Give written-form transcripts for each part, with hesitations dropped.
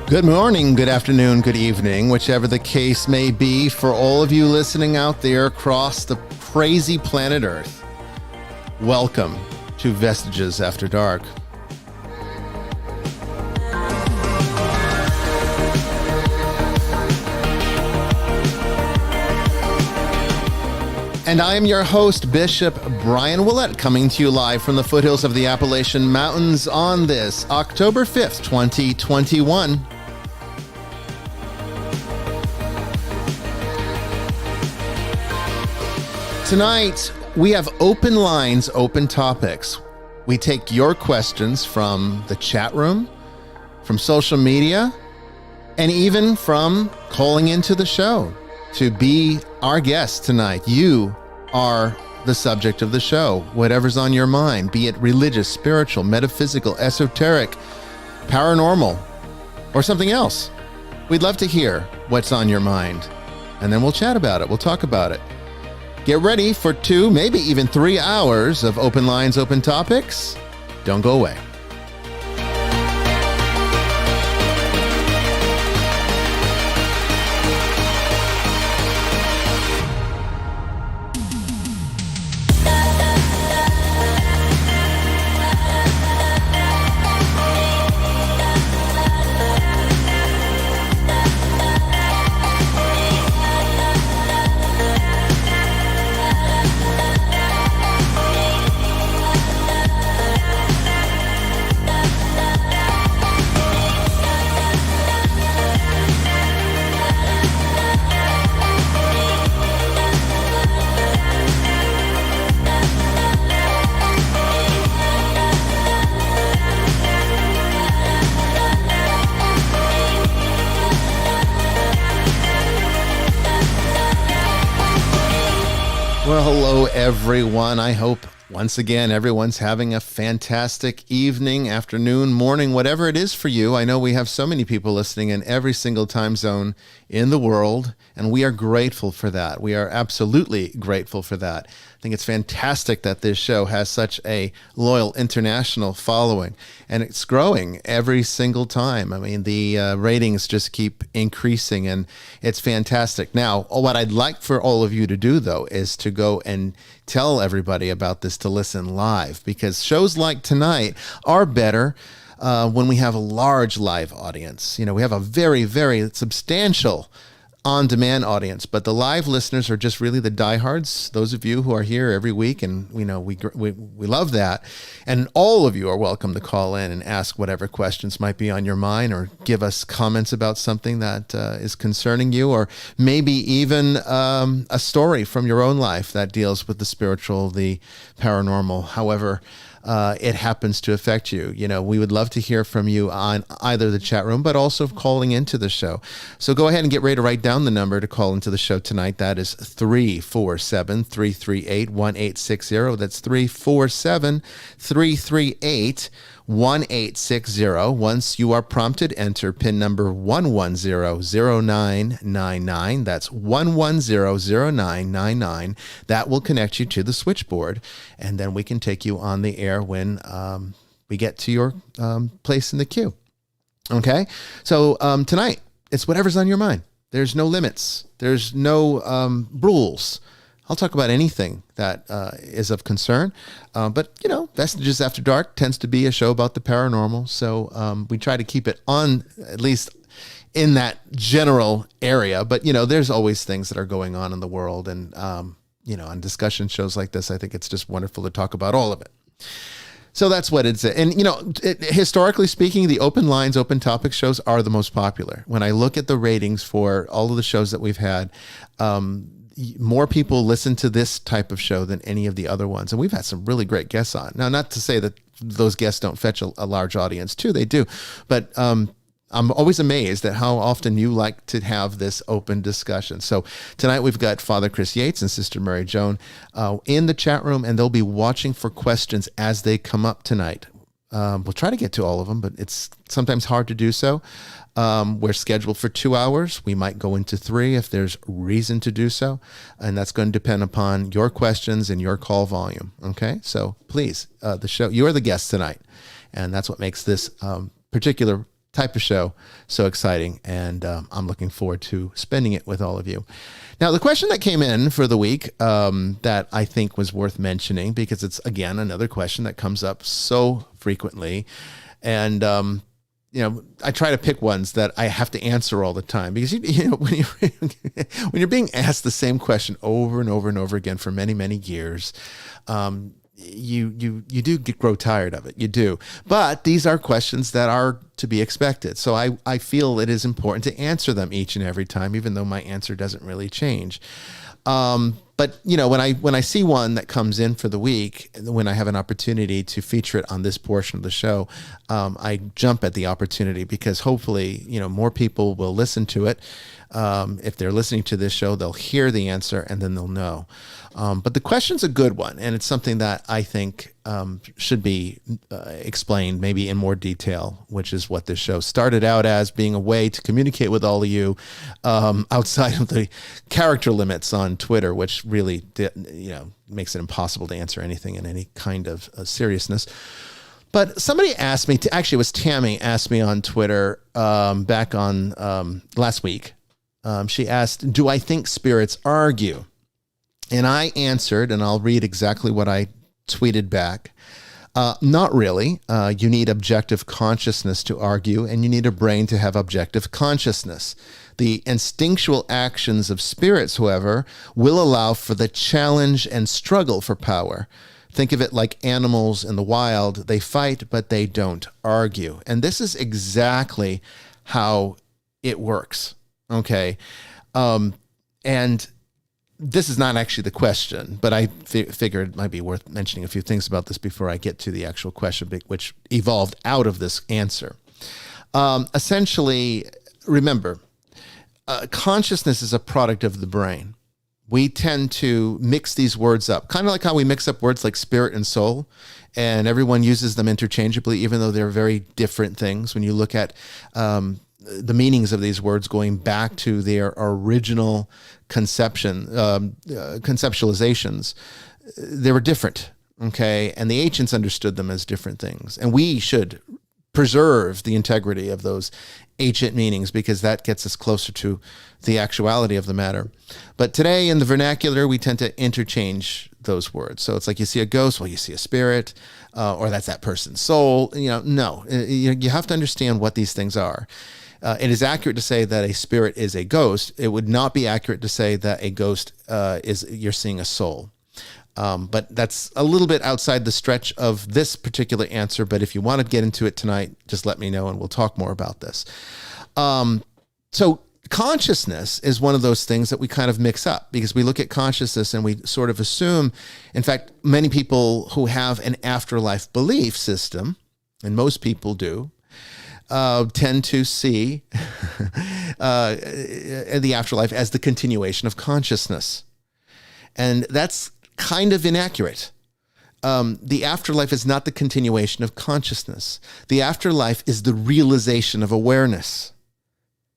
Good morning, good afternoon, good evening, whichever the case may be for all of you listening out there across the crazy planet Earth. Welcome to Vestiges After Dark. And I am your host, Bishop Bryan Willett, coming to you live from the foothills of the Appalachian Mountains on this October 5th, 2021. Tonight, we have open lines, open topics. We take your questions from the chat room, from social media, and even from calling into the show to be our guest tonight. You are the subject of the show, whatever's on your mind, be it religious, spiritual, metaphysical, esoteric, paranormal, or something else. We'd love to hear what's on your mind, and then we'll chat about it. We'll talk about it. Get ready for 2, maybe even 3 hours of open lines, open topics. Don't go away. Well, hello, everyone. I hope once again everyone's having a fantastic evening, afternoon, morning, whatever it is for you. I know we have so many people listening in every single time zone in the world, and we are grateful for that. We are absolutely grateful for that. I think it's fantastic that this show has such a loyal international following, and it's growing every single time. I mean, the ratings just keep increasing, and it's fantastic. Now, what I'd like for all of you to do, though, is to go and tell everybody about this to listen live, because shows like tonight are better when we have a large live audience. You know, we have a very, very substantial on-demand audience, but the live listeners are just really the diehards, those of you who are here every week, and we love that. And all of you are welcome to call in and ask whatever questions might be on your mind, or give us comments about something that is concerning you, or maybe even a story from your own life that deals with the spiritual, the paranormal, however it happens to affect you. You know, we would love to hear from you on either the chat room, but also calling into the show. So go ahead and get ready to write down the number to call into the show tonight. That is 347-338-1860. That's 347-338-1860. Once you are prompted, enter PIN number 1100999. That's 1100999. That will connect you to the switchboard, and then we can take you on the air when we get to your place in the queue. Okay? So tonight, it's whatever's on your mind. There's no limits. There's no rules. I'll talk about anything that is of concern. But, you know, Vestiges After Dark tends to be a show about the paranormal. So we try to keep it on, at least in that general area. But, you know, there's always things that are going on in the world. And, you know, on discussion shows like this, I think it's just wonderful to talk about all of it. So that's what it's. And, you know, historically speaking, the open lines, open topic shows are the most popular. When I look at the ratings for all of the shows that we've had, more people listen to this type of show than any of the other ones. And we've had some really great guests on. Now, not to say that those guests don't fetch a large audience too, they do. But I'm always amazed at how often you like to have this open discussion. So tonight we've got Father Chris Yates and Sister Joan in the chat room, and they'll be watching for questions as they come up tonight. We'll try to get to all of them, but it's sometimes hard to do so. We're scheduled for 2 hours. We might go into 3 if there's reason to do so. And that's going to depend upon your questions and your call volume. Okay. So please, the show, you are the guest tonight. And that's what makes this particular type of show. So exciting. And I'm looking forward to spending it with all of you. Now, the question that came in for the week that I think was worth mentioning, because it's, again, another question that comes up so frequently. And, I try to pick ones that I have to answer all the time, because, when you're being asked the same question over and over and over again for many, many years, you do grow tired of it. You do. But these are questions that are to be expected. So I feel it is important to answer them each and every time, even though my answer doesn't really change. But when I see one that comes in for the week, when I have an opportunity to feature it on this portion of the show, I jump at the opportunity, because hopefully, more people will listen to it. If they're listening to this show, they'll hear the answer and then they'll know. But the question's a good one, and it's something that I think should be explained maybe in more detail, which is what this show started out as, being a way to communicate with all of you outside of the character limits on Twitter, which really makes it impossible to answer anything in any kind of seriousness. But somebody asked me actually, it was Tammy asked me on Twitter back on last week. She asked, do I think spirits argue? And I answered, and I'll read exactly what I tweeted back. Not really. You need objective consciousness to argue, and you need a brain to have objective consciousness. The instinctual actions of spirits, however, will allow for the challenge and struggle for power. Think of it like animals in the wild. They fight, but they don't argue. And this is exactly how it works. Okay. And this is not actually the question, but I figured it might be worth mentioning a few things about this before I get to the actual question, which evolved out of this answer. Essentially, remember, consciousness is a product of the brain. We tend to mix these words up, kind of like how we mix up words like spirit and soul, and everyone uses them interchangeably, even though they're very different things. When you look at the meanings of these words going back to their original conceptualizations, they were different, okay? And the ancients understood them as different things. And we should preserve the integrity of those ancient meanings, because that gets us closer to the actuality of the matter. But today in the vernacular, we tend to interchange those words. So it's like you see a ghost, well, you see a spirit, or that's that person's soul. No, you have to understand what these things are. It is accurate to say that a spirit is a ghost. It would not be accurate to say that a ghost you're seeing a soul. But that's a little bit outside the stretch of this particular answer. But if you want to get into it tonight, just let me know and we'll talk more about this. So consciousness is one of those things that we kind of mix up, because we look at consciousness and we sort of assume, in fact, many people who have an afterlife belief system, and most people do, tend to see the afterlife as the continuation of consciousness. And that's kind of inaccurate. The afterlife is not the continuation of consciousness. The afterlife is the realization of awareness.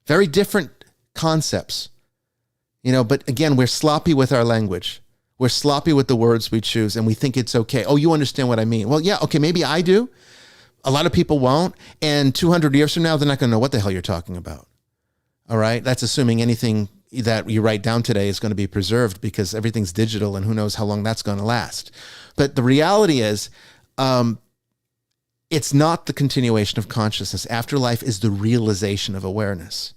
Very different concepts. But again, we're sloppy with our language. We're sloppy with the words we choose, and we think it's okay. Oh, you understand what I mean? Well, yeah, okay, maybe I do. A lot of people won't. And 200 years from now, they're not going to know what the hell you're talking about. All right? That's assuming anything that you write down today is going to be preserved, because everything's digital and who knows how long that's going to last. But the reality is, it's not the continuation of consciousness. Afterlife is the realization of awareness.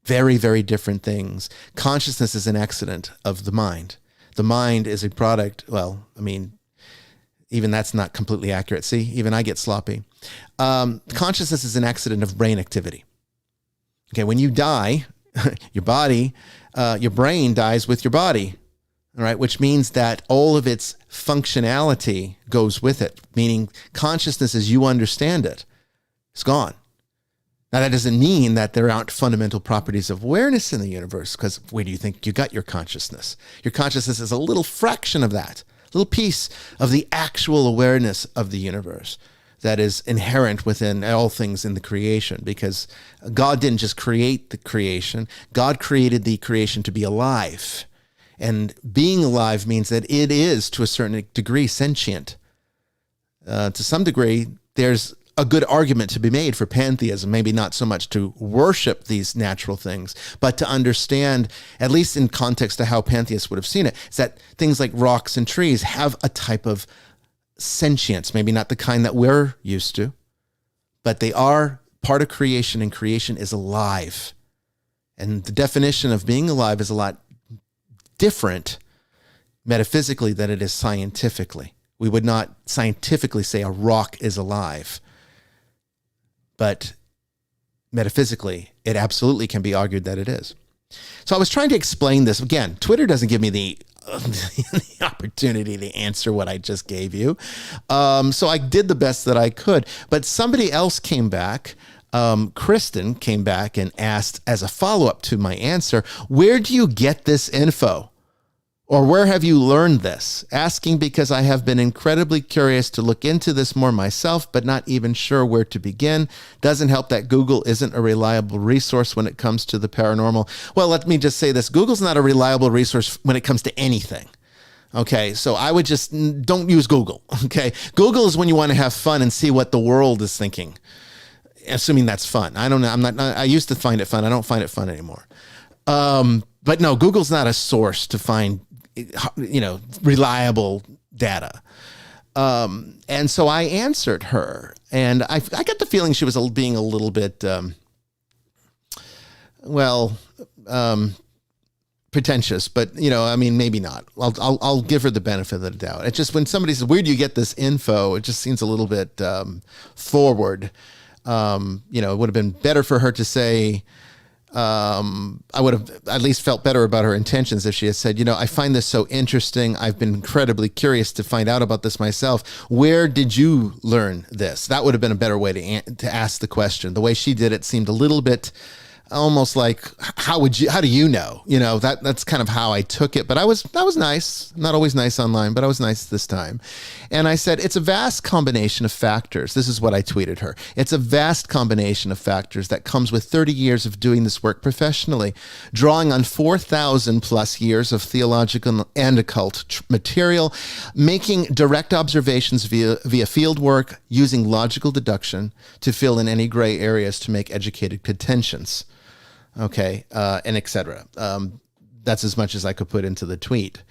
Very, very different things. Consciousness is an accident of the mind. The mind is a product, even that's not completely accurate. See, even I get sloppy. Consciousness is an accident of brain activity. Okay, when you die, your brain dies with your body, all right, which means that all of its functionality goes with it, meaning consciousness as you understand it is gone. Now, that doesn't mean that there aren't fundamental properties of awareness in the universe, because where do you think you got your consciousness? Your consciousness is a little fraction of that. Little piece of the actual awareness of the universe that is inherent within all things in the creation, because God didn't just create the creation. God created the creation to be alive. And being alive means that it is, to a certain degree, sentient. To some degree, there's a good argument to be made for pantheism, maybe not so much to worship these natural things, but to understand, at least in context to how pantheists would have seen it, is that things like rocks and trees have a type of sentience, maybe not the kind that we're used to, but they are part of creation, and creation is alive. And the definition of being alive is a lot different metaphysically than it is scientifically. We would not scientifically say a rock is alive, but metaphysically, it absolutely can be argued that it is. So I was trying to explain this. Again, Twitter doesn't give me the opportunity to answer what I just gave you. So I did the best that I could. But somebody else came back. Kristen came back and asked, as a follow-up to my answer, where do you get this info? Or where have you learned this? Asking because I have been incredibly curious to look into this more myself, but not even sure where to begin. Doesn't help that Google isn't a reliable resource when it comes to the paranormal. Well, let me just say this. Google's not a reliable resource when it comes to anything. Okay, so I would just don't use Google. Okay, Google is when you want to have fun and see what the world is thinking, assuming that's fun. I don't know. I used to find it fun. I don't find it fun anymore. But no, Google's not a source to find reliable data. And so I answered her, and I got the feeling she was being a little bit, pretentious, but maybe not. I'll give her the benefit of the doubt. It's just when somebody says, where do you get this info? It just seems a little bit, forward. It would have been better for her to say, I would have at least felt better about her intentions if she had said, I find this so interesting. I've been incredibly curious to find out about this myself. Where did you learn this? That would have been a better way to ask the question. The way she did it seemed a little bit almost like, how do you know? That's kind of how I took it. But I was nice. I'm not always nice online, but I was nice this time. And I said, it's a vast combination of factors. This is what I tweeted her. It's a vast combination of factors that comes with 30 years of doing this work professionally, drawing on 4,000 plus years of theological and occult material, making direct observations via field work, using logical deduction to fill in any gray areas to make educated contentions. Okay, and etc. That's as much as I could put into the tweet.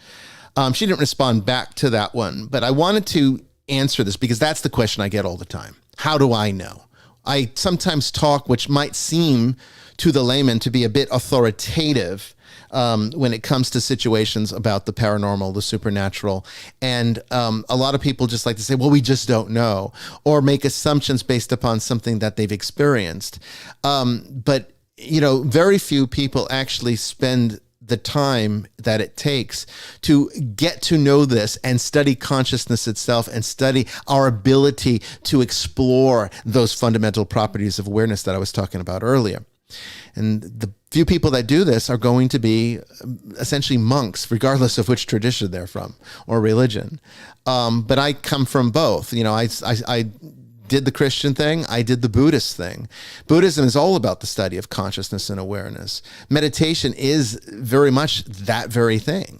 She didn't respond back to that one, but I wanted to answer this because that's the question I get all the time. How do I know? I sometimes talk, which might seem to the layman to be a bit authoritative when it comes to situations about the paranormal, the supernatural. And a lot of people just like to say, well, we just don't know, or make assumptions based upon something that they've experienced. But very few people actually spend the time that it takes to get to know this and study consciousness itself and study our ability to explore those fundamental properties of awareness that I was talking about earlier. And the few people that do this are going to be essentially monks, regardless of which tradition they're from or religion. But I come from both. I did the Christian thing. I did the Buddhist thing. Buddhism is all about the study of consciousness and awareness. Meditation is very much that very thing.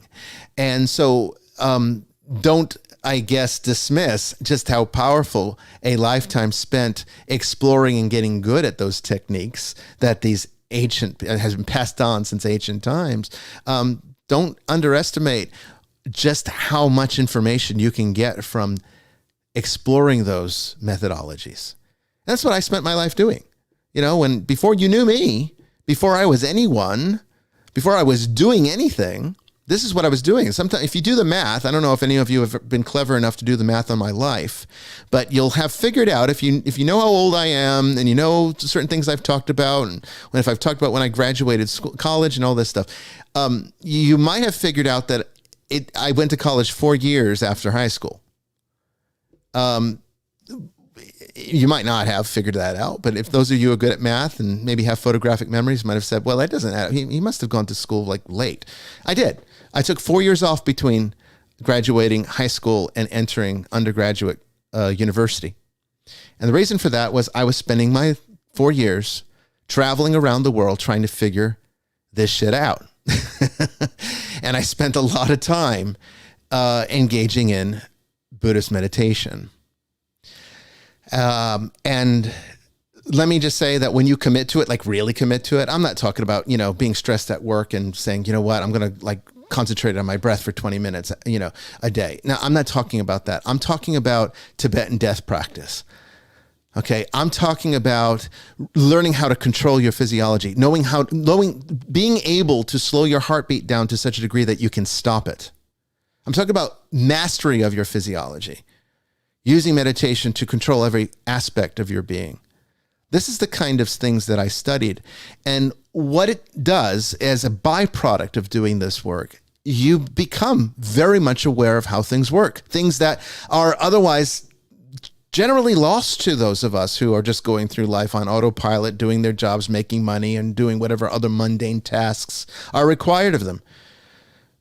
And so don't, I guess, dismiss just how powerful a lifetime spent exploring and getting good at those techniques that these has been passed on since ancient times. Don't underestimate just how much information you can get from exploring those methodologies. That's what I spent my life doing. Before you knew me, before I was anyone, before I was doing anything, this is what I was doing. Sometimes if you do the math, I don't know if any of you have been clever enough to do the math on my life, but you'll have figured out if you know how old I am and you know certain things I've talked about, and if I've talked about when I graduated college and all this stuff, you might have figured out that I went to college 4 years after high school. You might not have figured that out, but if those of you who are good at math and maybe have photographic memories might have said, well, that doesn't add up. He must have gone to school late. I did. I took 4 years off between graduating high school and entering undergraduate university. And the reason for that was I was spending my 4 years traveling around the world trying to figure this shit out. And I spent a lot of time engaging in Buddhist meditation. And let me just say that when you commit to it, like really commit to it, I'm not talking about, being stressed at work and saying, you know what, I'm going to like concentrate on my breath for 20 minutes, a day. Now, I'm not talking about that. I'm talking about Tibetan death practice. Okay. I'm talking about learning how to control your physiology, being able to slow your heartbeat down to such a degree that you can stop it. I'm talking about mastery of your physiology, using meditation to control every aspect of your being. This is the kind of things that I studied. And what it does as a byproduct of doing this work, you become very much aware of how things work, things that are otherwise generally lost to those of us who are just going through life on autopilot, doing their jobs, making money, and doing whatever other mundane tasks are required of them.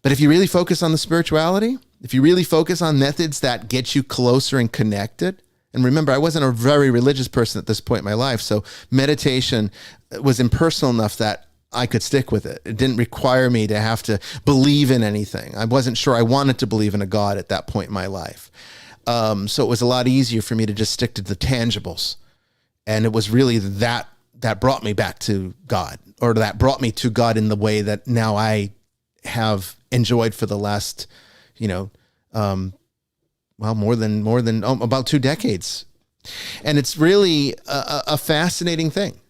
But if you really focus on the spirituality, if you really focus on methods that get you closer and connected, and remember, I wasn't a very religious person at this point in my life, so meditation was impersonal enough that I could stick with it. It didn't require me to have to believe in anything. I wasn't sure I wanted to believe in a God at that point in my life. So it was a lot easier for me to just stick to the tangibles. And it was really that brought me back to God, or that brought me to God in the way that now I have enjoyed for the last, more than about 2 decades. And it's really a fascinating thing.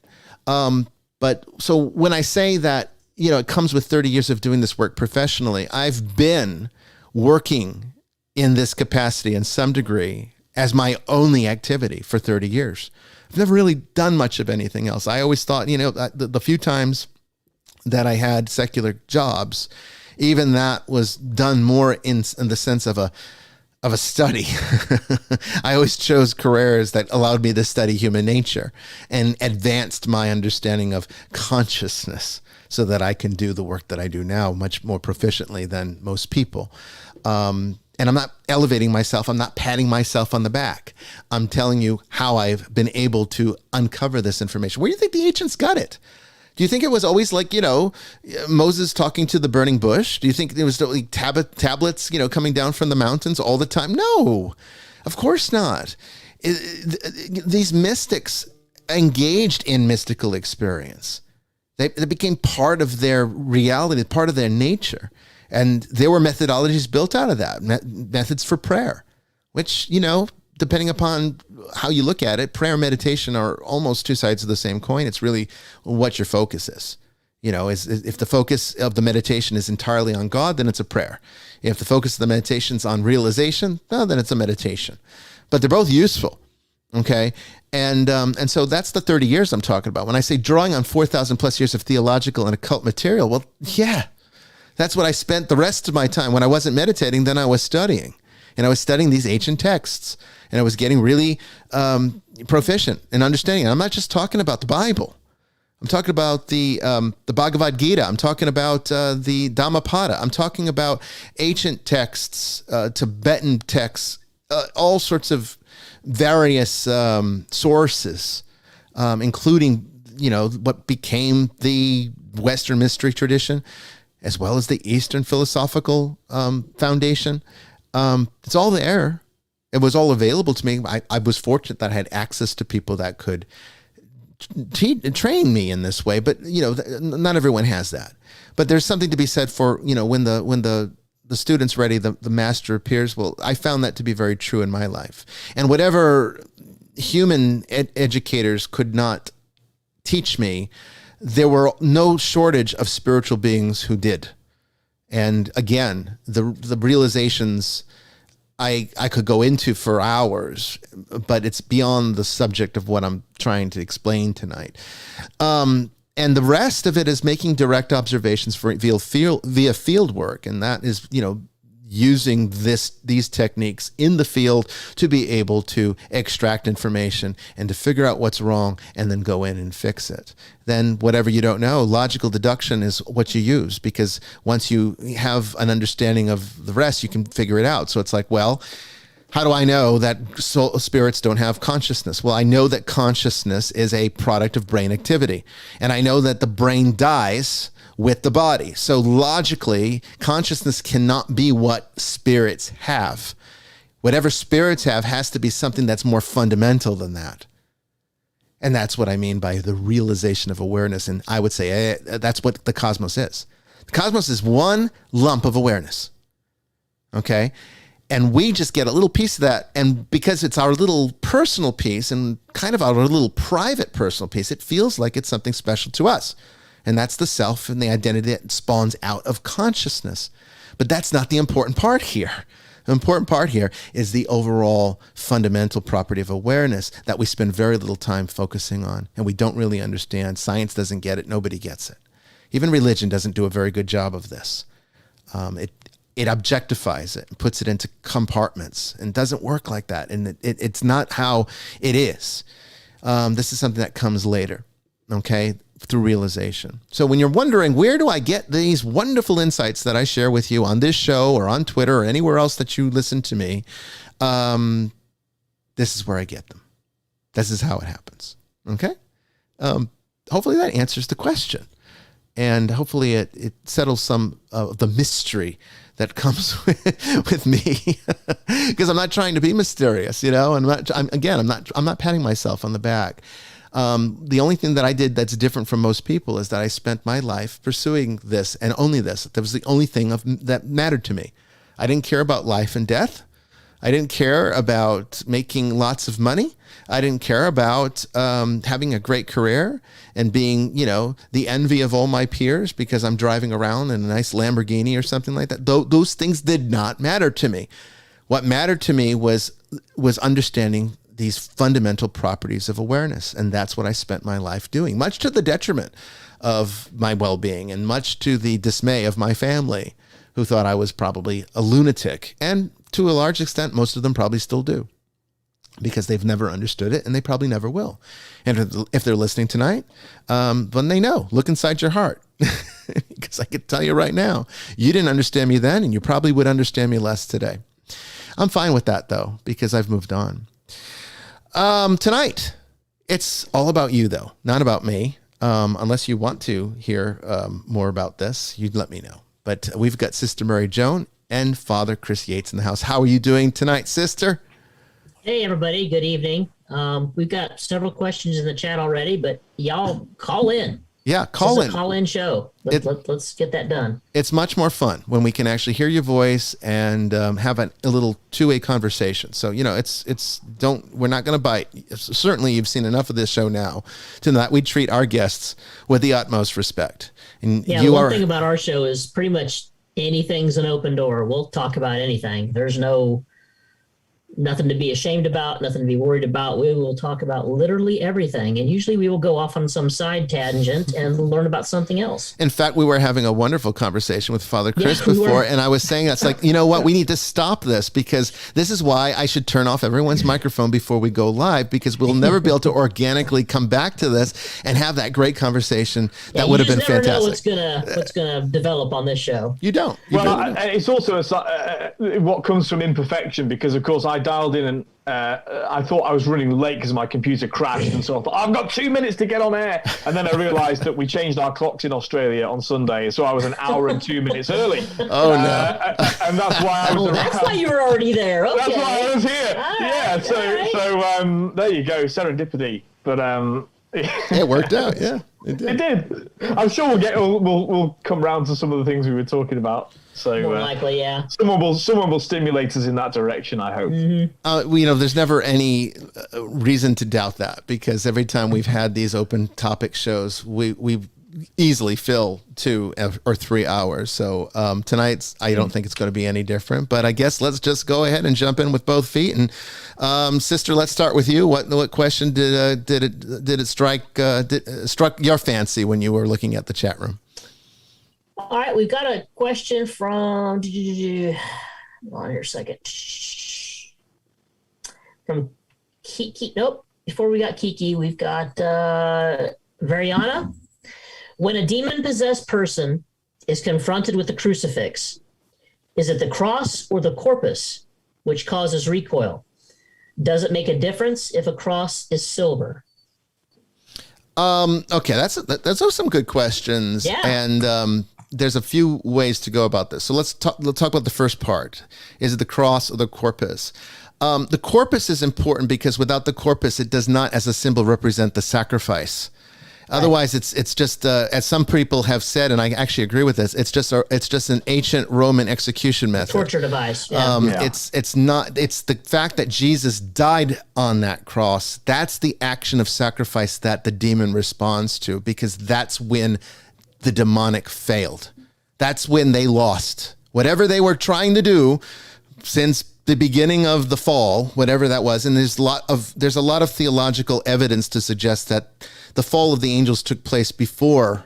But so when I say that, it comes with 30 years of doing this work professionally, I've been working in this capacity in some degree as my only activity for 30 years. I've never really done much of anything else. I always thought, the few times that I had secular jobs, even that was done more in the sense of a study. I always chose careers that allowed me to study human nature and advanced my understanding of consciousness so that I can do the work that I do now much more proficiently than most people. And I'm not elevating myself. I'm not patting myself on the back. I'm telling you how I've been able to uncover this information. Where do you think the ancients got it? Do you think it was always like, Moses talking to the burning bush? Do you think there was like tablets, coming down from the mountains all the time? No, of course not. These mystics engaged in mystical experience. They became part of their reality, part of their nature. And there were methodologies built out of that, methods for prayer, which, depending upon how you look at it, prayer and meditation are almost two sides of the same coin. It's really what your focus is. If the focus of the meditation is entirely on God, then it's a prayer. If the focus of the meditation is on realization, then it's a meditation. But they're both useful. Okay. And so that's the 30 years I'm talking about. When I say drawing on 4,000 plus years of theological and occult material, well, yeah, that's what I spent the rest of my time. When I wasn't meditating, then I was studying. And I was studying these ancient texts, and I was getting really proficient in understanding. And I'm not just talking about the Bible. I'm talking about the Bhagavad Gita. I'm talking about the Dhammapada. I'm talking about ancient texts, Tibetan texts, all sorts of various sources, including, what became the Western mystery tradition, as well as the Eastern philosophical foundation. It's all there. It was all available to me. I was fortunate that I had access to people that could train me in this way, but not everyone has that. But there's something to be said for, when the student's ready, the master appears. Well, I found that to be very true in my life. And whatever human educators could not teach me, there were no shortage of spiritual beings who did. And again, the realizations I could go into for hours, but it's beyond the subject of what I'm trying to explain tonight. And the rest of it is making direct observations via field work. And that is, using these techniques in the field to be able to extract information and to figure out what's wrong and then go in and fix it. Then whatever you don't know, logical deduction is what you use, because once you have an understanding of the rest, you can figure it out. So it's like, well, how do I know that spirits don't have consciousness? Well, I know that consciousness is a product of brain activity, and I know that the brain dies with the body. So logically, consciousness cannot be what spirits have. Whatever spirits have has to be something that's more fundamental than that. And that's what I mean by the realization of awareness. And I would say that's what the cosmos is. The cosmos is one lump of awareness. Okay? And we just get a little piece of that. And because it's our little personal piece and kind of our little private personal piece, it feels like it's something special to us. And that's the self and the identity that spawns out of consciousness. But that's not the important part here. The important part here is the overall fundamental property of awareness that we spend very little time focusing on, and we don't really understand. Science doesn't get it. Nobody gets it. Even religion doesn't do a very good job of this. It objectifies it and puts it into compartments, and doesn't work like that. And it's not how it is. This is something that comes later, okay, through realization. So when you're wondering, where do I get these wonderful insights that I share with you on this show or on Twitter or anywhere else that you listen to me, this is where I get them. This is how it happens. Okay? Hopefully that answers the question. And hopefully it settles some of the mystery that comes with me, because I'm not trying to be mysterious, you know. I'm not patting myself on the back. The only thing that I did that's different from most people is that I spent my life pursuing this and only this. That was the only thing that mattered to me. I didn't care about life and death. I didn't care about making lots of money. I didn't care about having a great career and being, you know, the envy of all my peers because I'm driving around in a nice Lamborghini or something like that. Those things did not matter to me. What mattered to me was understanding these fundamental properties of awareness. And that's what I spent my life doing, much to the detriment of my well-being and much to the dismay of my family, who thought I was probably a lunatic. And to a large extent, most of them probably still do, because they've never understood it and they probably never will. And if they're listening tonight, then they know, look inside your heart. Because I could tell you right now, you didn't understand me then, and you probably would understand me less today. I'm fine with that though, because I've moved on. Tonight, it's all about you though, not about me. Unless you want to hear more about this, you'd let me know. But we've got Sister Mary Joan and Father Chris Yates in the house. How are you doing tonight, sister? Hey, everybody. Good evening. We've got several questions in the chat already, but y'all call in. Yeah, call in. Call in show. Let's get that done. It's much more fun when we can actually hear your voice and have a little two-way conversation. So, you know, we're not going to bite. Certainly you've seen enough of this show now to know that we treat our guests with the utmost respect. And yeah, the one thing about our show is pretty much anything's an open door. We'll talk about anything. There's nothing to be ashamed about, nothing to be worried about. We will talk about literally everything. And usually we will go off on some side tangent and learn about something else. In fact, we were having a wonderful conversation with Father Chris before, and I was saying, that's like, you know what, we need to stop this, because this is why I should turn off everyone's microphone before we go live, because we'll never be able to organically come back to this and have that great conversation. That would have been fantastic. Know what's gonna develop on this show. You don't. It's also what comes from imperfection, because of course I dialed in and I thought I was running late because my computer crashed, and so I thought, I've got 2 minutes to get on air, and then I realized that we changed our clocks in Australia on Sunday, so I was an hour and 2 minutes early. Oh no! And that's why I was. That's why you were already there. Okay. That's why I was here. So there you go, serendipity. But it worked out. Yeah, it did. I'm sure we'll come round to some of the things we were talking about. So more likely, yeah. Someone will stimulate us in that direction, I hope. Mm-hmm. There's never any reason to doubt that, because every time we've had these open topic shows, we easily fill 2 or 3 hours. So tonight's, I don't think it's going to be any different. But I guess let's just go ahead and jump in with both feet. And sister, let's start with you. What question did it struck your fancy when you were looking at the chat room? All right, we've got a question from, hold on here a second. From Kiki, nope. Before we got Kiki, we've got Variana. When a demon-possessed person is confronted with the crucifix, is it the cross or the corpus which causes recoil? Does it make a difference if a cross is silver? Okay, that's some good questions. Yeah. And there's a few ways to go about this. So let's talk about the first part. Is it the cross or the corpus? The corpus is important because without the corpus, it does not, as a symbol, represent the sacrifice. Otherwise, it's just as some people have said, and I actually agree with this. It's just an ancient Roman execution method, torture device. It's not. It's the fact that Jesus died on that cross. That's the action of sacrifice that the demon responds to, because that's when the demonic failed. That's when they lost whatever they were trying to do since the beginning of the fall, whatever that was. And there's a lot of theological evidence to suggest that the fall of the angels took place before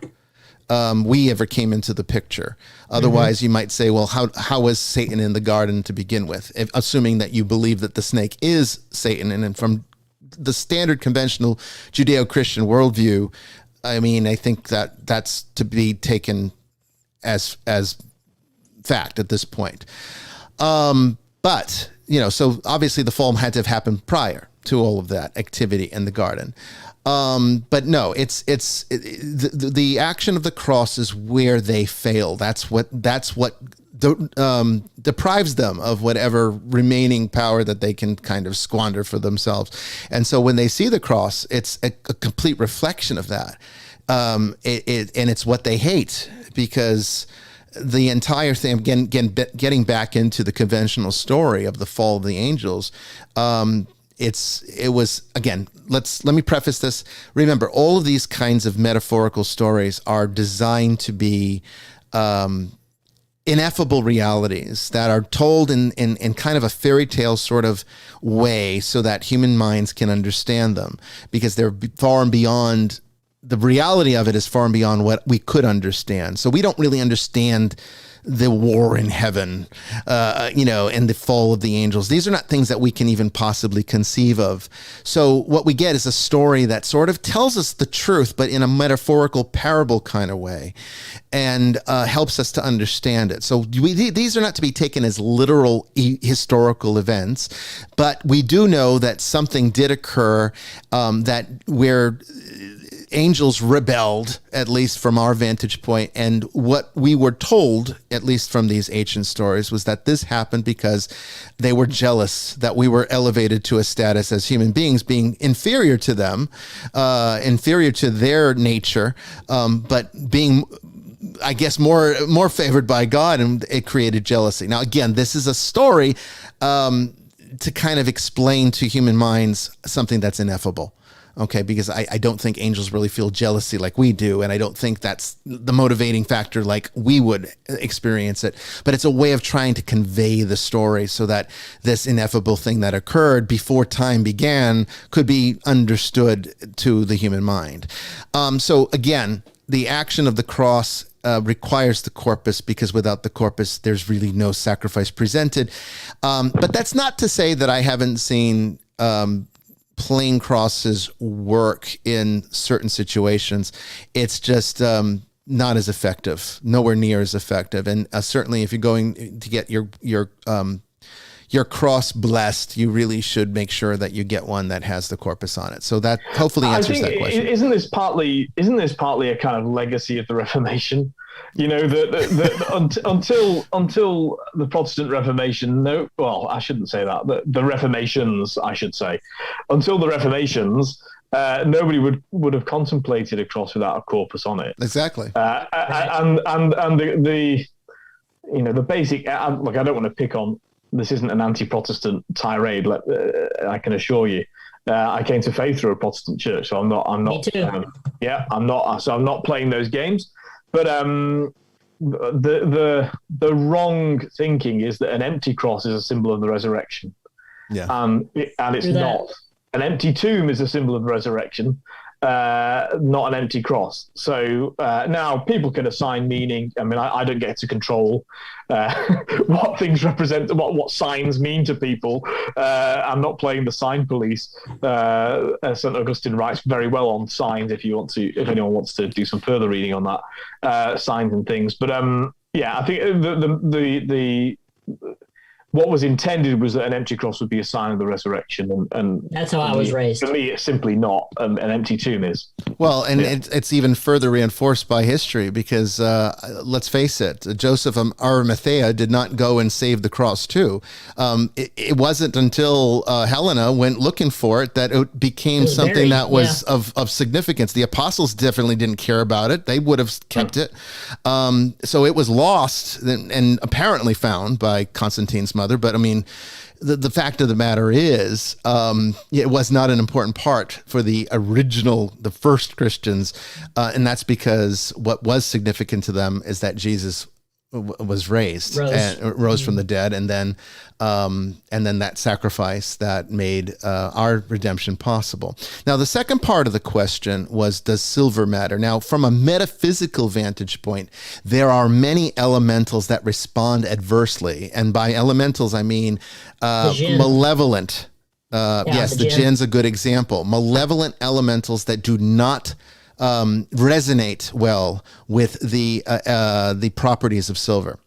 we ever came into the picture. Otherwise, you might say, well, how was Satan in the garden to begin with? Assuming that you believe that the snake is Satan. And from the standard conventional Judeo-Christian worldview, I mean, I think that that's to be taken as fact at this point. But, so obviously the fall had to have happened prior to all of that activity in the garden. But no, the action of the cross is where they fail. That's what deprives them of whatever remaining power that they can kind of squander for themselves. And so when they see the cross, it's a complete reflection of that. And it's what they hate, because the entire thing, again, getting back into the conventional story of the fall of the angels, it was again, let me preface this. Remember, all of these kinds of metaphorical stories are designed to be ineffable realities that are told in kind of a fairy tale sort of way, so that human minds can understand them, because they're far and beyond. The reality of it is far and beyond what we could understand. So we don't really understand the war in heaven, and the fall of the angels. These are not things that we can even possibly conceive of. So what we get is a story that sort of tells us the truth, but in a metaphorical parable kind of way, and helps us to understand it. So these are not to be taken as literal historical events, but we do know that something did occur where angels rebelled, at least from our vantage point. And what we were told, at least from these ancient stories, was that this happened because they were jealous that we were elevated to a status as human beings, being inferior to them, inferior to their nature, but being, I guess, more favored by God, and it created jealousy. Now, again, this is a story to kind of explain to human minds something that's ineffable. Okay, because I don't think angels really feel jealousy like we do, and I don't think that's the motivating factor like we would experience it. But it's a way of trying to convey the story so that this ineffable thing that occurred before time began could be understood to the human mind. So again, the action of the cross requires the corpus, because without the corpus, there's really no sacrifice presented. But that's not to say that I haven't seen plain crosses work in certain situations. It's just not as effective, nowhere near as effective. And certainly, if you're going to get your cross blessed, you really should make sure that you get one that has the corpus on it. So that hopefully answers that question. Isn't this partly a kind of legacy of the Reformation? Until the Protestant Reformation, I shouldn't say that. The Reformations, I should say, until the Reformations, nobody would have contemplated a cross without a corpus on it. Exactly. And the basic. Look, I don't want to pick on. This isn't an anti-Protestant tirade. I can assure you. I came to faith through a Protestant church, so I'm not. Me too. I'm not. So I'm not playing those games. But the wrong thinking is that an empty cross is a symbol of the resurrection. Yeah. And it's not. An empty tomb is a symbol of the resurrection, not an empty cross. So now people can assign meaning. I mean, I don't get to control what things represent, what signs mean to people. I'm not playing the sign police. St. Augustine writes very well on signs. If anyone wants to do some further reading on that, signs and things. But I think what was intended was that an empty cross would be a sign of the resurrection, and that's how I was raised. For me, it's simply not. An empty tomb is. Well, and it's even further reinforced by history because let's face it, Joseph of Arimathea did not go and save the cross too. It wasn't until Helena went looking for it that it became something buried, that was of significance. The apostles definitely didn't care about it; they would have kept it. So it was lost and apparently found by Constantine's mother, but I mean, the fact of the matter is, it was not an important part for the first Christians, and that's because what was significant to them is that Jesus was rose from the dead, and then that sacrifice that made our redemption possible. Now, the second part of the question was, does silver matter? Now, from a metaphysical vantage point, there are many elementals that respond adversely, and by elementals I mean malevolent. Yes, the jinn's a good example. Malevolent elementals that do not resonate well with the properties of silver.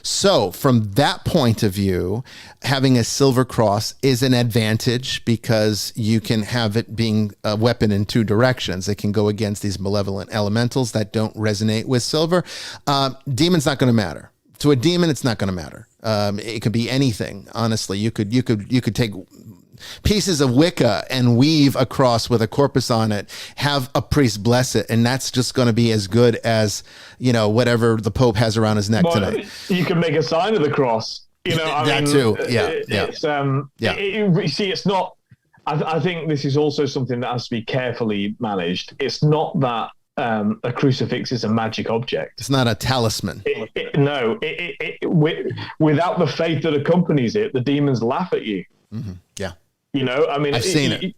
So from that point of view, having a silver cross is an advantage because you can have it being a weapon in two directions. It can go against these malevolent elementals that don't resonate with silver. Demon's not going to matter. To a demon, it's not going to matter. It could be anything. Honestly, you could take pieces of Wicca and weave a cross with a corpus on it, have a priest bless it, and that's just going to be as good as, whatever the Pope has around his neck tonight. You can make a sign of the cross, too. You see, it's not, I think this is also something that has to be carefully managed. It's not that a crucifix is a magic object. It's not a talisman. Without the faith that accompanies it, the demons laugh at you. Mm-hmm. Yeah. I've seen it.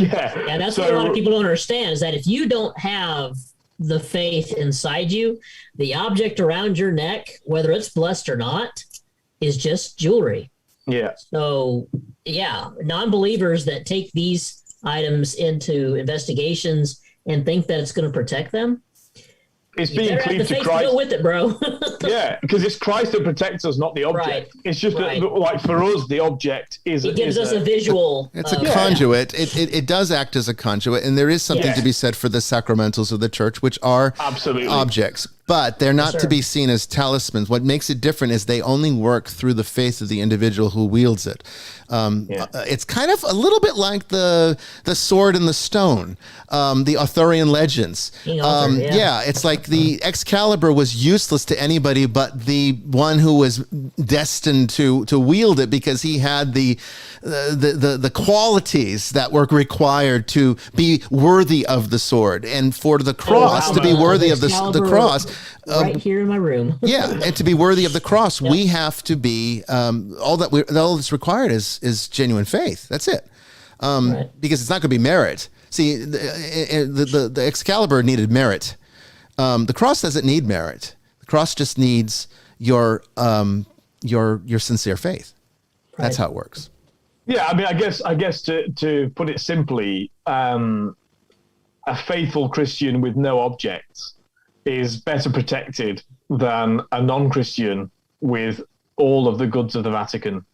Yeah, and that's what a lot of people don't understand is that if you don't have the faith inside you, the object around your neck, whether it's blessed or not, is just jewelry. Yeah. So, non-believers that take these items into investigations and think that it's going to protect them, it's being cleaved to Christ. Deal with it, bro. Yeah, because it's Christ that protects us, not the object. Right. It's just that, like for us, the object is. It gives us a visual. It's a conduit. It does act as a conduit, and there is something to be said for the sacramentals of the church, which are objects. But they're not to be seen as talismans. What makes it different is they only work through the faith of the individual who wields it. It's kind of a little bit like the sword and the stone, the Arthurian legends. It's like the Excalibur was useless to anybody but the one who was destined to wield it because he had the qualities that were required to be worthy of the sword, and for the cross to be worthy of the cross. Right here in my room. And to be worthy of the cross, we have to be all that's required is genuine faith. That's it, because it's not going to be merit. See, the Excalibur needed merit. The cross doesn't need merit. The cross just needs your sincere faith. That's how it works. Yeah, I mean, I guess to put it simply, a faithful Christian with no objects is better protected than a non-Christian with all of the goods of the Vatican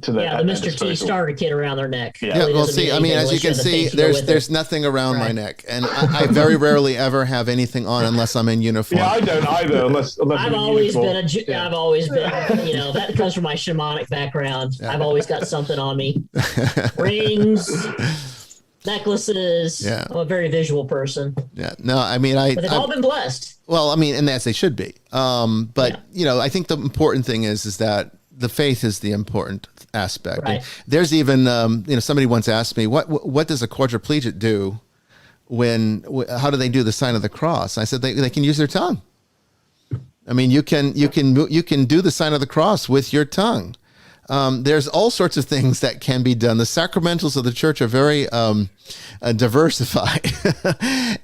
to their the Mr. T starter kit around their neck. Well, see, I mean, as you can see, there's nothing around my neck, and I very rarely ever have anything on unless I'm in uniform. Yeah, I don't either, unless I've always been I've always been, that comes from my shamanic background. I've always got something on me, rings, necklaces. I'm a very visual person. Yeah, no, I mean, but they've all been blessed. Well, I mean, and as they should be. But I think the important thing is that the faith is the important aspect. Right. And there's even, somebody once asked me, what does a quadriplegic do how do they do the sign of the cross? I said, they can use their tongue. I mean, you can do the sign of the cross with your tongue. There's all sorts of things that can be done. The sacramentals of the church are very diversified,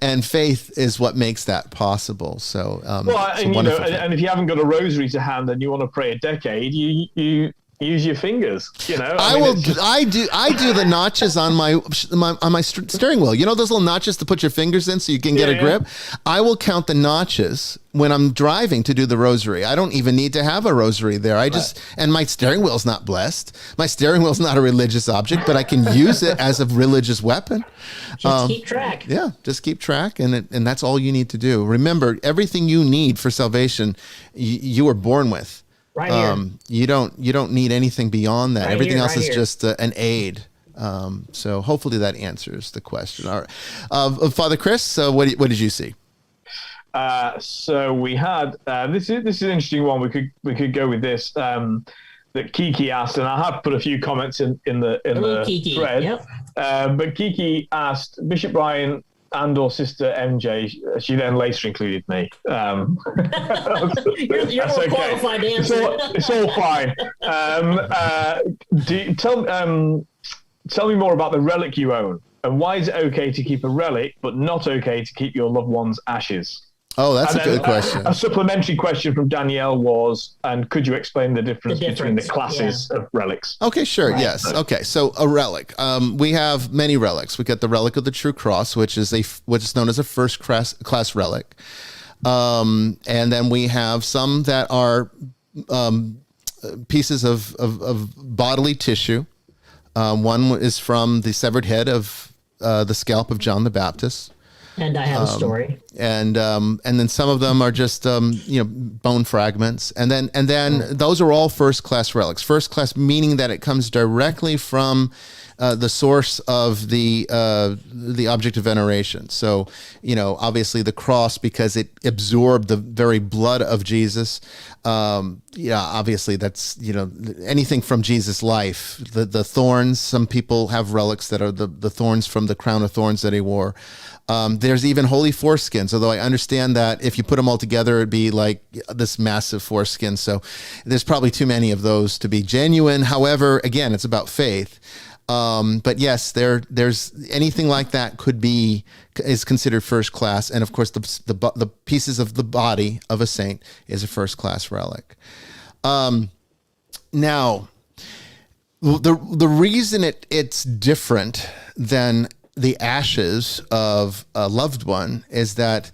and faith is what makes that possible. So, and if you haven't got a rosary to hand and you want to pray a decade, you use your fingers. I do the notches on my steering wheel. You know those little notches to put your fingers in so you can get a grip? I will count the notches when I'm driving to do the rosary. I don't even need to have a rosary there. And my steering wheel's not blessed. My steering wheel's not a religious object, but I can use it as a religious weapon. Just keep track. Yeah, just keep track, and that's all you need to do. Remember, everything you need for salvation, you were born with. Right here. You don't need anything beyond that. Right Everything here, else right is here. just an aid. So hopefully that answers the question. All right, Father Chris, what did you see? So we had this is an interesting one. We could go with this that Kiki asked, and I have put a few comments in the Kiki. thread. Yep. But Kiki asked Bishop Bryan and or Sister MJ. She then later included me. You're more qualified to answer. It's all fine. Tell me more about the relic you own, and why is it okay to keep a relic but not okay to keep your loved one's ashes? Oh, that's a good question. A supplementary question from Danielle was, and could you explain the difference between the classes of relics? Okay, sure. Right. Yes. Okay. So a relic. We have many relics. We got the relic of the true cross, which is known as a first class relic. And then we have some that are pieces of bodily tissue. One is from the severed head of the scalp of John the Baptist. And I have a story. And then some of them are just bone fragments, and then those are all first class relics. First class meaning that it comes directly from the source of the object of veneration. So obviously the cross, because it absorbed the very blood of Jesus. Obviously that's anything from Jesus' life. The thorns. Some people have relics that are the thorns from the crown of thorns that he wore. There's even holy foreskins, although I understand that if you put them all together, it'd be like this massive foreskin. So there's probably too many of those to be genuine. However, again, it's about faith. But yes, there's anything like that is considered first class. And of course, the pieces of the body of a saint is a first class relic. Now, the reason it's different than the ashes of a loved one is that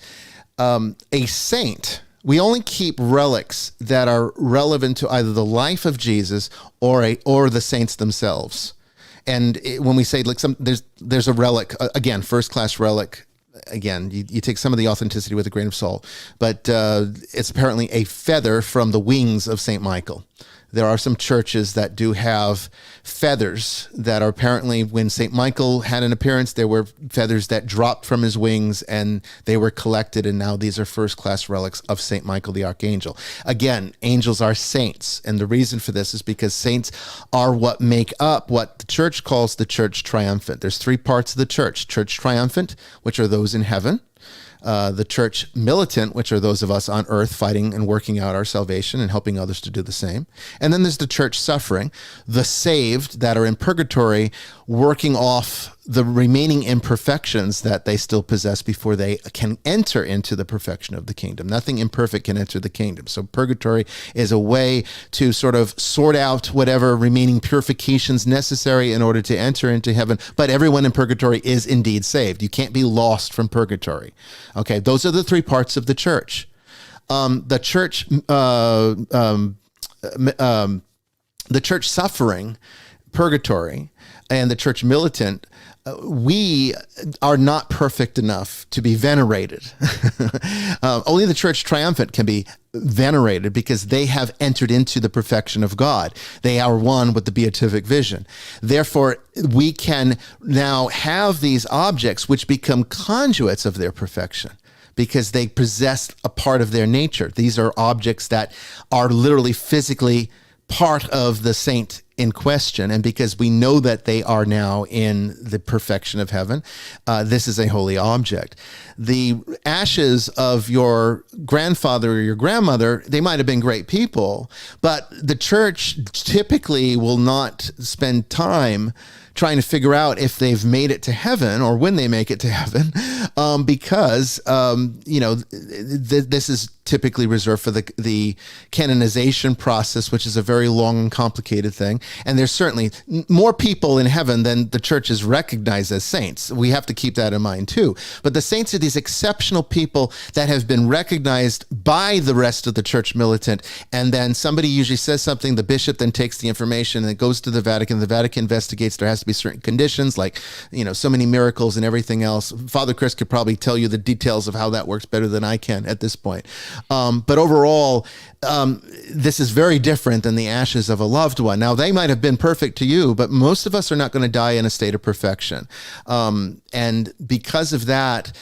a saint, we only keep relics that are relevant to either the life of Jesus or the saints themselves. And when we say there's a relic, again, first class relic, again, you take some of the authenticity with a grain of salt, but it's apparently a feather from the wings of St. Michael. There are some churches that do have feathers that are apparently, when St. Michael had an appearance, there were feathers that dropped from his wings and they were collected. And now these are first class relics of St. Michael the Archangel. Again, angels are saints. And the reason for this is because saints are what make up what the church calls the church triumphant. There's three parts of the church triumphant, which are those in heaven. The church militant, which are those of us on earth fighting and working out our salvation and helping others to do the same. And then there's the church suffering, the saved that are in purgatory, working off the remaining imperfections that they still possess before they can enter into the perfection of the kingdom. Nothing imperfect can enter the kingdom. So purgatory is a way to sort of sort out whatever remaining purifications necessary in order to enter into heaven. But everyone in purgatory is indeed saved. You can't be lost from purgatory. Okay, those are the three parts of the church. The church suffering, purgatory, and the church militant, we are not perfect enough to be venerated. Only the church triumphant can be venerated because they have entered into the perfection of God. They are one with the beatific vision. Therefore, we can now have these objects which become conduits of their perfection, because they possess a part of their nature. These are objects that are literally physically part of the saint in question, and because we know that they are now in the perfection of heaven, this is a holy object. The ashes of your grandfather or your grandmother, they might have been great people, but the church typically will not spend time trying to figure out if they've made it to heaven or when they make it to heaven, because this is typically reserved for the canonization process, which is a very long and complicated thing. And there's certainly more people in heaven than the church is recognized as saints. We have to keep that in mind too. But the saints are these exceptional people that have been recognized by the rest of the church militant. And then somebody usually says something, the bishop then takes the information and it goes to the Vatican. The Vatican investigates. There has to be certain conditions, like, so many miracles and everything else. Father Chris could probably tell you the details of how that works better than I can at this point. But overall, this is very different than the ashes of a loved one. Now, they might have been perfect to you, but most of us are not going to die in a state of perfection. And because of that,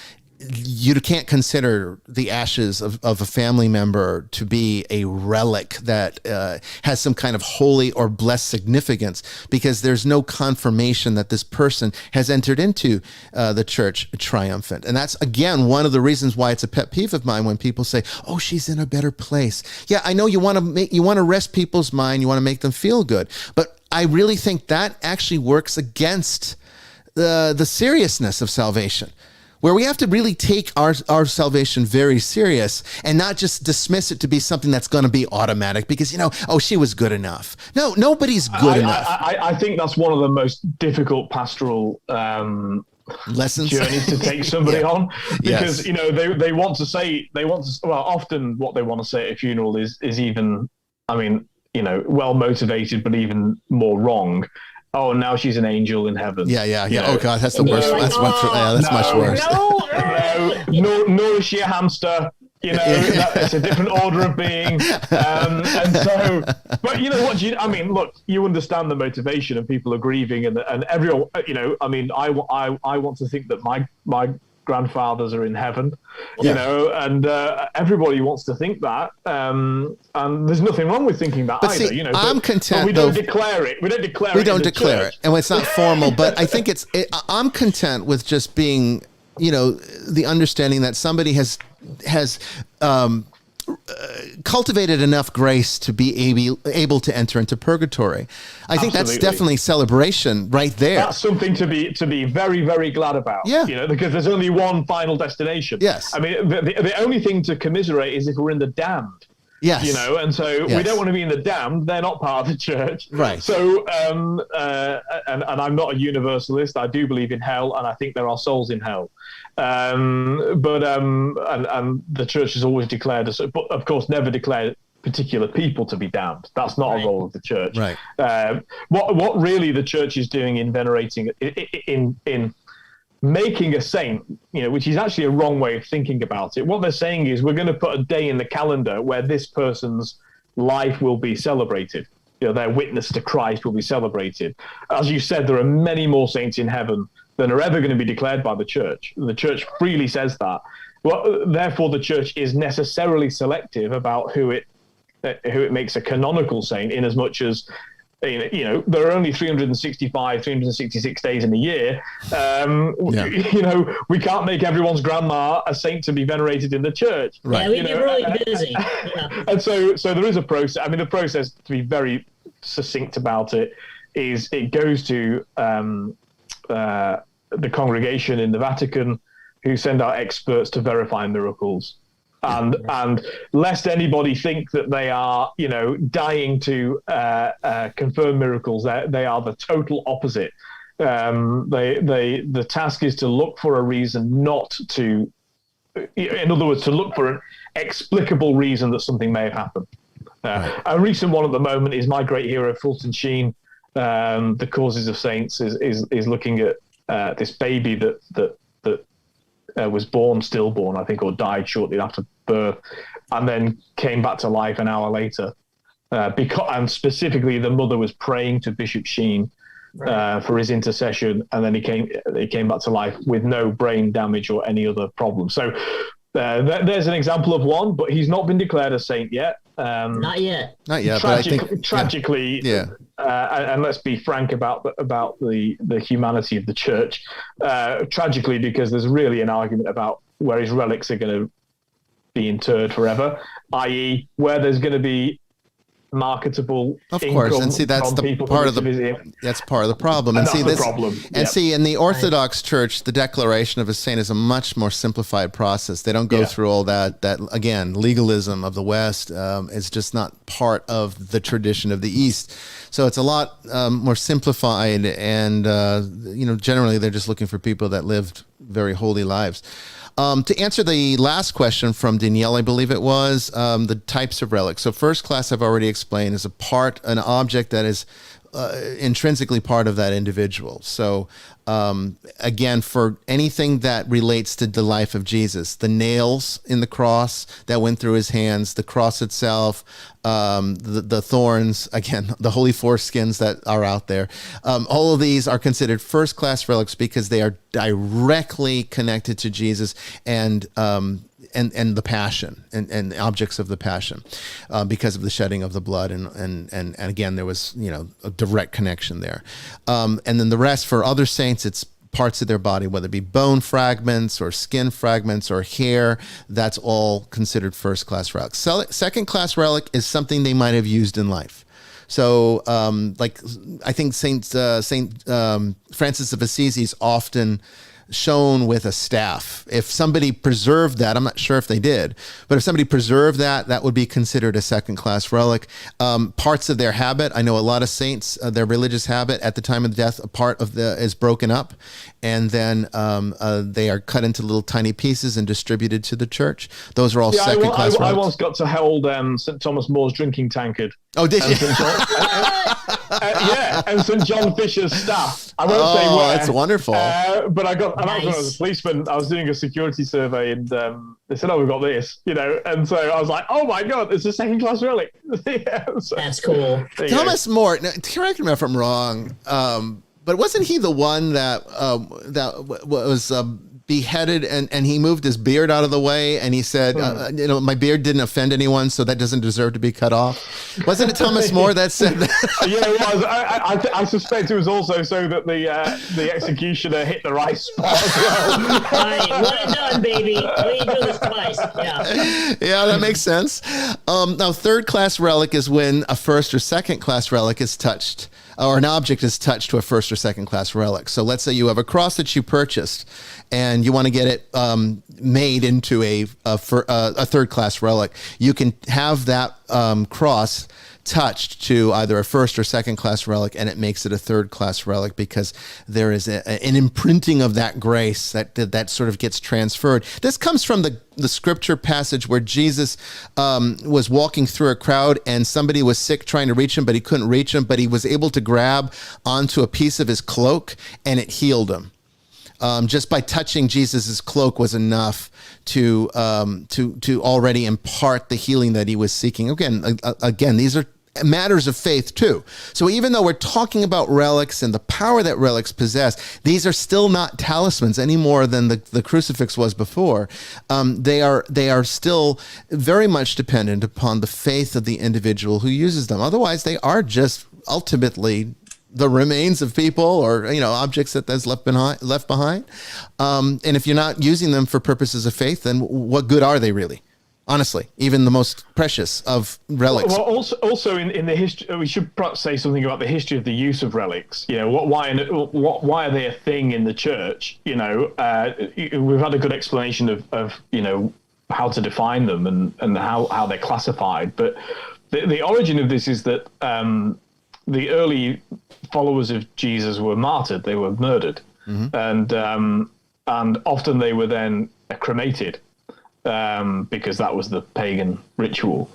you can't consider the ashes of a family member to be a relic that has some kind of holy or blessed significance, because there's no confirmation that this person has entered into the church triumphant. And that's, again, one of the reasons why it's a pet peeve of mine when people say, oh, she's in a better place. Yeah, I know you want to rest people's mind, you want to make them feel good, but I really think that actually works against the seriousness of salvation, where we have to really take our salvation very serious and not just dismiss it to be something that's going to be automatic because, she was good enough. No, nobody's good enough. I think that's one of the most difficult pastoral lessons journeys to take somebody on, because, yes. they want to say, often what they want to say at a funeral is even, well motivated, but even more wrong. Oh, now she's an angel in heaven. Yeah. Oh God, that's the worst. That's much worse. Nor is she a hamster. It's a different order of being. And so, but you know what? Look, you understand the motivation, and people are grieving, and everyone. I want to think that my grandfathers are in heaven, and everybody wants to think that, and there's nothing wrong with thinking that either. See, I'm content. But we don't declare it. We don't declare it, and it's not formal. But I think I'm content with just being, the understanding that somebody has cultivated enough grace to be able to enter into purgatory. I think that's definitely celebration right there. That's something to be very, very glad about. Yeah. Because there's only one final destination. Yes. The only thing to commiserate is if we're in the damned. Yes. And so we don't want to be in the damned. They're not part of the church. Right. So, and I'm not a universalist. I do believe in hell, and I think there are souls in hell. But the church has always declared, but of course never declared particular people to be damned. That's not a role of the church. Right. What really the church is doing in venerating, in making a saint, which is actually a wrong way of thinking about it. What they're saying is, we're going to put a day in the calendar where this person's life will be celebrated. Their witness to Christ will be celebrated. As you said, there are many more saints in heaven than are ever going to be declared by the church. The church freely says that. Well, therefore, the church is necessarily selective about who it makes a canonical saint, in as much as there are only 366 days in a year. We can't make everyone's grandma a saint to be venerated in the church. Right. Yeah, we get really busy. Yeah. And so there is a process. The process, to be very succinct about it, is it goes to the congregation in the Vatican, who send out experts to verify miracles. And lest anybody think that they are, dying to confirm miracles, they are the total opposite. The task is to look for a reason not to, in other words, to look for an explicable reason that something may have happened. A recent one at the moment is my great hero, Fulton Sheen. The Causes of Saints is looking at this baby that was born stillborn, I think, or died shortly after birth, and then came back to life an hour later. And specifically, the mother was praying to Bishop Sheen for his intercession, and then he came back to life with no brain damage or any other problem. So there's an example of one, but he's not been declared a saint yet. Not yet. Not yet, but I think tragically, yeah. And let's be frank about the humanity of the church. Tragically, because there's really an argument about where his relics are going to be interred forever, i.e., where there's going to be marketable of course, and see that's the part of that's part of the problem. And see this problem. And see in the Orthodox Church, the declaration of a saint is a much more simplified process. They don't go through all that again legalism of the West is just not part of the tradition of the East. So it's a lot more simplified, and generally they're just looking for people that lived very holy lives. To answer the last question from Danielle, I believe it was, the types of relics. So first class, I've already explained, is an object that is intrinsically part of that individual. So again, for anything that relates to the life of Jesus, the nails in the cross that went through his hands, the cross itself, the thorns, again, the holy foreskins that are out there. All of these are considered first-class relics because they are directly connected to Jesus and the passion and objects of the passion because of the shedding of the blood. And again, there was, a direct connection there. And then the rest for other saints, it's parts of their body, whether it be bone fragments or skin fragments or hair, that's all considered first-class relics. Second-class relic is something they might have used in life. So, I think Saint Francis of Assisi is often shown with a staff. If somebody preserved that, I'm not sure if they did, but if somebody preserved that, that would be considered a second-class relic. Parts of their habit, I know a lot of saints, their religious habit at the time of death, a part of is broken up, and then they are cut into little tiny pieces and distributed to the church. Those are all second-class relics. I once got to hold St. Thomas More's drinking tankard. Oh, did you? And St. John Fisher's staff. I won't say where. That's wonderful. But I got, and that was when I was a policeman. I was doing a security survey, and they said, "Oh, we've got this," And so I was like, "Oh my god, it's a second-class relic." That's cool. Thomas More. Now, correct me if I'm wrong, but wasn't he the one that was beheaded and he moved his beard out of the way and he said, my beard didn't offend anyone, so that doesn't deserve to be cut off? Wasn't it Thomas More that said that? Yeah, it was. I suspect it was also so that the executioner hit the right spot as well. Right, one and done, baby. We ain't doing this twice. Yeah, that makes sense. Now, third-class relic is when a first or second-class relic is touched, or an object is touched to a first or second class relic. So let's say you have a cross that you purchased and you want to get it made into a third class relic. You can have that cross touched to either a first or second class relic, and it makes it a third class relic because there is an imprinting of that grace that sort of gets transferred. This comes from the scripture passage where Jesus was walking through a crowd and somebody was sick trying to reach him, but he couldn't reach him, but he was able to grab onto a piece of his cloak and it healed him. Just by touching Jesus's cloak was enough to already impart the healing that he was seeking. Again, these are matters of faith too. So even though we're talking about relics and the power that relics possess, these are still not talismans any more than the crucifix was before. They are still very much dependent upon the faith of the individual who uses them. Otherwise, they are just ultimately the remains of people or objects that's left behind. And if you're not using them for purposes of faith, then what good are they really? Honestly, even the most precious of relics. Well, also in the history, we should perhaps say something about the history of the use of relics. Why are they a thing in the church? We've had a good explanation of how to define them and how they're classified. But the origin of this is that the early followers of Jesus were martyred; they were murdered, and often they were then cremated. Because that was the pagan ritual.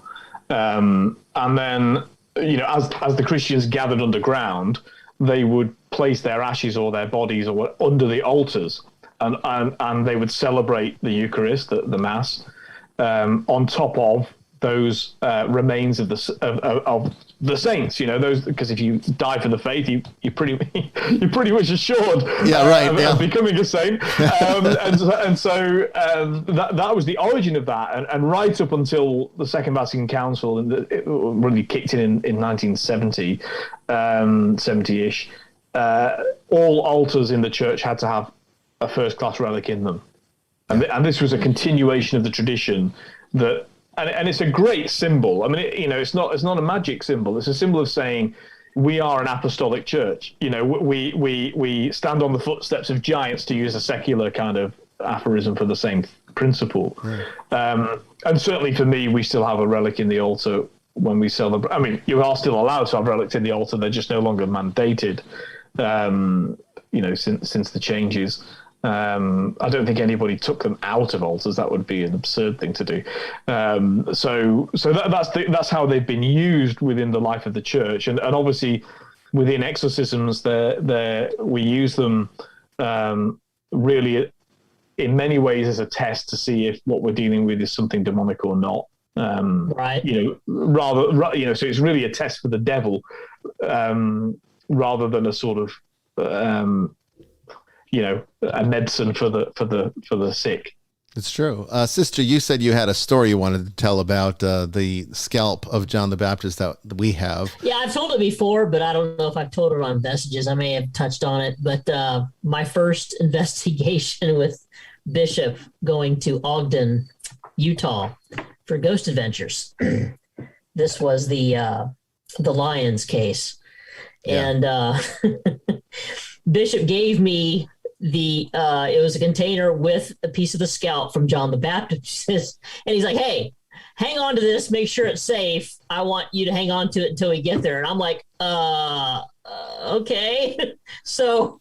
And then, as the Christians gathered underground, they would place their ashes or their bodies or under the altars, and they would celebrate the Eucharist, the Mass, on top of those remains of the saints, those, because if you die for the faith, you're pretty much assured of becoming a saint. and so that was the origin of that, and right up until the Second Vatican Council, and it really kicked in 1970, 70-ish. All altars in the church had to have a first-class relic in them, and this was a continuation of the tradition that. And it's a great symbol. I mean, it's not a magic symbol. It's a symbol of saying we are an apostolic church. We stand on the footsteps of giants, to use a secular kind of aphorism for the same principle. Right. And certainly for me, we still have a relic in the altar when we celebrate. I mean, you are still allowed to have relics in the altar. They're just no longer mandated. Since the changes. I don't think anybody took them out of altars. That would be an absurd thing to do. So that's how they've been used within the life of the church, and obviously within exorcisms, we use them really in many ways as a test to see if what we're dealing with is something demonic or not. Right. So it's really a test for the devil, rather than a sort of a medicine for the sick. It's true. Sister, you said you had a story you wanted to tell about the scalp of John the Baptist that we have. Yeah, I've told it before, but I don't know if I've told it on Vestiges. I may have touched on it, but my first investigation with Bishop going to Ogden, Utah for ghost adventures. This was the Lions case. Yeah. And Bishop gave me it was a container with a piece of the scalp from John the Baptist. And he's like, hey, hang on to this, make sure it's safe. I want you to hang on to it until we get there. And I'm like, okay. So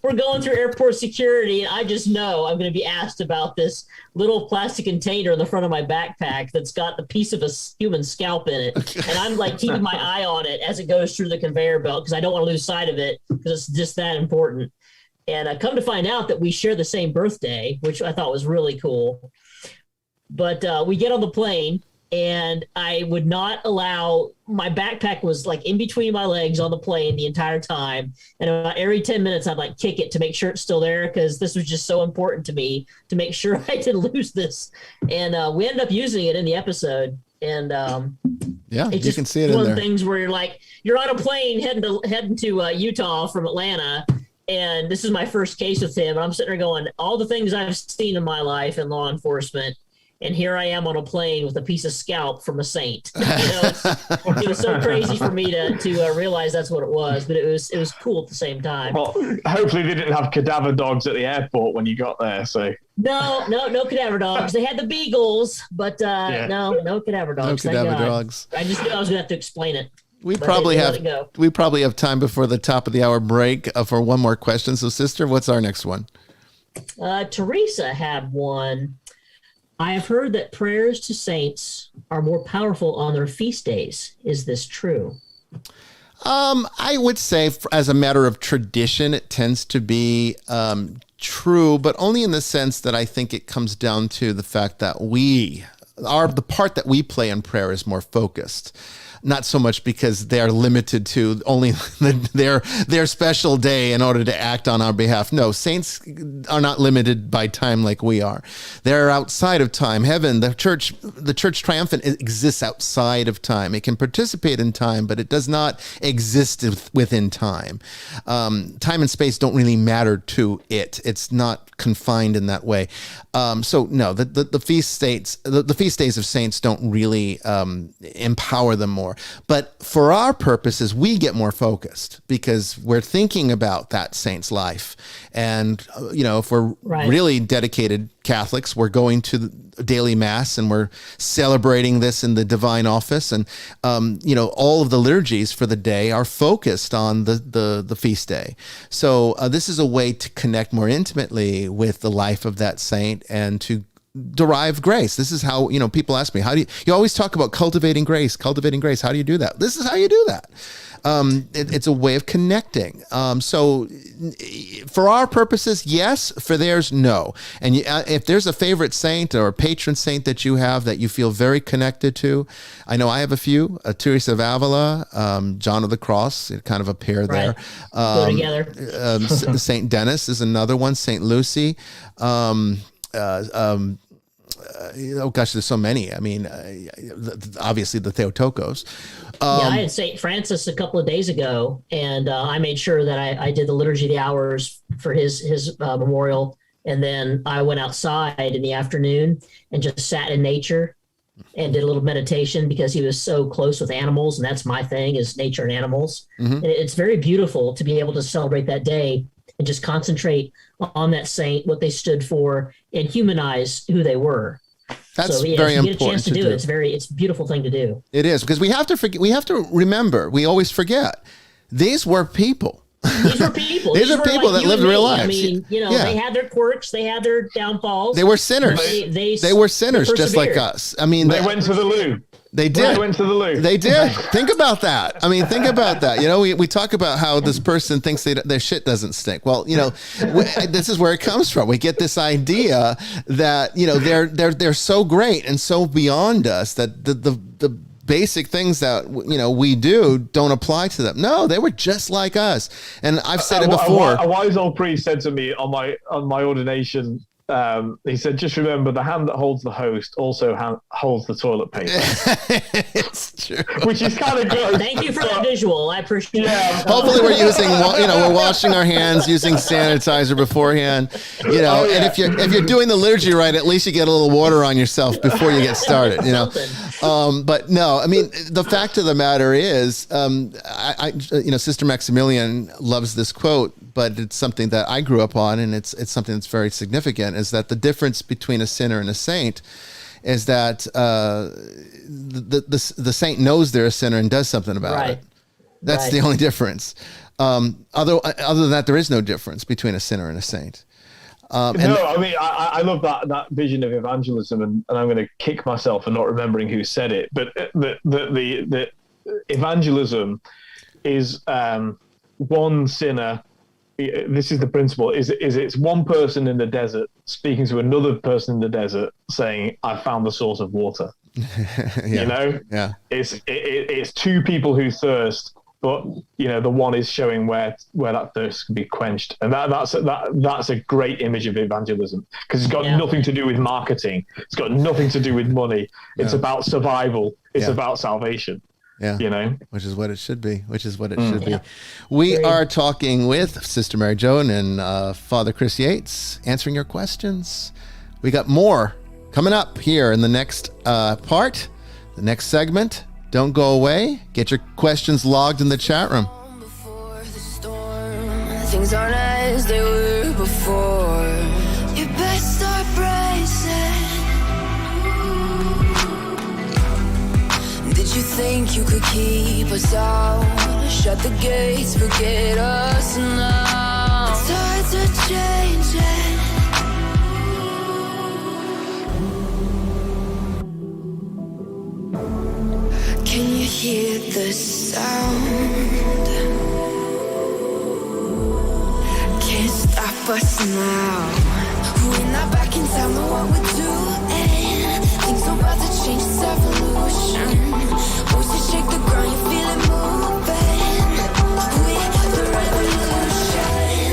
we're going through airport security, and I just know I'm going to be asked about this little plastic container in the front of my backpack that's got a piece of a human scalp in it. And I'm like keeping my eye on it as it goes through the conveyor belt because I don't want to lose sight of it because it's just that important. And I come to find out that we share the same birthday, which I thought was really cool. But we get on the plane, and I would not allow, my backpack was like in between my legs on the plane the entire time. And about every 10 minutes, I'd like kick it to make sure it's still there, because this was just so important to me to make sure I didn't lose this. And we ended up using it in the episode. And yeah, it's you can see it in there. One of the things where you're on a plane heading to Utah from Atlanta. And this is my first case with him. And I'm sitting there going, all the things I've seen in my life in law enforcement, and here I am on a plane with a piece of scalp from a saint. It was so crazy for me to realize that's what it was, but it was cool at the same time. Well, hopefully they didn't have cadaver dogs at the airport when you got there. So no cadaver dogs. They had the beagles, but no cadaver dogs. No cadaver dogs. I just knew I was gonna have to explain it. We probably have time before the top of the hour break for one more question. So, sister, what's our next one? Teresa had one. I have heard that prayers to saints are more powerful on their feast days. Is this true? I would say, as a matter of tradition, it tends to be true, but only in the sense that I think it comes down to the fact that the part that we play in prayer is more focused. Not so much because they are limited to only their special day in order to act on our behalf. No, saints are not limited by time like we are. They're outside of time. Heaven, the church triumphant exists outside of time. It can participate in time, but it does not exist within time. Time and space don't really matter to it. It's not confined in that way. So no, the feast days of saints don't really empower them more. But for our purposes, we get more focused because we're thinking about that saint's life. And, if we're really dedicated Catholics, we're going to the daily mass and we're celebrating this in the divine office. And, all of the liturgies for the day are focused on the feast day. So this is a way to connect more intimately with the life of that saint and to derive grace. This is how, people ask me, you always talk about cultivating grace. How do you do that? This is how you do that. It's a way of connecting. So for our purposes, yes. For theirs, no. And if there's a favorite saint or a patron saint that you have that you feel very connected to, I know I have a few, Teresa of Avila, John of the Cross, kind of a pair there. Go together. Saint Denis is another one, Saint Lucy. Oh gosh, there's so many. I mean, obviously the Theotokos. I had St. Francis a couple of days ago, and I made sure that I did the Liturgy of the Hours for his memorial. And then I went outside in the afternoon and just sat in nature and did a little meditation, because he was so close with animals. And that's my thing, is nature and animals. Mm-hmm. And it's very beautiful to be able to celebrate that day and just concentrate on that saint, what they stood for, and humanize who they were. That's very important. If you get a chance to do it, it's a beautiful thing to do. It is, because we have to remember, we always forget, these were people. These were people. These are people that lived real lives. I mean, they had their quirks, they had their downfalls. They were sinners. They were sinners just like us. I mean, they went to the loo. They did. They went to the loo. They did. Think about that. I mean, think about that. We talk about how this person thinks their shit doesn't stink. Well, this is where it comes from. We get this idea that they're so great and so beyond us that the basic things that we do don't apply to them. No, they were just like us. And I've said it before. A wise old priest said to me on my ordination, he said, just remember, the hand that holds the host also holds the toilet paper. It's true. Which is kind of good. Thank you for that visual. I appreciate it. Hopefully we're using, we're washing our hands, using sanitizer beforehand, and if you're doing the liturgy right, at least you get a little water on yourself before you get started, But no, I mean, the fact of the matter is, Sister Maximilian loves this quote, but it's something that I grew up on, and it's something that's very significant, is that the difference between a sinner and a saint is that the saint knows they're a sinner and does something about it. That's the only difference. Other than that, there is no difference between a sinner and a saint. I love that vision of evangelism, and I'm going to kick myself for not remembering who said it, but the evangelism is one sinner. This is the principle: is it's one person in the desert speaking to another person in the desert, saying, "I found the source of water." It's two people who thirst, but the one is showing where that thirst can be quenched, and that's a great image of evangelism, because it's got nothing to do with marketing, it's got nothing to do with money. It's about survival. It's about salvation. Which is what it should be. We are talking with Sister Mary Joan and Father Chris Yates, answering your questions. We got more coming up here in the next part, the next segment. Don't go away. Get your questions logged in the chat room. Before the storm, things aren't as they were before. You best start bracing. Did you think you could keep us out? Shut the gates, forget us now. The tides are changing. Can you hear the sound? Can't stop us now. We're not back in time, know what we're doing. Things are about to change, it's evolution. Voices shake the ground, you feel it moving. We're the revolution.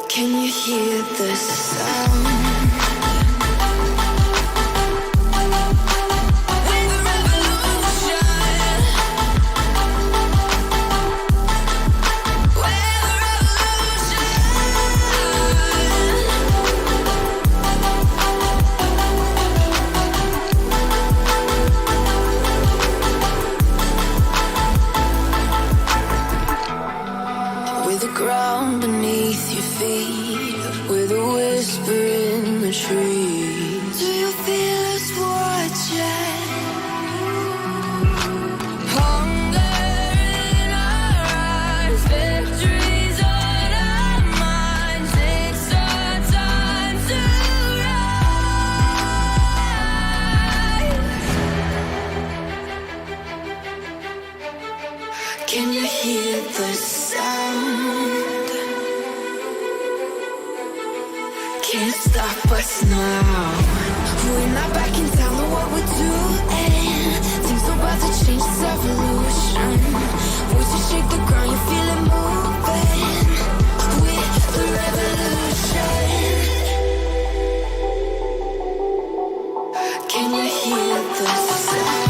Can you hear the sound? Ground beneath your feet, with the wind Can you hear the sound? Can't stop us now. We're not back in town, know what we're doing. Things are about to change, it's evolution. Voices shake the ground, you feel it moving. With the revolution. Can you hear the sound?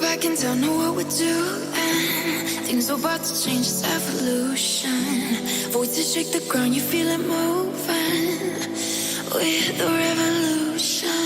Back in town, know what we're doing. Things are about to change, it's evolution. Voices shake the ground, you feel it moving. With the revolution.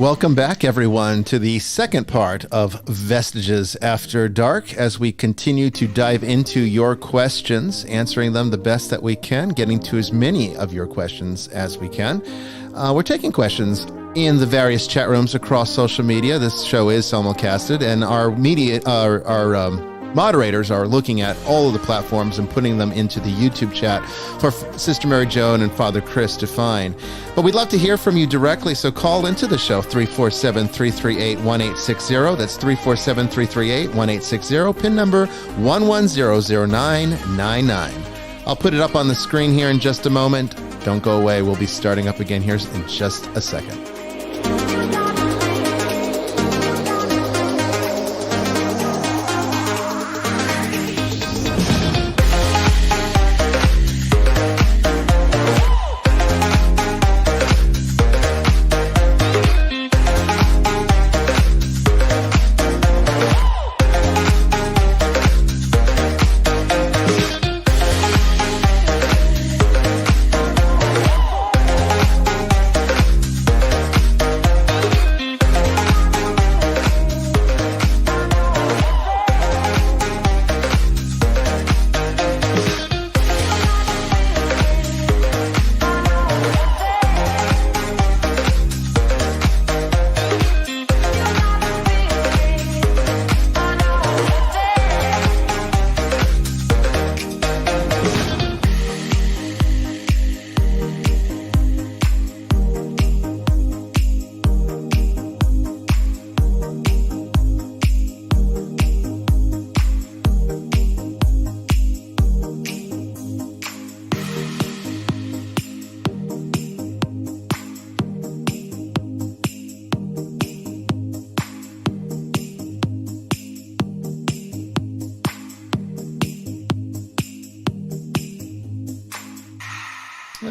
welcome back, everyone, to the second part of Vestiges After Dark as we continue to dive into your questions, answering them the best that we can, getting to as many of your questions as we can. We're taking questions in the various chat rooms across social media. This show is simulcasted, and our moderators are looking at all of the platforms and putting them into the YouTube chat for Sister Mary Joan and Father Chris to find. But we'd love to hear from you directly, so call into the show, 347-338-1860. That's 347-338-1860, pin number 1100999. I'll put it up on the screen here in just a moment. Don't go away. We'll be starting up again here in just a second.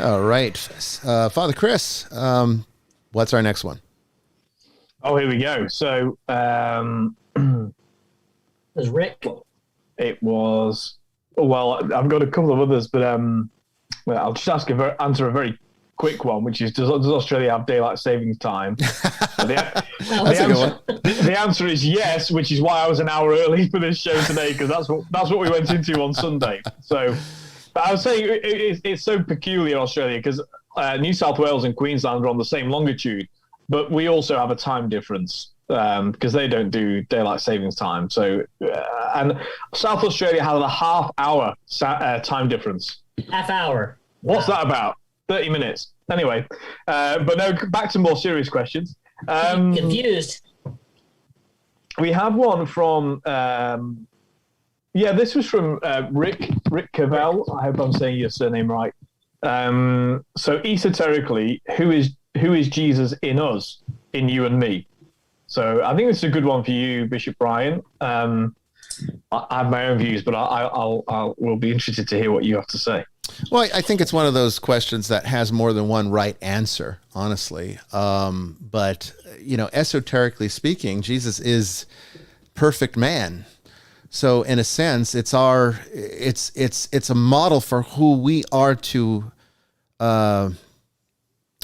All right. Father Chris, what's our next one? Oh, here we go. So, Was Rick? it was, well, I've got a couple of others, but well, I'll just answer a very quick one, which is, does Australia have daylight savings time? The answer is yes, which is why I was an hour early for this show today, because that's what we went into on Sunday. So, but I was saying it's so peculiar, Australia, because New South Wales and Queensland are on the same longitude, but we also have a time difference because they don't do daylight savings time. So, and South Australia has a half-hour time difference. Half hour. What's that about? 30 minutes. Anyway, but no, back to more serious questions. Confused. We have one from, this was from Rick Cavell. I hope I'm saying your surname right. So esoterically, who is Jesus in us, in you and me? So I think this is a good one for you, Bishop Bryan. I have my own views, but we'll be interested to hear what you have to say. Well, I think it's one of those questions that has more than one right answer, honestly. But, esoterically speaking, Jesus is perfect man. So in a sense, it's a model for who we are to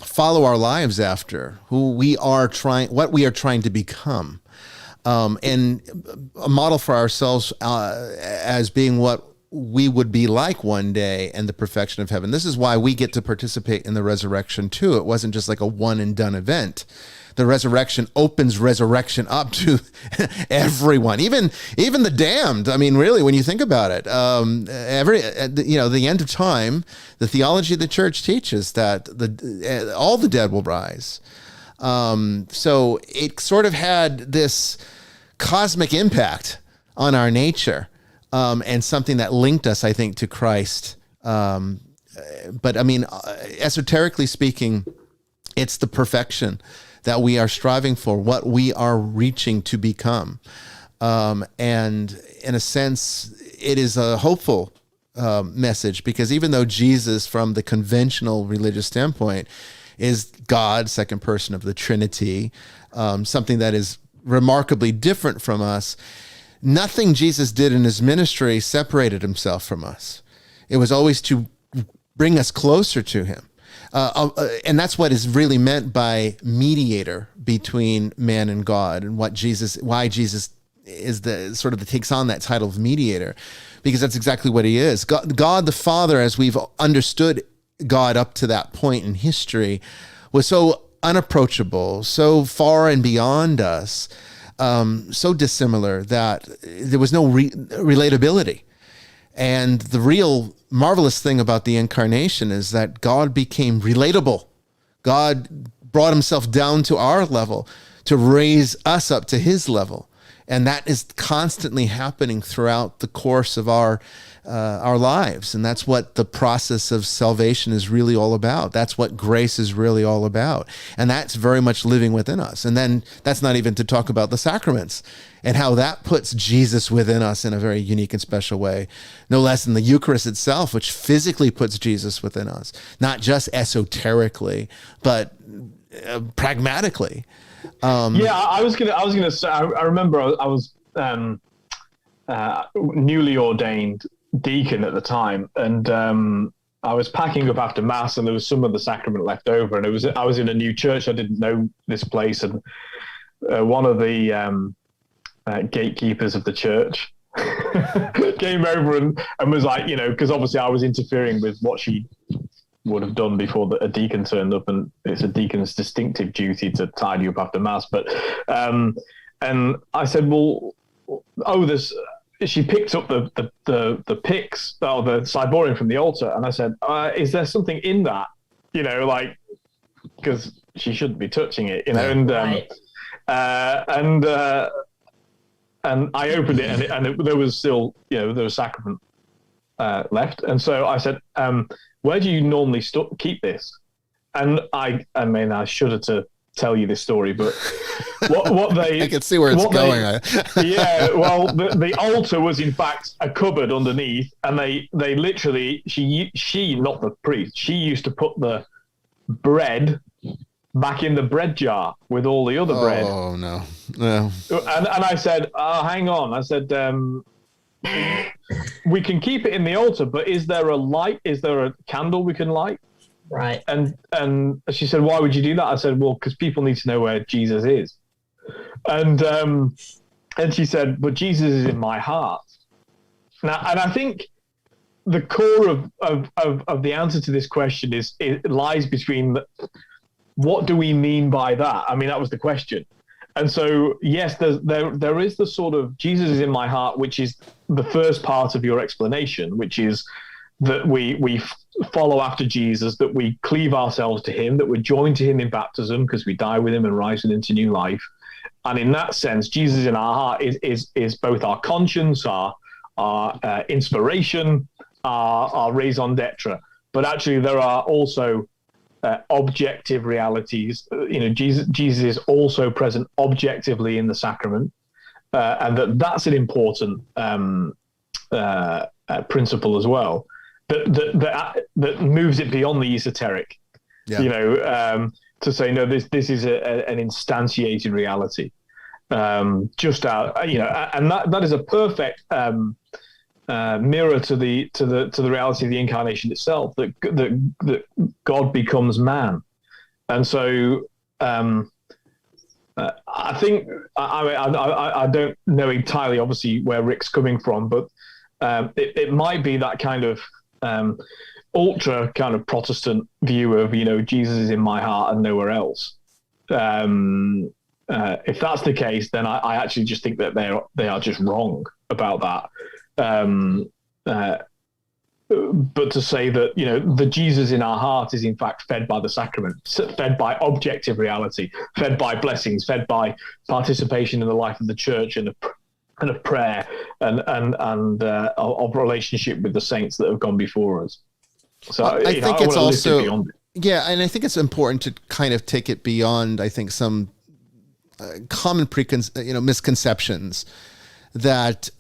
follow our lives after, what we are trying to become, and a model for ourselves as being what we would be like one day and the perfection of heaven. This is why we get to participate in the resurrection too. It wasn't just like a one and done event. The resurrection opens resurrection up to everyone, even the damned. I mean, really, when you think about it, the end of time, the theology of the church teaches that all the dead will rise. So it sort of had this cosmic impact on our nature, and something that linked us, I think, to Christ. But I mean, esoterically speaking, it's the perfection that we are striving for, what we are reaching to become. And in a sense, it is a hopeful message, because even though Jesus, from the conventional religious standpoint, is God, second person of the Trinity, something that is remarkably different from us, nothing Jesus did in his ministry separated himself from us. It was always to bring us closer to him. And that's what is really meant by mediator between man and God, and why Jesus is the sort of that takes on that title of mediator, because that's exactly what he is. God the Father, as we've understood God up to that point in history, was so unapproachable, so far and beyond us, so dissimilar that there was no relatability. And the real marvelous thing about the incarnation is that God became relatable. God brought himself down to our level to raise us up to his level. And that is constantly happening throughout the course of our lives. And that's what the process of salvation is really all about. That's what grace is really all about. And that's very much living within us. And then that's not even to talk about the sacraments and how that puts Jesus within us in a very unique and special way. No less than the Eucharist itself, which physically puts Jesus within us, not just esoterically, but pragmatically. I was gonna say. I remember I was newly ordained deacon at the time, and I was packing up after mass, and there was some of the sacrament left over, and I was in a new church. I didn't know this place, and one of the gatekeepers of the church came over and was like, because obviously I was interfering with what she would have done before a deacon turned up, and it's a deacon's distinctive duty to tidy up after mass. But and I said, well, she picked up the pyx or the ciborium from the altar, and I said, is there something in that, because she shouldn't be touching it, Right. And I opened it, and there was still, there was sacrament left. And so I said, where do you normally keep this? And I shudder to tell you this story, but what they... I can see where it's going. Well, the altar was in fact a cupboard underneath, and they literally, she, not the priest, she used to put the bread back in the bread jar with all the other bread. Oh, no. And I said, hang on. I said, we can keep it in the altar, but is there a light? Is there a candle we can light? Right. And she said, why would you do that? I said, well, because people need to know where Jesus is. And she said, but Jesus is in my heart. Now, and I think the core of the answer to this question it lies between what do we mean by that? I mean, that was the question. And so, yes, there is the sort of Jesus is in my heart, which is the first part of your explanation, which is that we follow after Jesus, that we cleave ourselves to him, that we're joined to him in baptism because we die with him and rise with him to new life. And in that sense, Jesus in our heart is both our conscience, our inspiration, our raison d'etre. But actually, there are also objective realities. Jesus is also present objectively in the sacrament, and that's an important principle as well. That moves it beyond the esoteric. Yeah. To say no, this is an instantiated reality. Just out, and that is a perfect mirror to the reality of the incarnation itself, that God becomes man. And so I think I don't know entirely obviously where Rick's coming from, but it might be that kind of ultra kind of Protestant view of Jesus is in my heart and nowhere else. If that's the case, then I actually just think that they are just wrong about that. But to say that the Jesus in our heart is in fact fed by the sacrament, fed by objective reality, fed by blessings, fed by participation in the life of the church and of prayer and of relationship with the saints that have gone before us. So I think it's also and I think it's important to kind of take it beyond, I think, some common misconceptions that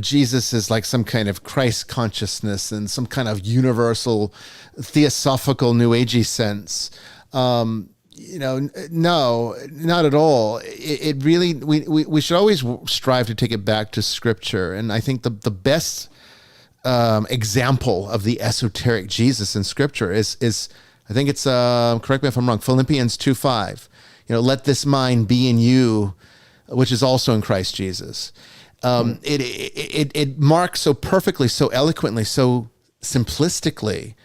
Jesus is like some kind of Christ consciousness and some kind of universal theosophical New Agey sense. No, not at all. It really, we should always strive to take it back to Scripture, and I think the best example of the esoteric Jesus in Scripture is I think it's, correct me if I'm wrong, Philippians 2:5. Let this mind be in you, which is also in Christ Jesus. It marks so perfectly, so eloquently, so simplistically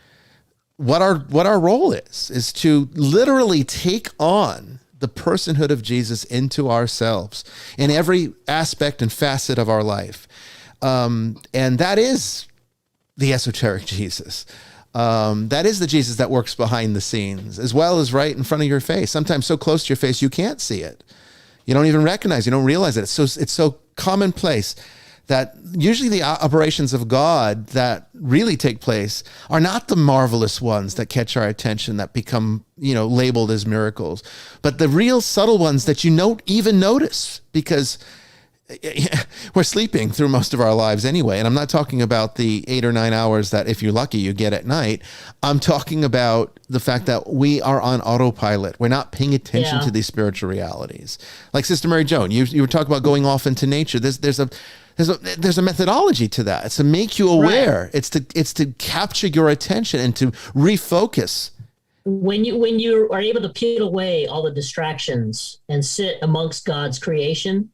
what our role is to literally take on the personhood of Jesus into ourselves in every aspect and facet of our life. And that is the esoteric Jesus. That is the Jesus that works behind the scenes, as well as right in front of your face. Sometimes so close to your face, you can't see it. You don't even recognize, you don't realize it. It's so commonplace that usually the operations of God that really take place are not the marvelous ones that catch our attention, that become, labeled as miracles, but the real subtle ones that you don't even notice because we're sleeping through most of our lives anyway. And I'm not talking about the 8 or 9 hours that, if you're lucky, you get at night. I'm talking about the fact that we are on autopilot. We're not paying attention to these spiritual realities. Like Sister Mary Joan, you were talking about going off into nature. There's a methodology to that. It's to make you aware. Right. It's to capture your attention and to refocus. When you are able to peel away all the distractions and sit amongst God's creation,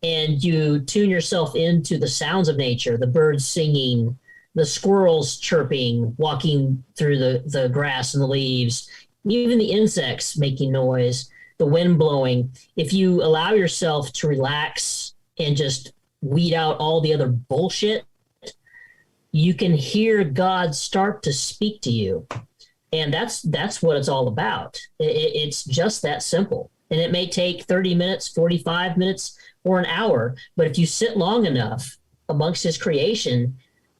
and you tune yourself into the sounds of nature, the birds singing, the squirrels chirping, walking through the grass and the leaves, even the insects making noise, the wind blowing. If you allow yourself to relax and just weed out all the other bullshit, you can hear God start to speak to you. And that's what it's all about. It's just that simple. And it may take 30 minutes, 45 minutes, or an hour, but if you sit long enough amongst his creation,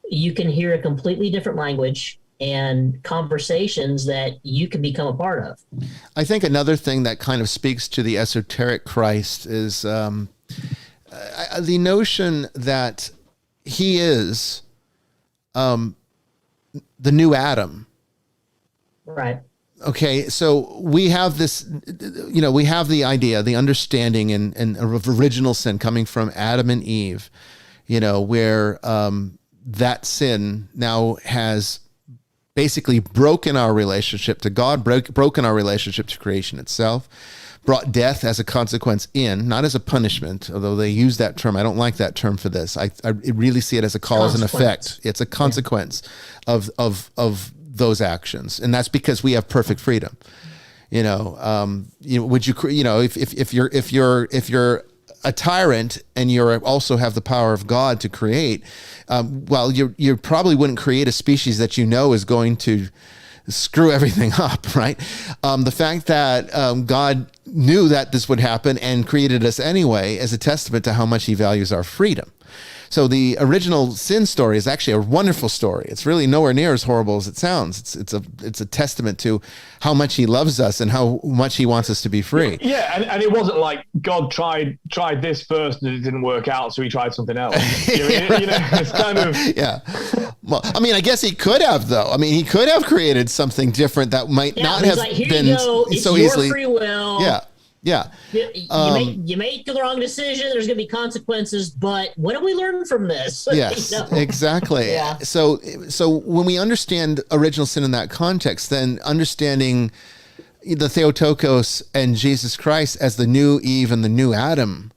you can hear a completely different language and conversations that you can become a part of. I think another thing that kind of speaks to the esoteric Christ is the notion that he is the new Adam. Right. Okay, so we have this, we have the idea, the understanding and of original sin coming from Adam and Eve, where that sin now has basically broken our relationship to God, broken our relationship to creation itself, brought death as a consequence not as a punishment, although they use that term. I don't like that term for this. I really see it as a cause and effect. It's a consequence of those actions, and that's because we have perfect freedom. Would you, if you're a tyrant and you also have the power of God to create, you probably wouldn't create a species that is going to screw everything up, right? The fact that God knew that this would happen and created us anyway is a testament to how much he values our freedom. So the original sin story is actually a wonderful story. It's really nowhere near as horrible as it sounds. It's a testament to how much he loves us and how much he wants us to be free. Yeah, and it wasn't like God tried this first and it didn't work out, so he tried something else. It's kind of... Yeah. Well, I guess he could have, though. He could have created something different that might not have been so easily. Your free will. Yeah. Yeah. You make the wrong decision. There's going to be consequences, but what do we learn from this? Yes, exactly. Yeah. So when we understand original sin in that context, then understanding the Theotokos and Jesus Christ as the new Eve and the new Adam,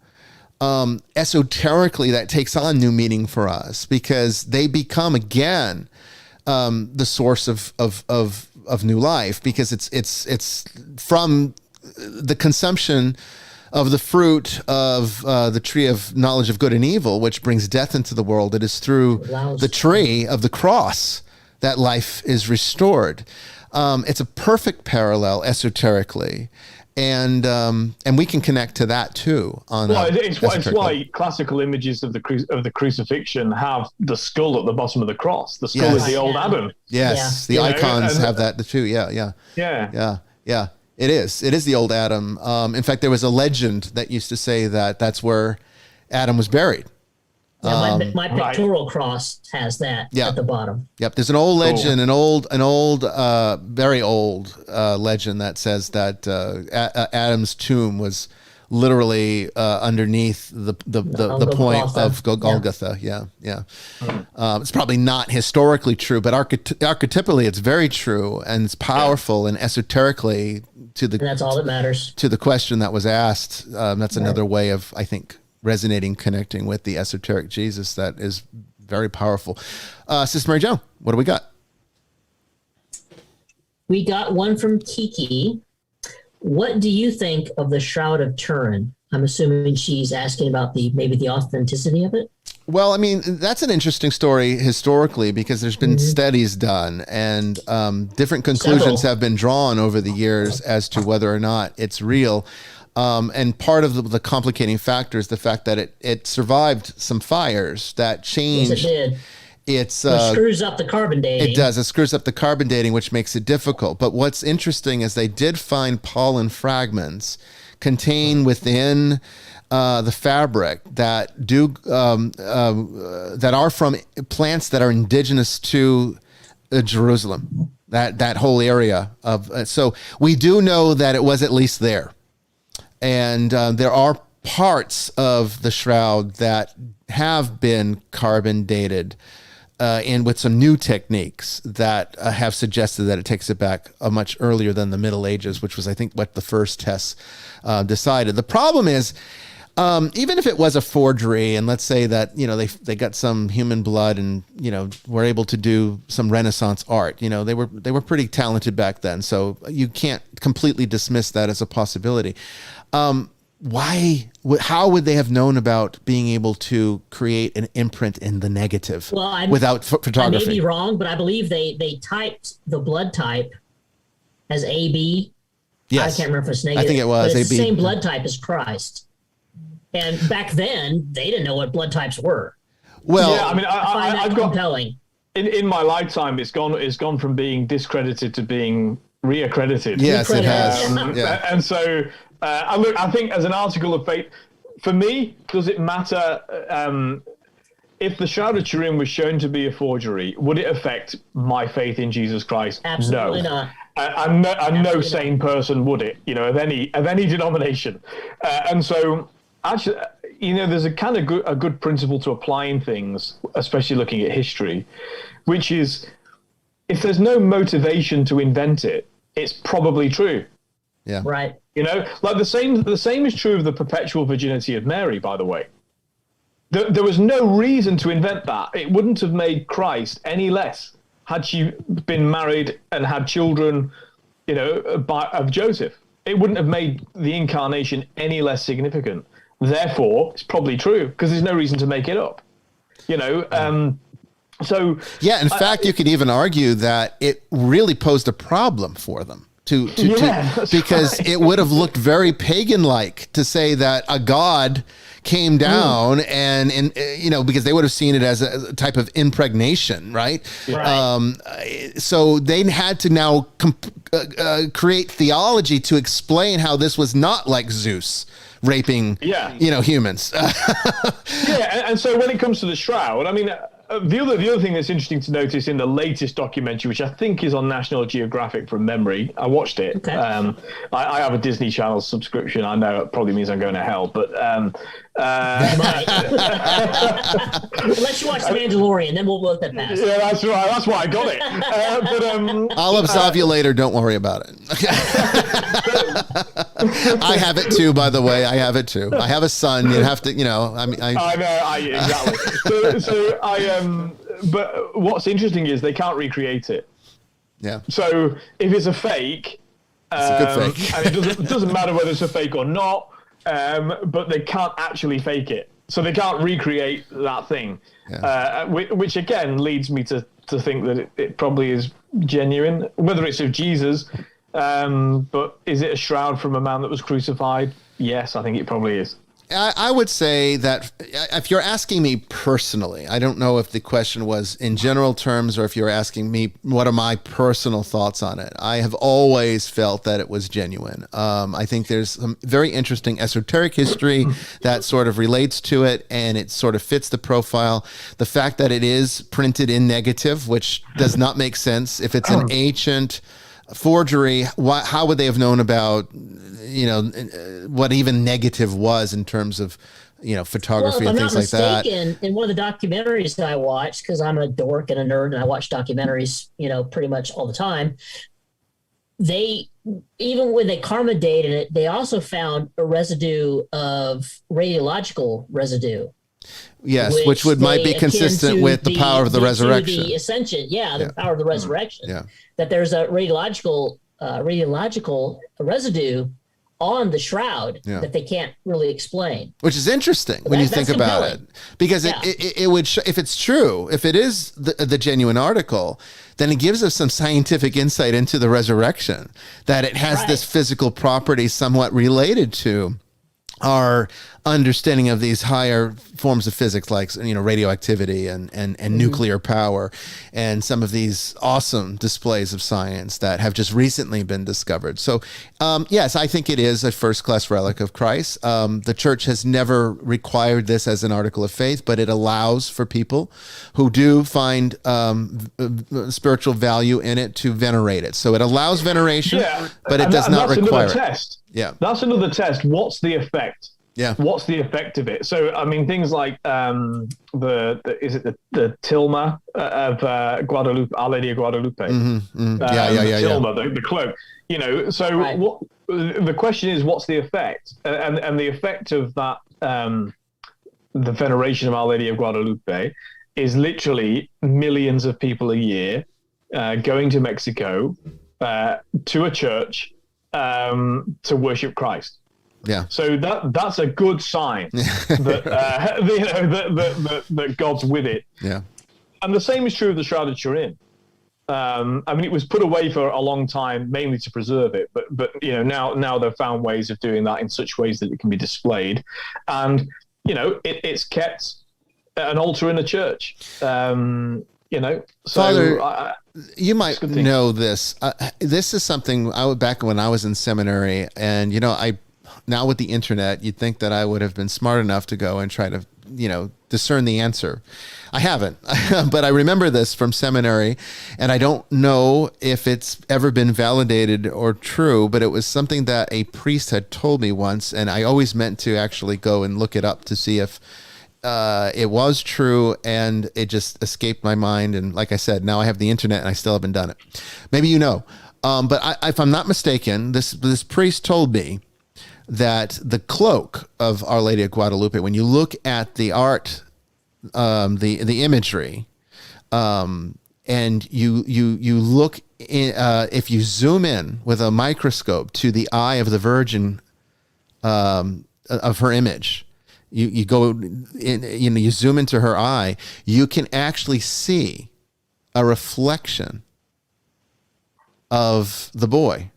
esoterically, that takes on new meaning for us because they become again the source of new life, because it's from the consumption of the fruit of the tree of knowledge of good and evil, which brings death into the world. It is through the tree of the cross that life is restored. It's a perfect parallel esoterically. And we can connect to that too. It's why classical images of the crucifixion have the skull at the bottom of the cross. The skull is the old Adam. Yes, the icons have that too. Yeah. It is the old Adam. In fact, there was a legend that used to say that that's where Adam was buried. Yeah, my pictorial cross has that at the bottom. Yep. There's an old legend, an old, very old legend that says that Adam's tomb was literally underneath the point of Golgotha. Yeah. It's probably not historically true, but archetypally it's very true, and it's powerful, and esoterically and that's all that matters. To the question that was asked, that's another way of, I think, resonating, connecting with the esoteric Jesus that is very powerful. Sister Mary Jo, what do we got? We got one from Kiki. What do you think of the Shroud of Turin? I'm assuming she's asking about maybe the authenticity of it. Well, I mean, that's an interesting story historically, because there's been studies done, and different conclusions have been drawn over the years as to whether or not it's real. And part of the complicating factor is the fact that it survived some fires that changed. Yes, it did. It screws up the carbon dating. It does. It screws up the carbon dating, which makes it difficult. But what's interesting is they did find pollen fragments contained within the fabric that that are from plants that are indigenous to Jerusalem. That whole area of. So we do know that it was at least there, and there are parts of the shroud that have been carbon dated. And with some new techniques that have suggested that it takes it back much earlier than the Middle Ages, which was, I think, what the first tests decided. The problem is, even if it was a forgery, and let's say that, they got some human blood and, were able to do some Renaissance art, they were pretty talented back then. So you can't completely dismiss that as a possibility. How would they have known about being able to create an imprint in the negative without photography? I may be wrong, but I believe they typed the blood type as AB. Yes. I can't remember if it's negative. I think it was but it's AB. the same blood type as Christ. And back then, they didn't know what blood types were. Well, yeah, I mean, I've got compelling. In my lifetime, it's gone from being discredited to being reaccredited. Yes, it has. Yeah. And so, I think as an article of faith, for me, does it matter if the Shroud of Turin was shown to be a forgery? Would it affect my faith in Jesus Christ? Absolutely no. not. No sane person would it, of any denomination. And so, actually, there's a kind of a good principle to applying things, especially looking at history, which is if there's no motivation to invent it, it's probably true. Yeah. Right. Like the same is true of the perpetual virginity of Mary, by the way. There was no reason to invent that. It wouldn't have made Christ any less had she been married and had children, of Joseph. It wouldn't have made the incarnation any less significant. Therefore, it's probably true because there's no reason to make it up. So yeah, in fact, you could even argue that it really posed a problem for them because it would have looked very pagan-like to say that a god came down and because they would have seen it as a type of impregnation, right? So they had to now create theology to explain how this was not like Zeus raping, humans. And so when it comes to the Shroud, I mean, the other thing that's interesting to notice in the latest documentary, which I think is on National Geographic from memory, I watched it. Okay. I have a Disney Channel subscription. I know it probably means I'm going to hell, but unless you watch The Mandalorian, then we'll look at that. Yeah, that's right. That's why I got it. I'll absolve you later. Don't worry about it. I have it too, by the way. I have it too. I have a son. You have to, I know. Exactly. But what's interesting is they can't recreate it. Yeah. So if it's a fake, it's a good fake. and it doesn't matter whether it's a fake or not, but they can't actually fake it. So they can't recreate that thing, which again leads me to think that it probably is genuine, whether it's of Jesus. But is it a shroud from a man that was crucified? Yes, I think it probably is. I would say that if you're asking me personally, I don't know if the question was in general terms or if you're asking me what are my personal thoughts on it. I have always felt that it was genuine. I think there's some very interesting esoteric history that sort of relates to it, and it sort of fits the profile. The fact that it is printed in negative, which does not make sense if it's an ancient forgery, how would they have known about, what even negative was in terms of, photography and things like that? In one of the documentaries that I watched, because I'm a dork and a nerd and I watch documentaries, pretty much all the time, even when they karma dated it, they also found a residue of radiological residue. Yes, which might be consistent with the power of the resurrection. The ascension, the power of the resurrection. Yeah. That there's a radiological residue on the shroud that they can't really explain. Which is interesting when you think about it, because it would if it's true, if it is the genuine article, then it gives us some scientific insight into the resurrection, that it has this physical property somewhat related to our understanding of these higher forms of physics, like radioactivity and nuclear power, and some of these awesome displays of science that have just recently been discovered. So yes, I think it is a first-class relic of Christ. The church has never required this as an article of faith, but it allows for people who do find spiritual value in it to venerate it. So it allows veneration, but it does not require it. Test. Yeah, that's another test. What's the effect? Yeah, what's the effect of it? So I mean, things like the tilma of Guadalupe, Our Lady of Guadalupe. Mm-hmm. Tilma, the cloak. So what the question is, what's the effect? And the effect of that, the veneration of Our Lady of Guadalupe, is literally millions of people a year going to Mexico to a church to worship Christ. Yeah. So that's a good sign that that God's with it. Yeah. And the same is true of the Shroud of Turin. It was put away for a long time, mainly to preserve it, but now they've found ways of doing that in such ways that it can be displayed, and it's kept at an altar in a church. So Father, you might know this. This is something back when I was in seminary, and now with the internet, you'd think that I would have been smart enough to go and try to, discern the answer. I haven't, but I remember this from seminary, and I don't know if it's ever been validated or true, but it was something that a priest had told me once, and I always meant to actually go and look it up to see if it was true, and it just escaped my mind. And like I said, now I have the internet and I still haven't done it. Maybe but if I'm not mistaken, this priest told me that the cloak of Our Lady of Guadalupe, when you look at the art, the imagery, and you look in, if you zoom in with a microscope to the eye of the Virgin, of her image, you go in, you zoom into her eye, you can actually see a reflection of the boy.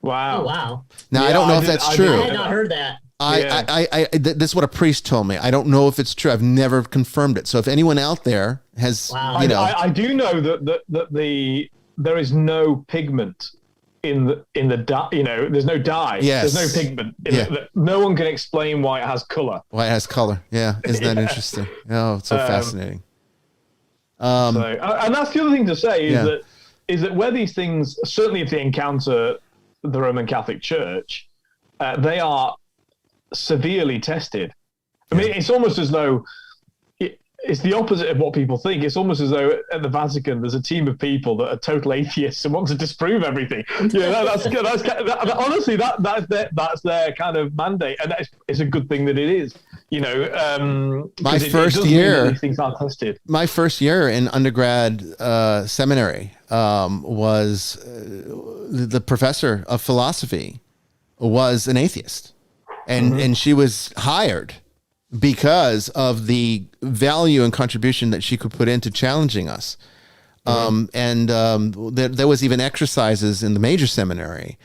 Wow! Oh, wow! Now I don't know if that's true. I had not heard that. This is what a priest told me. I don't know if it's true. I've never confirmed it. So if anyone out there has, I do know that there is no pigment in the dye. There's no dye. Yes. There's no pigment. No one can explain why it has color. Why it has color? Yeah, isn't that interesting? Oh, it's so fascinating. And that's the other thing to say is that where these things, certainly if they encounter the Roman Catholic Church, they are severely tested. I mean, it's almost as though it's the opposite of what people think. It's almost as though at the Vatican there's a team of people that are total atheists and want to disprove everything. Honestly, that's their kind of mandate, and it's a good thing that it is. My first year, these things are tested. My first year in undergrad seminary was the professor of philosophy was an atheist, and she was hired because of the value and contribution that she could put into challenging us. There was even exercises in the major seminary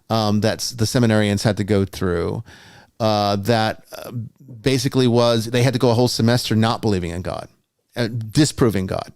that the seminarians had to go through that basically they had to go a whole semester not believing in God, disproving God,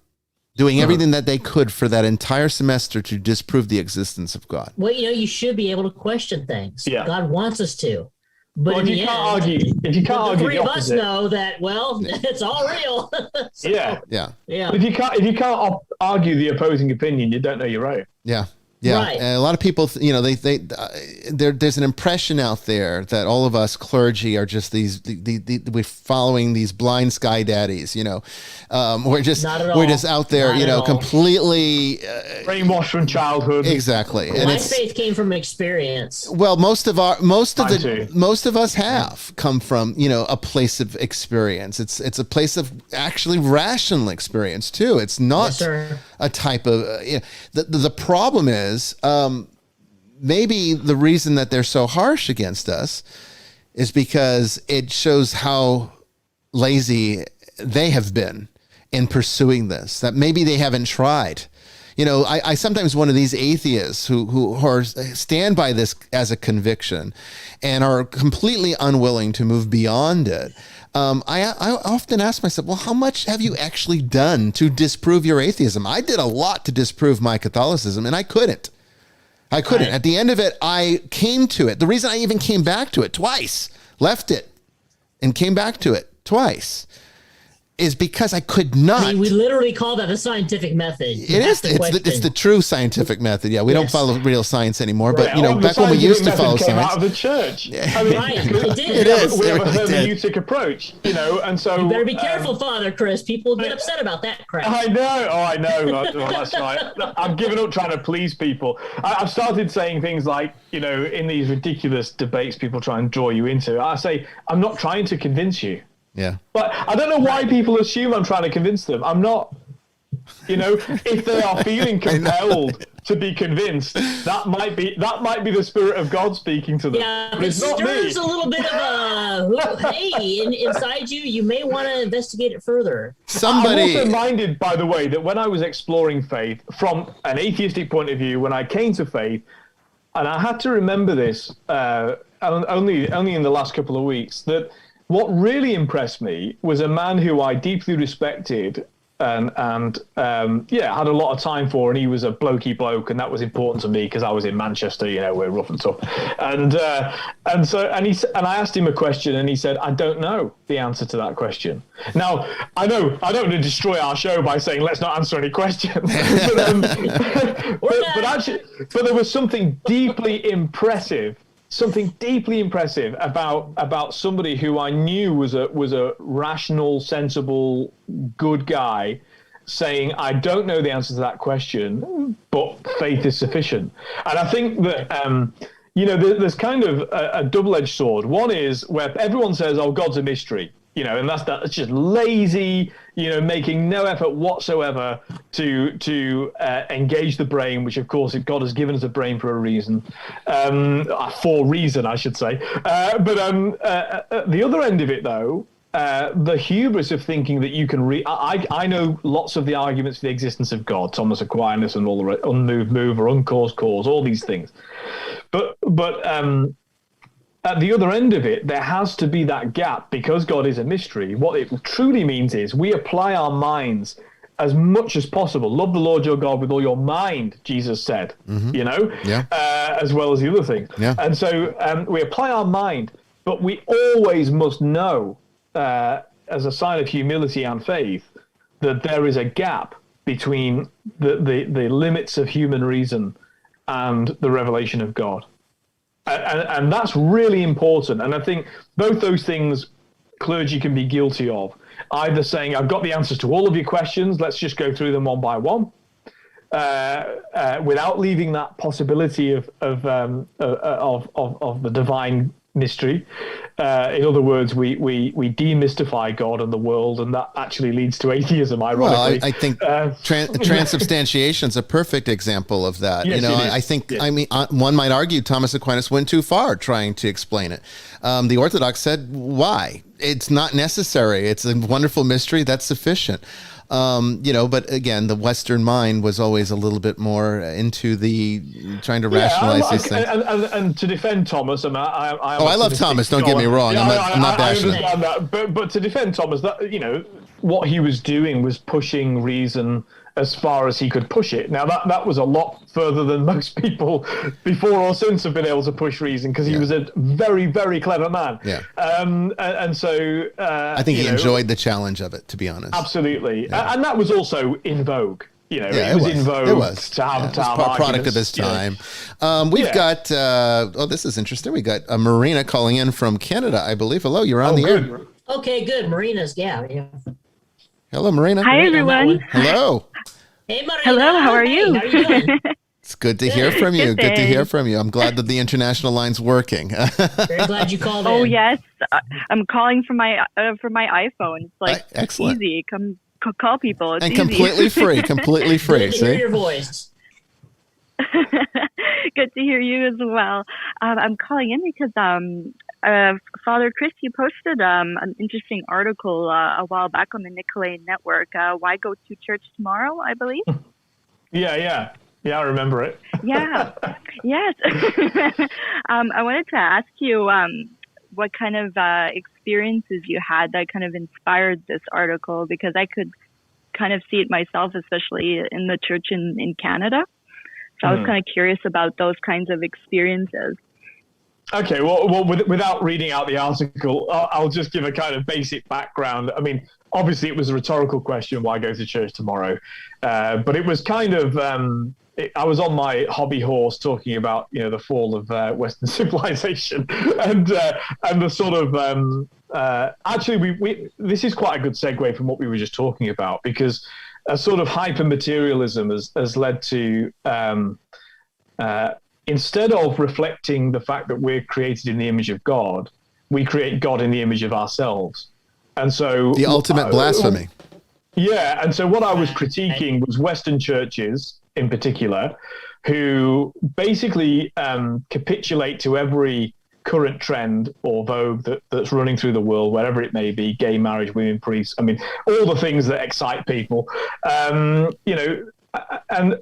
doing everything that they could for that entire semester to disprove the existence of God. Well, you should be able to question things. Yeah. God wants us to. But Well, in if you the can't end, argue, if you can't the argue three the of us opposite, know that, well, it's all real. So, yeah. yeah. But if you can't argue the opposing opinion, you don't know your own. Yeah. Yeah, Right. and a lot of people, there's an impression out there that all of us clergy are just we're following these blind sky daddies. We're just out there, Not at all. completely Brainwashed from childhood. Exactly. And My faith came from experience. well, most of too. us have come from a place of experience. It's a place of actually rational experience too. It's not Yes, sir. a type of the problem is maybe the reason that they're so harsh against us is because it shows how lazy they have been in pursuing this, that maybe they haven't tried. I sometimes one of these atheists who stand by this as a conviction and are completely unwilling to move beyond it. I often ask myself, well, how much have you actually done to disprove your atheism? I did a lot to disprove my Catholicism, and I couldn't. Right. At the end of it, I came to it. The reason I even came back to it twice, left it, and came back to it twice, is because I could not. I mean, we literally call that the scientific method. It's the true scientific method. Yeah, we don't follow real science anymore. But back when we used to follow came science, out of the church. I mean, right, it did. It is. We have a It did. hermeneutic approach, and so You better be careful, Father Chris. People get upset about that crap. I know. Oh, I know. Well, that's right. I've given up trying to please people. I've started saying things like, in these ridiculous debates people try and draw you into. I say, I'm not trying to convince you. Yeah. But I don't know why people assume I'm trying to convince them. I'm not. If they are feeling compelled to be convinced, that might be the Spirit of God speaking to them. Yeah, but it it's not me. stirs a little bit of hey, inside you may want to investigate it further. I'm also minded, by the way, that when I was exploring faith from an atheistic point of view, when I came to faith, and I had to remember this only in the last couple of weeks, that what really impressed me was a man who I deeply respected and had a lot of time for, and he was a blokey bloke, and that was important to me because I was in Manchester, we're rough and tough, and I asked him a question, and he said, I don't know the answer to that question. Now, I know I don't want to destroy our show by saying let's not answer any questions, but there was something deeply impressive about somebody who I knew was a rational, sensible, good guy, saying, I don't know the answer to that question, but faith is sufficient. And I think that there's kind of a double-edged sword. One is where everyone says, oh, God's a mystery, and that's just lazy, making no effort whatsoever to engage the brain, which of course God has given us a brain for a reason, for reason, I should say. But the other end of it, though, the hubris of thinking that you can I know lots of the arguments for the existence of God, Thomas Aquinas and all the unmoved mover, uncaused cause, all these things. But at the other end of it, there has to be that gap because God is a mystery. What it truly means is we apply our minds as much as possible. Love the Lord your God with all your mind, Jesus said, as well as the other things. Yeah. And so we apply our mind, but we always must know, as a sign of humility and faith, that there is a gap between the limits of human reason and the revelation of God. And that's really important. And I think both those things clergy can be guilty of. Either saying, I've got the answers to all of your questions, let's just go through them one by one, without leaving that possibility of the divine mystery. In other words, we demystify God and the world, and that actually leads to atheism, ironically. Well, I think transubstantiation is a perfect example of that. Yes, I think, yes. I mean, one might argue Thomas Aquinas went too far trying to explain it. The Orthodox said, why? It's not necessary. It's a wonderful mystery. That's sufficient. But again, the Western mind was always a little bit more into the trying to rationalize these things. And to defend Thomas, I love Thomas. Don't get me wrong. Yeah, I'm not bashing him. I understand that, but to defend Thomas, that what he was doing was pushing reason as far as he could push it. Now that was a lot further than most people before or since have been able to push reason, because he was a very, very clever man. Yeah. And so I think he enjoyed the challenge of it, to be honest. Absolutely. Yeah. And that was also in vogue. It was in vogue. It was. To have product of his time. We've got, this is interesting. We got Marina calling in from Canada, I believe. Hello, you're on the air. Okay, good. Marina's, yeah. Hello, Marina. Hi, everyone. Hello. Hey, Marina. Hello, how are you? How are you doing? It's good to hear from you. Good to hear from you. I'm glad that the international line's working. Very glad you called in. Oh, yes. I'm calling from my iPhone. It's like excellent. Easy. Come call people. It's and easy. completely free. Completely free. Good to hear your voice. Good to hear you as well. I'm calling in because Father Chris, you posted an interesting article a while back on the Nicolay Network. Why go to church tomorrow, I believe? Yeah, I remember it. Yeah, yes. I wanted to ask you what kind of experiences you had that kind of inspired this article, because I could kind of see it myself, especially in the church in Canada. So I was kind of curious about those kinds of experiences. Okay, well, without reading out the article, I'll just give a kind of basic background. I mean, obviously it was a rhetorical question, why go to church tomorrow? But it was kind of, I was on my hobby horse talking about, the fall of Western civilization and the sort of, actually, this is quite a good segue from what we were just talking about, because a sort of hyper-materialism has led to, instead of reflecting the fact that we're created in the image of God, we create God in the image of ourselves. And so the ultimate blasphemy. Yeah. And so what I was critiquing was Western churches in particular, who basically capitulate to every current trend or vogue that's running through the world, wherever it may be, gay marriage, women priests, I mean, all the things that excite people, and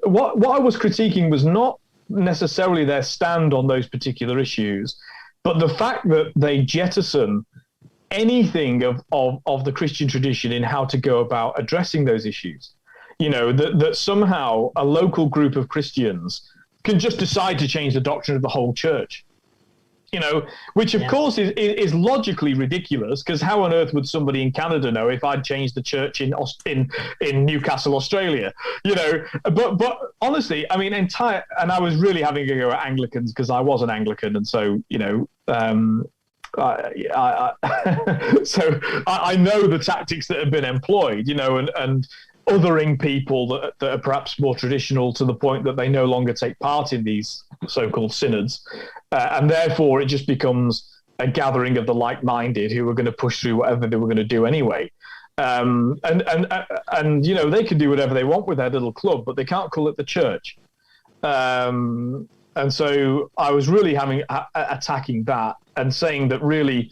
what I was critiquing was not necessarily their stand on those particular issues, but the fact that they jettison anything of the Christian tradition in how to go about addressing those issues. That somehow a local group of Christians can just decide to change the doctrine of the whole church. Which of course is logically ridiculous, because how on earth would somebody in Canada know if I'd changed the church in Newcastle, Australia? But honestly, I mean, and I was really having a go at Anglicans because I was an Anglican, and so so I know the tactics that have been employed, and othering people that are perhaps more traditional to the point that they no longer take part in these so-called synods. And therefore it just becomes a gathering of the like-minded who are going to push through whatever they were going to do anyway. And they can do whatever they want with their little club, but they can't call it the church. And so I was really attacking that and saying that really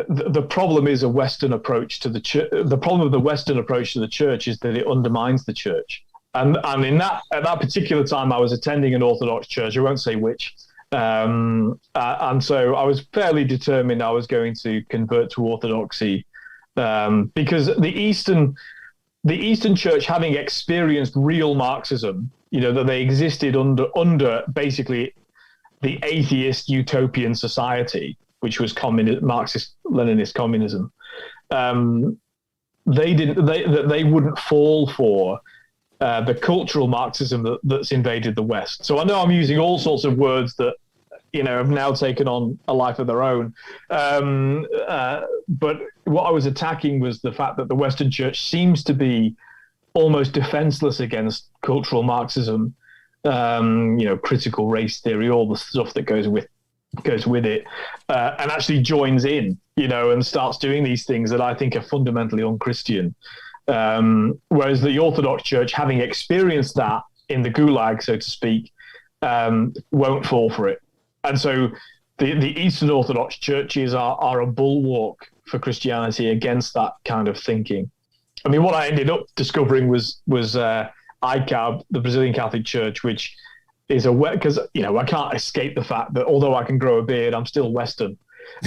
the problem is a Western approach to the church. The problem of the Western approach to the church is that it undermines the church. And in at that particular time, I was attending an Orthodox church. I won't say which. And so I was fairly determined I was going to convert to Orthodoxy, because the Eastern Church, having experienced real Marxism, that they existed under basically the atheist utopian society, which was Marxist-Leninist communism. They wouldn't fall for the cultural Marxism that's invaded the West. So I know I'm using all sorts of words that have now taken on a life of their own. But what I was attacking was the fact that the Western Church seems to be almost defenseless against cultural Marxism, critical race theory, all the stuff that goes with it, and actually joins in, and starts doing these things that I think are fundamentally unchristian. Whereas the Orthodox Church, having experienced that in the Gulag, so to speak, won't fall for it. And so the Eastern Orthodox churches are a bulwark for Christianity against that kind of thinking. I mean, what I ended up discovering was ICAB, the Brazilian Catholic Church, which is because I can't escape the fact that although I can grow a beard, I'm still Western.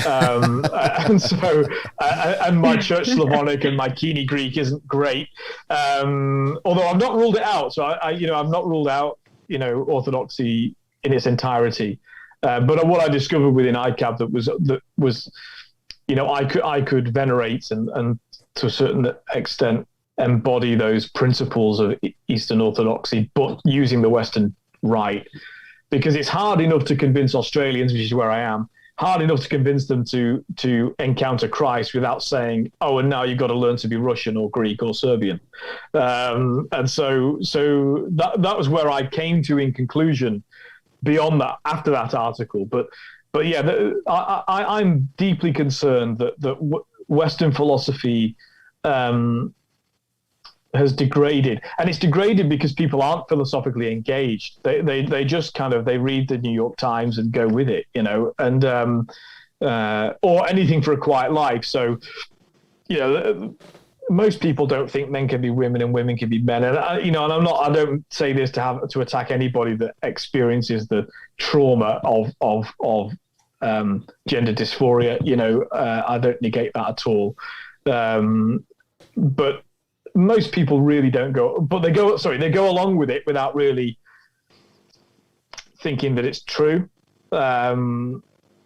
And so, and my Church Slavonic and my Kini Greek isn't great. Although I've not ruled it out. So I've not ruled out, Orthodoxy in its entirety. But what I discovered within ICAB that was, I could venerate and to a certain extent embody those principles of Eastern Orthodoxy, but using the Western rite, because it's hard enough to convince Australians, which is where I am, hard enough to convince them to encounter Christ without saying, oh, and now you've got to learn to be Russian or Greek or Serbian. And so that was where I came to in conclusion beyond that, after that article. But yeah, I'm deeply concerned that Western philosophy has degraded, and it's degraded because people aren't philosophically engaged. They just they read the New York Times and go with it, and or anything for a quiet life. So, most people don't think men can be women and women can be men, and I don't say this to attack anybody that experiences the trauma of gender dysphoria. I don't negate that at all, but most people really don't go, but they go along with it without really thinking that it's true. And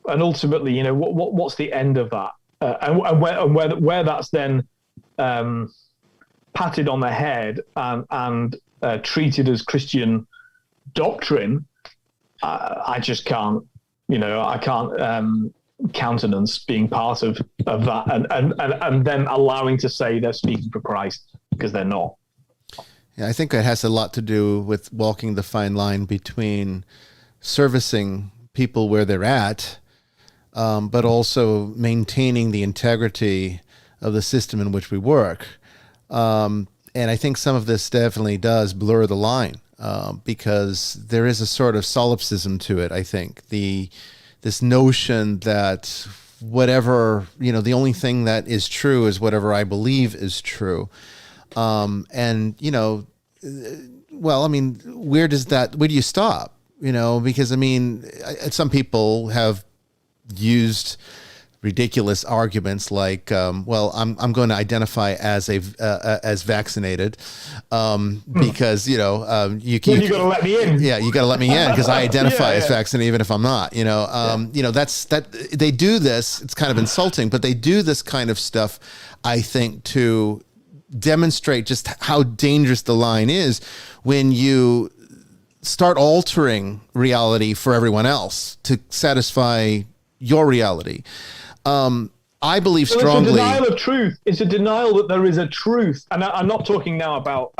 ultimately, what's the end of that? And where that's then patted on the head and treated as Christian doctrine, I just can't, I can't countenance being part of that and then allowing to say they're speaking for Christ, because they're not. Yeah, I think it has a lot to do with walking the fine line between servicing people where they're at, but also maintaining the integrity of the system in which we work. And I think some of this definitely does blur the line, because there is a sort of solipsism to it, I think. This notion that whatever, the only thing that is true is whatever I believe is true. Well, I mean, where do you stop? Because some people have used ridiculous arguments like, well, I'm going to identify as as vaccinated, because you got to let me in. Yeah, you got to let me in because I identify as vaccinated even if I'm not. That's they do this. It's kind of insulting, but they do this kind of stuff, I think, to demonstrate just how dangerous the line is when you start altering reality for everyone else to satisfy your reality. I believe strongly. It's a denial of truth. It's a denial that there is a truth. And I'm not talking now about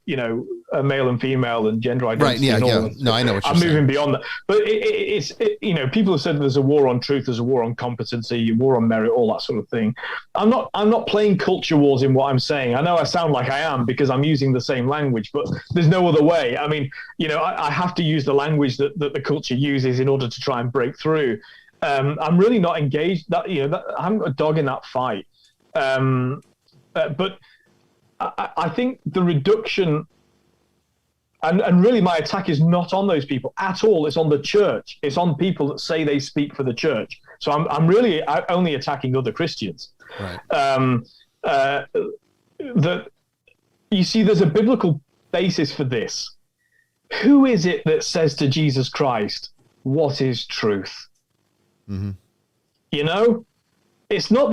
a male and female and gender identity. Right? Yeah. And No, I know what you're saying. I'm moving saying. beyond that. But people have said there's a war on truth, there's a war on competency, a war on merit, all that sort of thing. I'm not playing culture wars in what I'm saying. I know I sound like I am because I'm using the same language, but there's no other way. I mean, I have to use the language that the culture uses in order to try and break through. I'm really not engaged. I haven't got a dog in that fight. But I think the reduction, and really my attack is not on those people at all. It's on the church. It's on people that say they speak for the church. So I'm really only attacking other Christians. Right. That you see, there's a biblical basis for this. Who is it that says to Jesus Christ, "What is truth"? Mm-hmm. It's not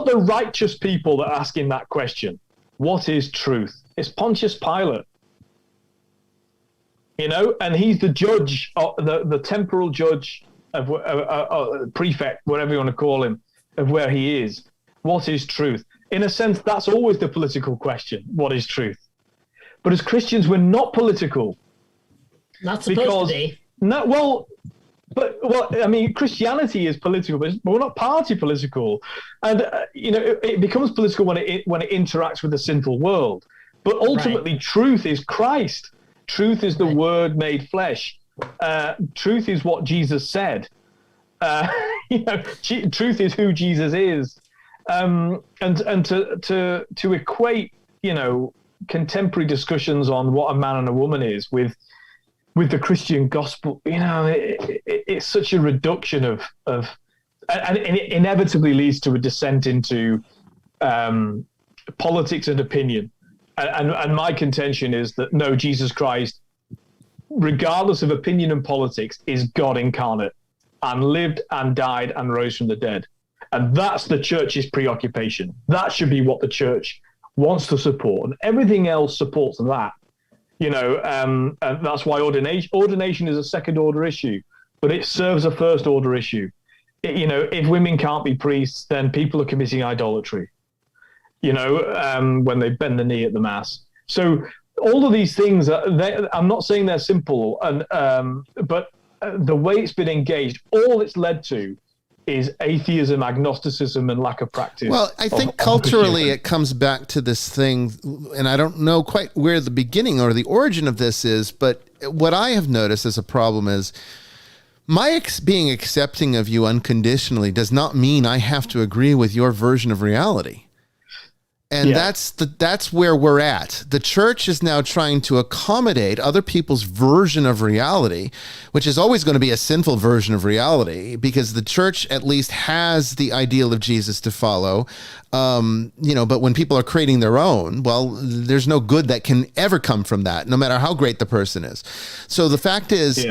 the righteous people that are asking that question. What is truth? It's Pontius Pilate. And he's the judge, the temporal judge of prefect, whatever you want to call him, of where he is. What is truth? In a sense, that's always the political question. What is truth? But as Christians, we're not political. Not supposed to be. No, well, Christianity is political, but we're not party political, and it becomes political when it interacts with the sinful world. But ultimately, Truth is Christ. Truth is the Word made flesh. Truth is what Jesus said. Truth is who Jesus is, and to equate contemporary discussions on what a man and a woman is with the Christian gospel, it's such a reduction of and it inevitably leads to a descent into politics and opinion. And my contention is that no, Jesus Christ, regardless of opinion and politics, is God incarnate and lived and died and rose from the dead. And that's the church's preoccupation. That should be what the church wants to support. And everything else supports that. And that's why ordination is a second order issue, but it serves a first order issue. If women can't be priests, then people are committing idolatry, when they bend the knee at the mass. So all of these things, I'm not saying they're simple, but the way it's been engaged, all it's led to is atheism, agnosticism, and lack of practice. Well, I think culturally it comes back to this thing, and I don't know quite where the beginning or the origin of this is, but what I have noticed as a problem is my being accepting of you unconditionally does not mean I have to agree with your version of reality. And that's where we're at. The church is now trying to accommodate other people's version of reality, which is always going to be a sinful version of reality, because the church at least has the ideal of Jesus to follow. But when people are creating their own, well, there's no good that can ever come from that, no matter how great the person is. So the fact is,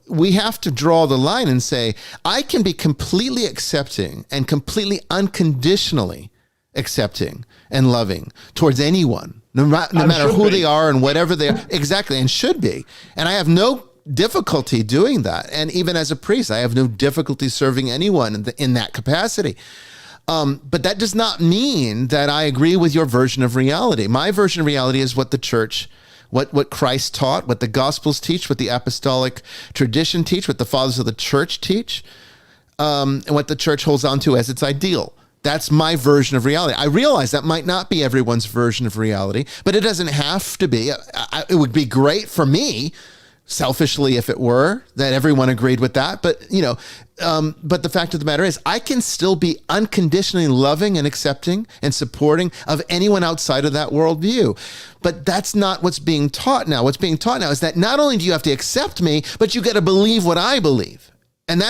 we have to draw the line and say, I can be completely accepting and completely unconditionally accepting and loving towards anyone, no matter who they are and whatever they are. Exactly. And should be. And I have no difficulty doing that. And even as a priest, I have no difficulty serving anyone in that capacity. But that does not mean that I agree with your version of reality. My version of reality is what the church, what Christ taught, what the Gospels teach, what the apostolic tradition teach, what the fathers of the church teach, and what the church holds on to as its ideal. That's my version of reality. I realize that might not be everyone's version of reality, but it doesn't have to be. It would be great for me, selfishly, if it were, that everyone agreed with that. But, but the fact of the matter is, I can still be unconditionally loving and accepting and supporting of anyone outside of that worldview. But that's not what's being taught now. What's being taught now is that not only do you have to accept me, but you got to believe what I believe. And I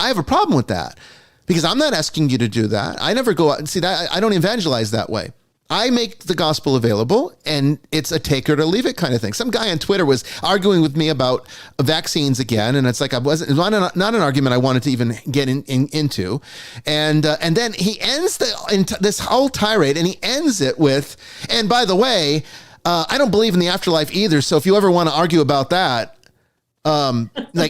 have a problem with that. Because I'm not asking you to do that. I never go out and see that. I don't evangelize that way. I make the gospel available, and it's a take it or leave it kind of thing. Some guy on Twitter was arguing with me about vaccines again, and it's like it was not an argument I wanted to even get into. And then he ends this whole tirade, and he ends it with, and by the way, I don't believe in the afterlife either. So if you ever want to argue about that,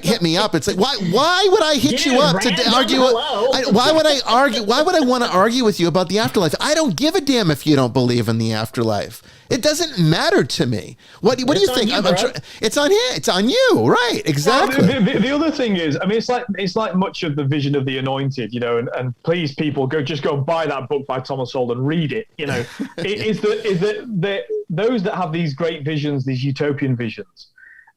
hit me up. It's like, why would I hit you up to argue? Why would I argue? Why would I want to argue with you about the afterlife? I don't give a damn if you don't believe in the afterlife. It doesn't matter to me. What do you think? It's on here. It's on you, right? Exactly. Well, the other thing is, I mean, it's like much of the Vision of the Anointed, and please, people, go buy that book by Thomas Sowell and read it. Is that those that have these great visions, these utopian visions,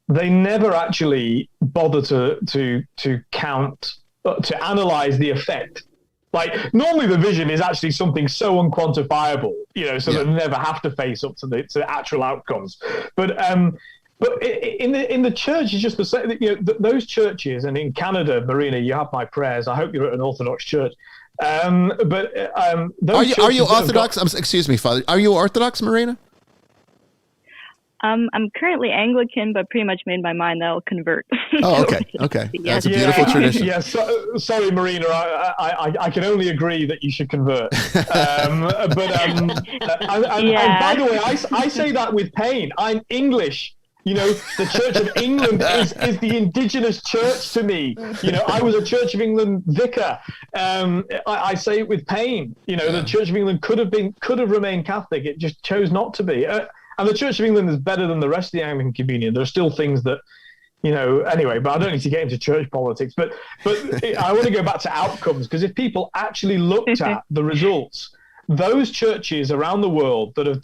they never actually bother to count, to analyze the effect. Like, normally the vision is actually something so unquantifiable, so that they never have to face up to the actual outcomes. But in the church, it's just the same. Those churches, and in Canada, Marina, you have my prayers. I hope you're at an Orthodox church. Are you Orthodox? Excuse me, Father. Are you Orthodox, Marina? I'm currently Anglican, but pretty much made my mind that I'll convert. Oh, okay. Okay. That's a beautiful tradition. Yeah. Sorry, Marina. I can only agree that you should convert. And by the way, I say that with pain. I'm English. The Church of England is the indigenous church to me. I was a Church of England vicar. I say it with pain. The Church of England could have remained Catholic. It just chose not to be. And the Church of England is better than the rest of the Anglican communion. There are still things that, anyway, but I don't need to get into church politics. But I want to go back to outcomes, because if people actually looked at the results, those churches around the world that have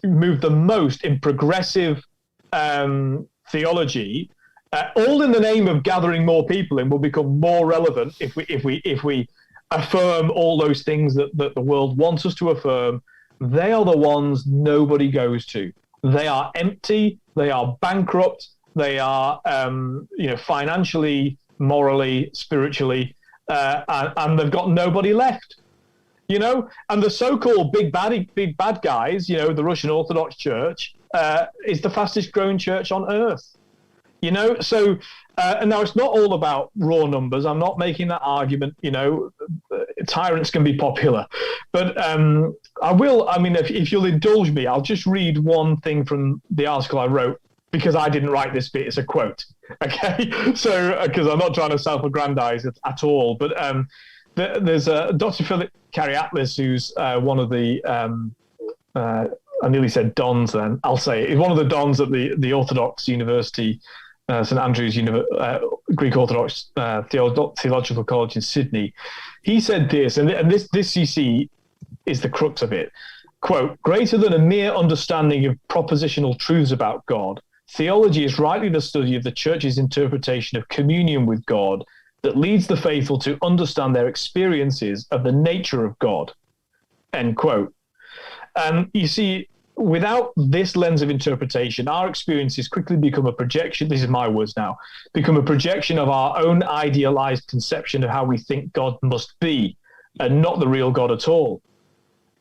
moved the most in progressive theology, all in the name of gathering more people in, will become more relevant if we affirm all those things that the world wants us to affirm. They are the ones nobody goes to. They are empty. They are bankrupt. They are, financially, morally, spiritually, and they've got nobody left. And the so-called big bad guys, the Russian Orthodox Church, is the fastest growing church on earth. So and now it's not all about raw numbers. I'm not making that argument. Tyrants can be popular, but I will. I mean, if you'll indulge me, I'll just read one thing from the article I wrote, because I didn't write this bit. It's a quote. Okay, so because I'm not trying to self-aggrandize at all, but there's Dr. Philip Cariatlis, who's one of the I nearly said dons. Then I'll say it. He's one of the dons at the Orthodox University. St Andrew's Greek Orthodox Theological College in Sydney. He said this, and this CC is the crux of it. Quote, greater than a mere understanding of propositional truths about God, theology is rightly the study of the Church's interpretation of communion with God that leads the faithful to understand their experiences of the nature of God. End quote. And you see, without this lens of interpretation, our experiences quickly become a projection. This is my words now. Become a projection of our own idealized conception of how we think God must be, and not the real God at all.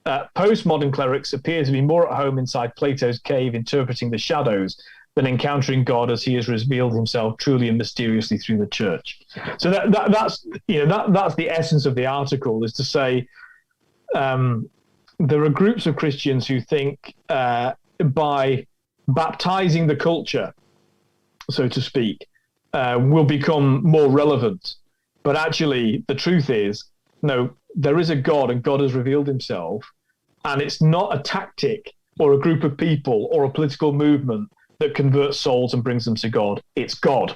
Postmodern clerics appear to be more at home inside Plato's cave, interpreting the shadows, than encountering God as He has revealed Himself truly and mysteriously through the Church. So that's the essence of the article, is to say, there are groups of Christians who think by baptizing the culture, so to speak, will become more relevant. But actually, the truth is, no, there is a God, and God has revealed Himself. And it's not a tactic or a group of people or a political movement that converts souls and brings them to God. It's God.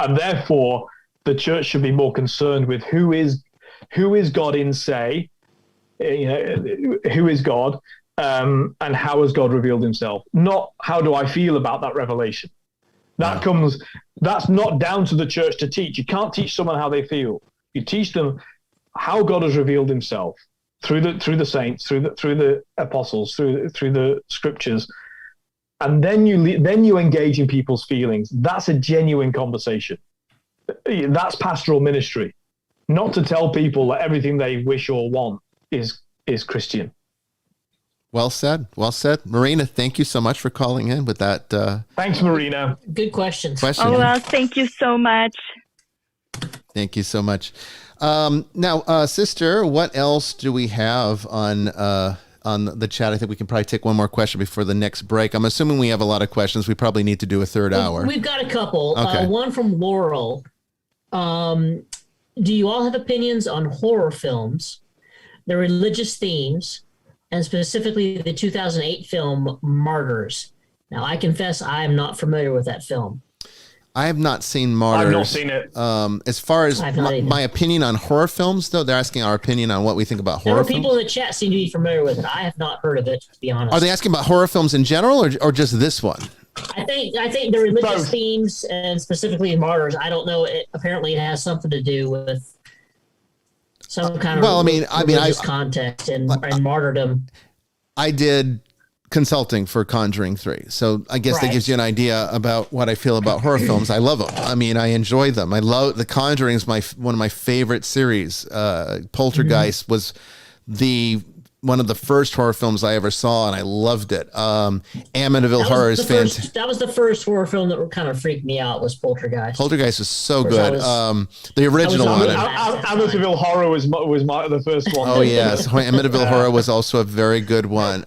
And therefore, the church should be more concerned with who is God in say, who is God, and how has God revealed Himself? Not how do I feel about that revelation. That's not down to the church to teach. You can't teach someone how they feel. You teach them how God has revealed Himself through the saints, through the apostles, through the scriptures, and then you engage in people's feelings. That's a genuine conversation. That's pastoral ministry, not to tell people that everything they wish or want is Christian. Well said. Well said. Marina, thank you so much for calling in with that. Thanks, Marina. Good questions. Oh, well, thank you so much. Thank you so much. Now, sister, what else do we have on the chat? I think we can probably take one more question before the next break. I'm assuming we have a lot of questions. We probably need to do a third hour. We've got a couple. Okay. One from Laurel. Do you all have opinions on horror films, the religious themes, and specifically the 2008 film Martyrs? Now, I confess I am not familiar with that film. I have not seen Martyrs. I've not seen it. As far as my opinion on horror films, though, they're asking our opinion on what we think about horror films. People in the chat seem to be familiar with it. I have not heard of it, to be honest. Are they asking about horror films in general, or just this one? I think the religious themes, and specifically Martyrs, I don't know. Apparently it has something to do with some kind of religious context and martyrdom. I did consulting for Conjuring 3, so I guess that gives you an idea about what I feel about horror films. I love them. I mean, I enjoy them. I love The Conjuring is one of my favorite series. Poltergeist was one of the first horror films I ever saw, and I loved it. Amityville Horror is fantastic. That was the first horror film that kind of freaked me out, was Poltergeist. Poltergeist is so good. The original one. Amityville Horror was the first one. Oh yes, Amityville Horror was also a very good one.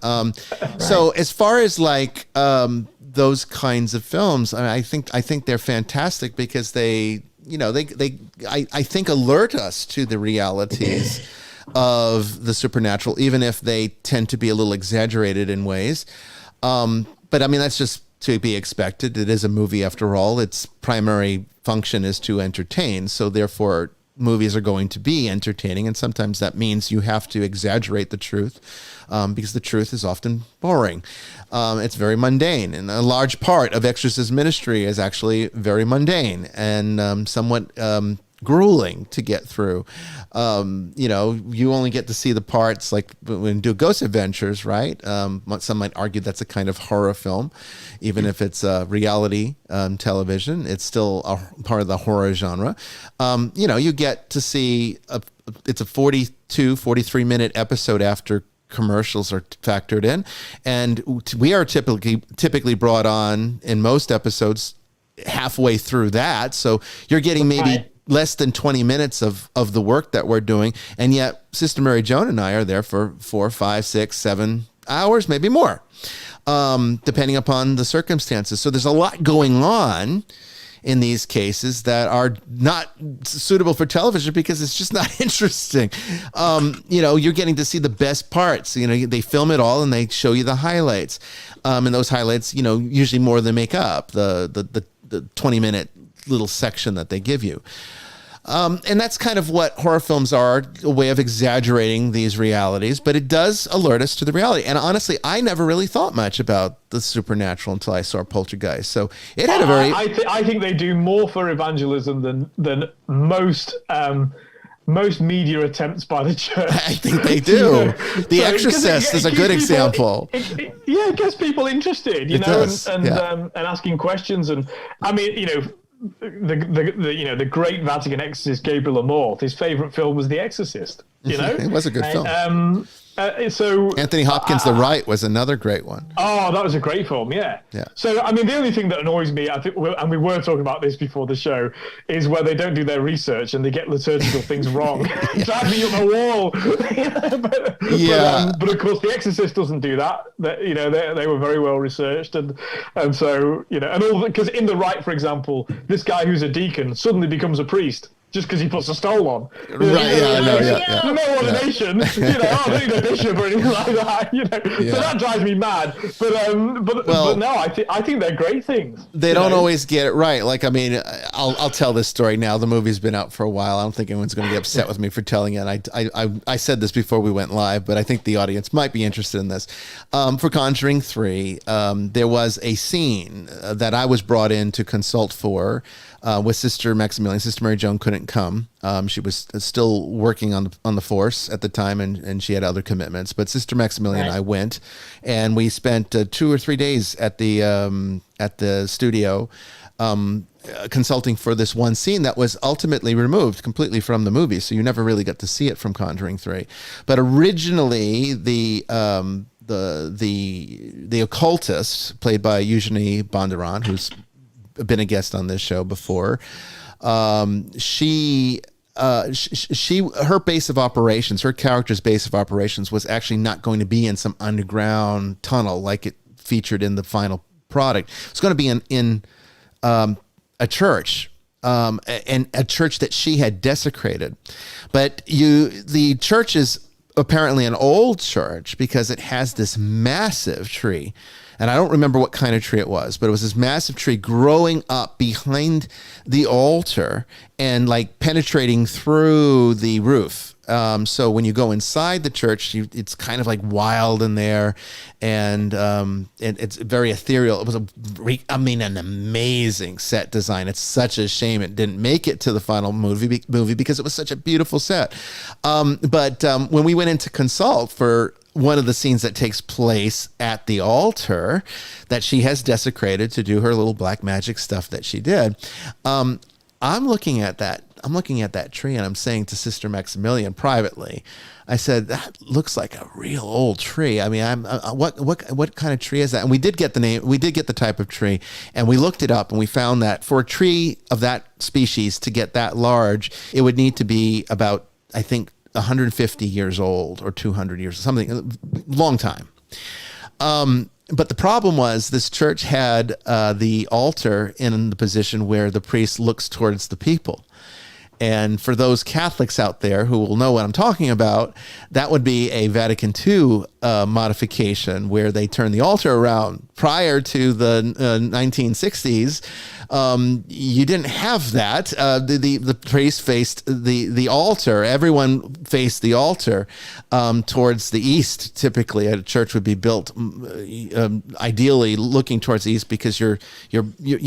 So as far as like those kinds of films, I think they're fantastic because they I think alert us to the realities of the supernatural, even if they tend to be a little exaggerated in ways. But I mean, that's just to be expected. It is a movie after all. Its primary function is to entertain. So therefore, movies are going to be entertaining. And sometimes that means you have to exaggerate the truth because the truth is often boring. It's very mundane. And a large part of exorcism ministry is actually very mundane and somewhat grueling to get through. You only get to see the parts like when you do Ghost Adventures, right? Some might argue that's a kind of horror film, even if it's reality television. It's still a part of the horror genre. You get to see it's a 43 minute episode after commercials are factored in, and we are typically brought on in most episodes halfway through that, so you're getting maybe less than 20 minutes of the work that we're doing, and yet Sister Mary Joan and I are there for 4, 5, 6, 7 hours, maybe more, depending upon the circumstances. So there's a lot going on in these cases that are not suitable for television because it's just not interesting. You're getting to see the best parts. They film it all and they show you the highlights. And those highlights, usually more than make up the 20-minute little section that they give you. And that's kind of what horror films are, a way of exaggerating these realities, but it does alert us to the reality. And honestly, I never really thought much about the supernatural until I saw Poltergeist. So it had a very... I think they do more for evangelism than most media attempts by the church. I think they do. The Exorcist is a good example. It gets people interested, and asking questions. And I mean, the great Vatican exorcist Gabriel Amorth, his favorite film was The Exorcist. It was a good film. So Anthony Hopkins' The Rite was another great one. Oh, that was a great film, yeah. So, I mean, the only thing that annoys me, I think, and we were talking about this before the show, is where they don't do their research and they get liturgical things wrong. Drive me up the wall. But of course, The Exorcist doesn't do that. They were very well researched, and so and all because in The Rite, for example, this guy who's a deacon suddenly becomes a priest. Just because he puts a stole on. No ordination. I don't need a bishop or anything like that. So that drives me mad. But no, I think they're great things. They don't always get it right. Like, I mean, I'll tell this story now. The movie's been out for a while. I don't think anyone's going to get upset with me for telling it. I said this before we went live, but I think the audience might be interested in this. For Conjuring 3, there was a scene that I was brought in to consult for with Sister Maximilian. Sister Mary Joan couldn't come. She was still working on the force at the time, and she had other commitments. But Sister Maximilian and I went, and we spent 2 or 3 days at the studio consulting for this one scene that was ultimately removed completely from the movie, so you never really got to see it from Conjuring 3. But originally, the occultist, played by Eugenie Bondurant, who's been a guest on this show before, her base of operations, her character's base of operations was actually not going to be in some underground tunnel like it featured in the final product. It's going to be in a church, and a church that she had desecrated. But the church is apparently an old church because it has this massive tree. And I don't remember what kind of tree it was, but it was this massive tree growing up behind the altar and like penetrating through the roof. So when you go inside the church, it's kind of like wild in there, and it's very ethereal. It was an amazing set design. It's such a shame it didn't make it to the final movie because it was such a beautiful set. But when we went in to consult for one of the scenes that takes place at the altar that she has desecrated to do her little black magic stuff that she did, I'm looking at that tree and I'm saying to Sister Maximilian privately, I said, that looks like a real old tree. I mean, what kind of tree is that? And we did get the name, we did get the type of tree, and we looked it up and we found that for a tree of that species to get that large, it would need to be about, I think, 150 years old or 200 years, something, long time. But the problem was this church had the altar in the position where the priest looks towards the people. And for those Catholics out there who will know what I'm talking about, that would be a Vatican II modification where they turn the altar around. Prior to the 1960s, you didn't have that. The priest faced the altar. Everyone faced the altar towards the east. Typically, a church would be built ideally looking towards the east, because you're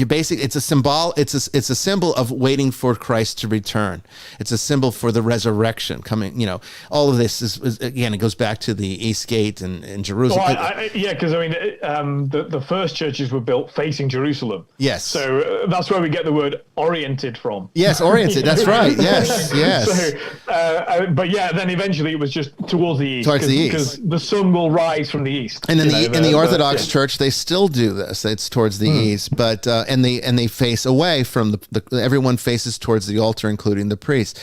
basically, it's a symbol. It's a symbol of waiting for Christ to return. It's a symbol for the resurrection coming. You know, all of this is again, it goes back to the East Gate and Jerusalem. Yeah, because I mean, the first churches were built facing Jerusalem. Yes. So that's where we get the word oriented from. Yes, oriented. That's right. Yes, yes. So, but yeah, then eventually it was just towards the east. Towards the east, because the sun will rise from the east. And in the Orthodox Church, they still do this. It's towards the east, but and they face away from the everyone faces towards the altar, including the priest.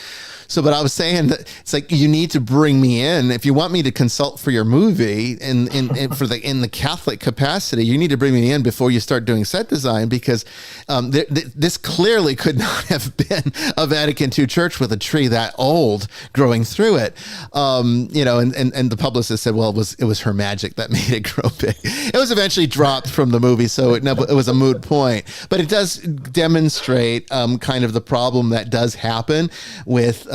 So, but I was saying that it's like, you need to bring me in if you want me to consult for your movie in the Catholic capacity. You need to bring me in before you start doing set design, because this clearly could not have been a Vatican II church with a tree that old growing through it. You know, and the publicist said, well, it was her magic that made it grow big. It was eventually dropped from the movie, so it was a moot point. But it does demonstrate kind of the problem that does happen with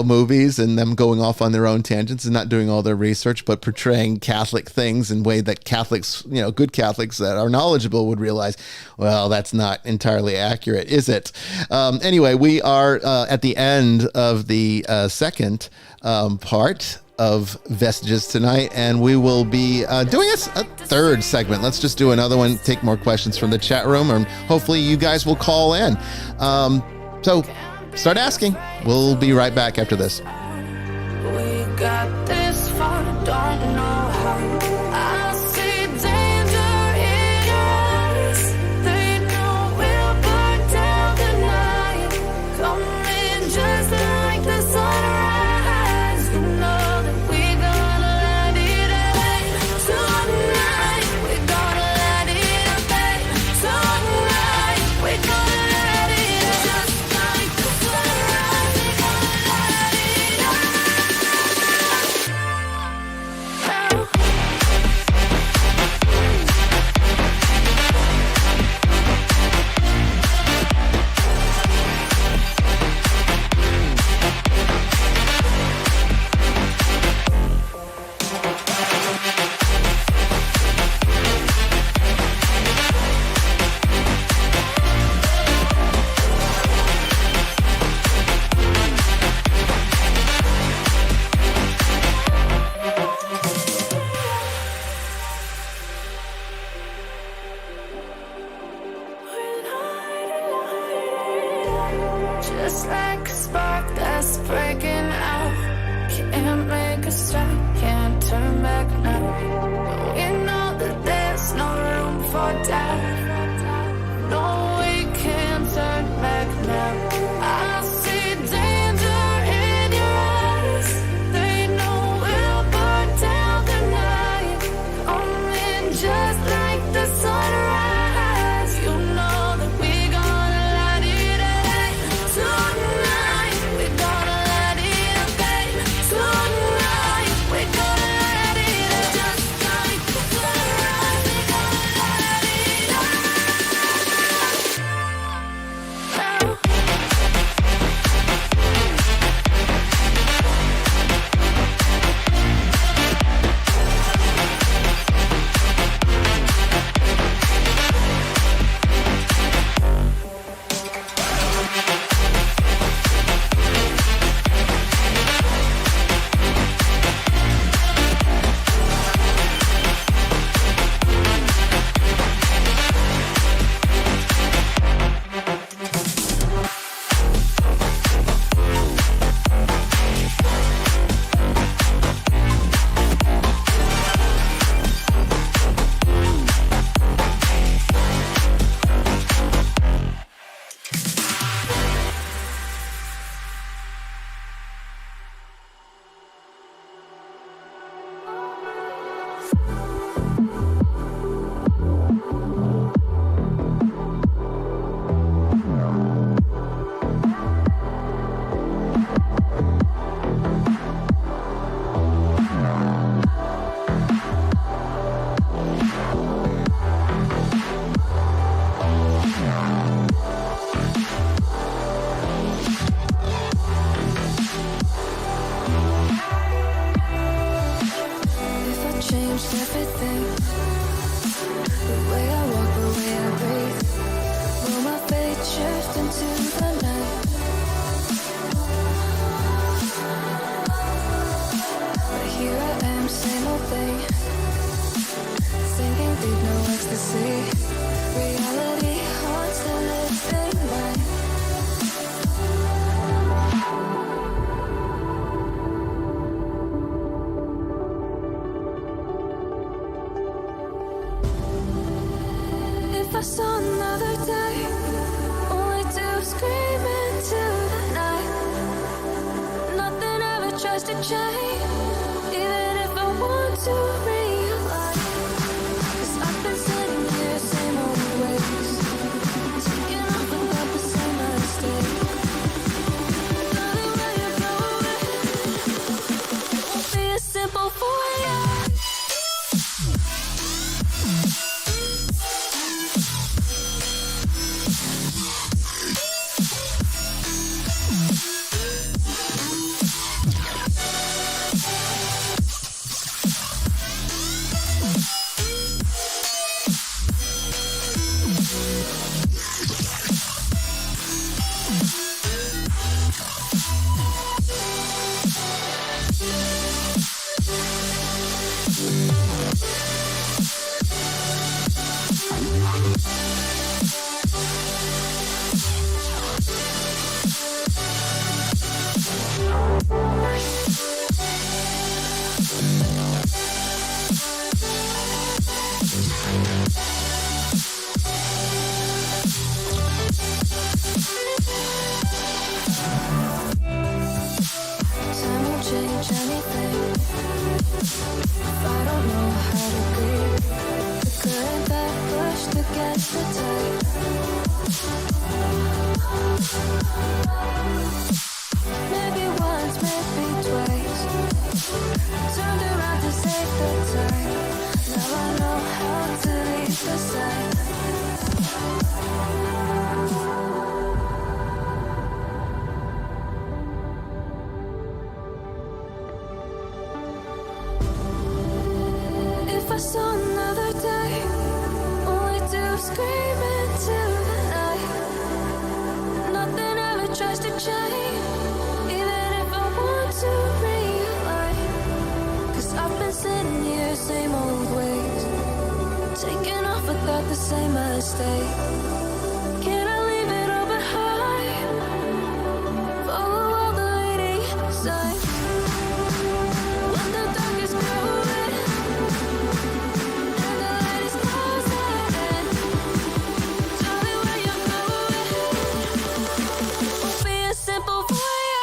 movies and them going off on their own tangents and not doing all their research, but portraying Catholic things in a way that Catholics, good Catholics that are knowledgeable would realize, well, that's not entirely accurate, is it? Anyway, we are at the end of the second part of Vestiges tonight, and we will be doing a third segment. Let's just do another one, take more questions from the chat room, and hopefully you guys will call in. So start asking. We'll be right back after this. We got this far, don't know how. I see danger in us. They know we'll burn down the night. Coming just like the sunrise. You know that we're gonna let it away. Tonight, we're gonna let it away. Tonight, we're gonna let it away. Just like the sunrise, we're gonna let it away. changed everything. The way I walk, the way I breathe. Will my fate shift into the night? But here I am, same old thing. Sinking deep, no ecstasy. Reality haunts the living mind. If I saw another day, only to scream into the night. Nothing ever tries to change, even if I want to realize. 'Cause I've been sitting here, same old ways, taking off without the same mistake. Darling, where you going? It won't be as simple for you. Time won't change anything if I don't know how to breathe. The current that pushed against the tide. Maybe once, maybe twice. Turned around to save the time. Now I know how to leave the side. If I saw another day, only to scream into the night. Nothing ever tries to change, even if I want to realize. 'Cause I've been sitting here, same old ways, taking off without the same mistake. Can I leave it all behind? Follow all the leading signs. When the dark is growing and the light is closing in, darling, where you going? Won't be as simple for you.